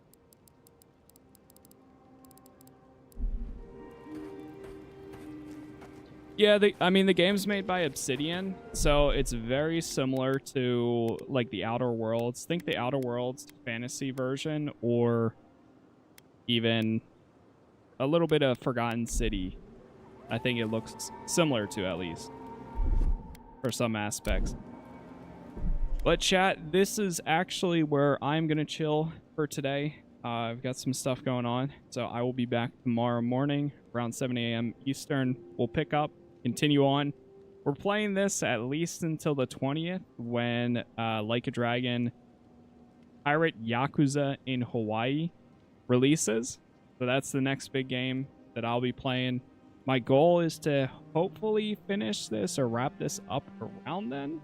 Yeah, I mean, the game's made by Obsidian, so it's very similar to, like, the Outer Worlds. Think the Outer Worlds fantasy version, or even a little bit of Forgotten City. I think it looks similar to, at least, for some aspects. But chat, this is actually where I'm going to chill for today. I've got some stuff going on, so I will be back tomorrow morning around 7 a.m. Eastern. We'll pick up, continue on. We're playing this at least until the 20th, when Like a Dragon Pirate Yakuza in Hawaii releases. So that's the next big game that I'll be playing. My goal is to hopefully finish this or wrap this up around then.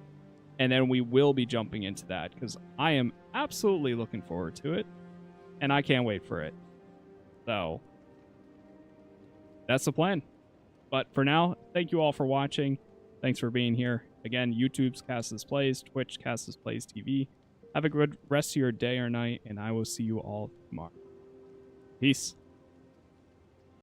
And then we will be jumping into that, because I am absolutely looking forward to it. And I can't wait for it. So that's the plan. But for now, thank you all for watching. Thanks for being here. Again, YouTube's Casas Plays, Twitch Casas Plays TV. Have a good rest of your day or night, and I will see you all tomorrow. Peace.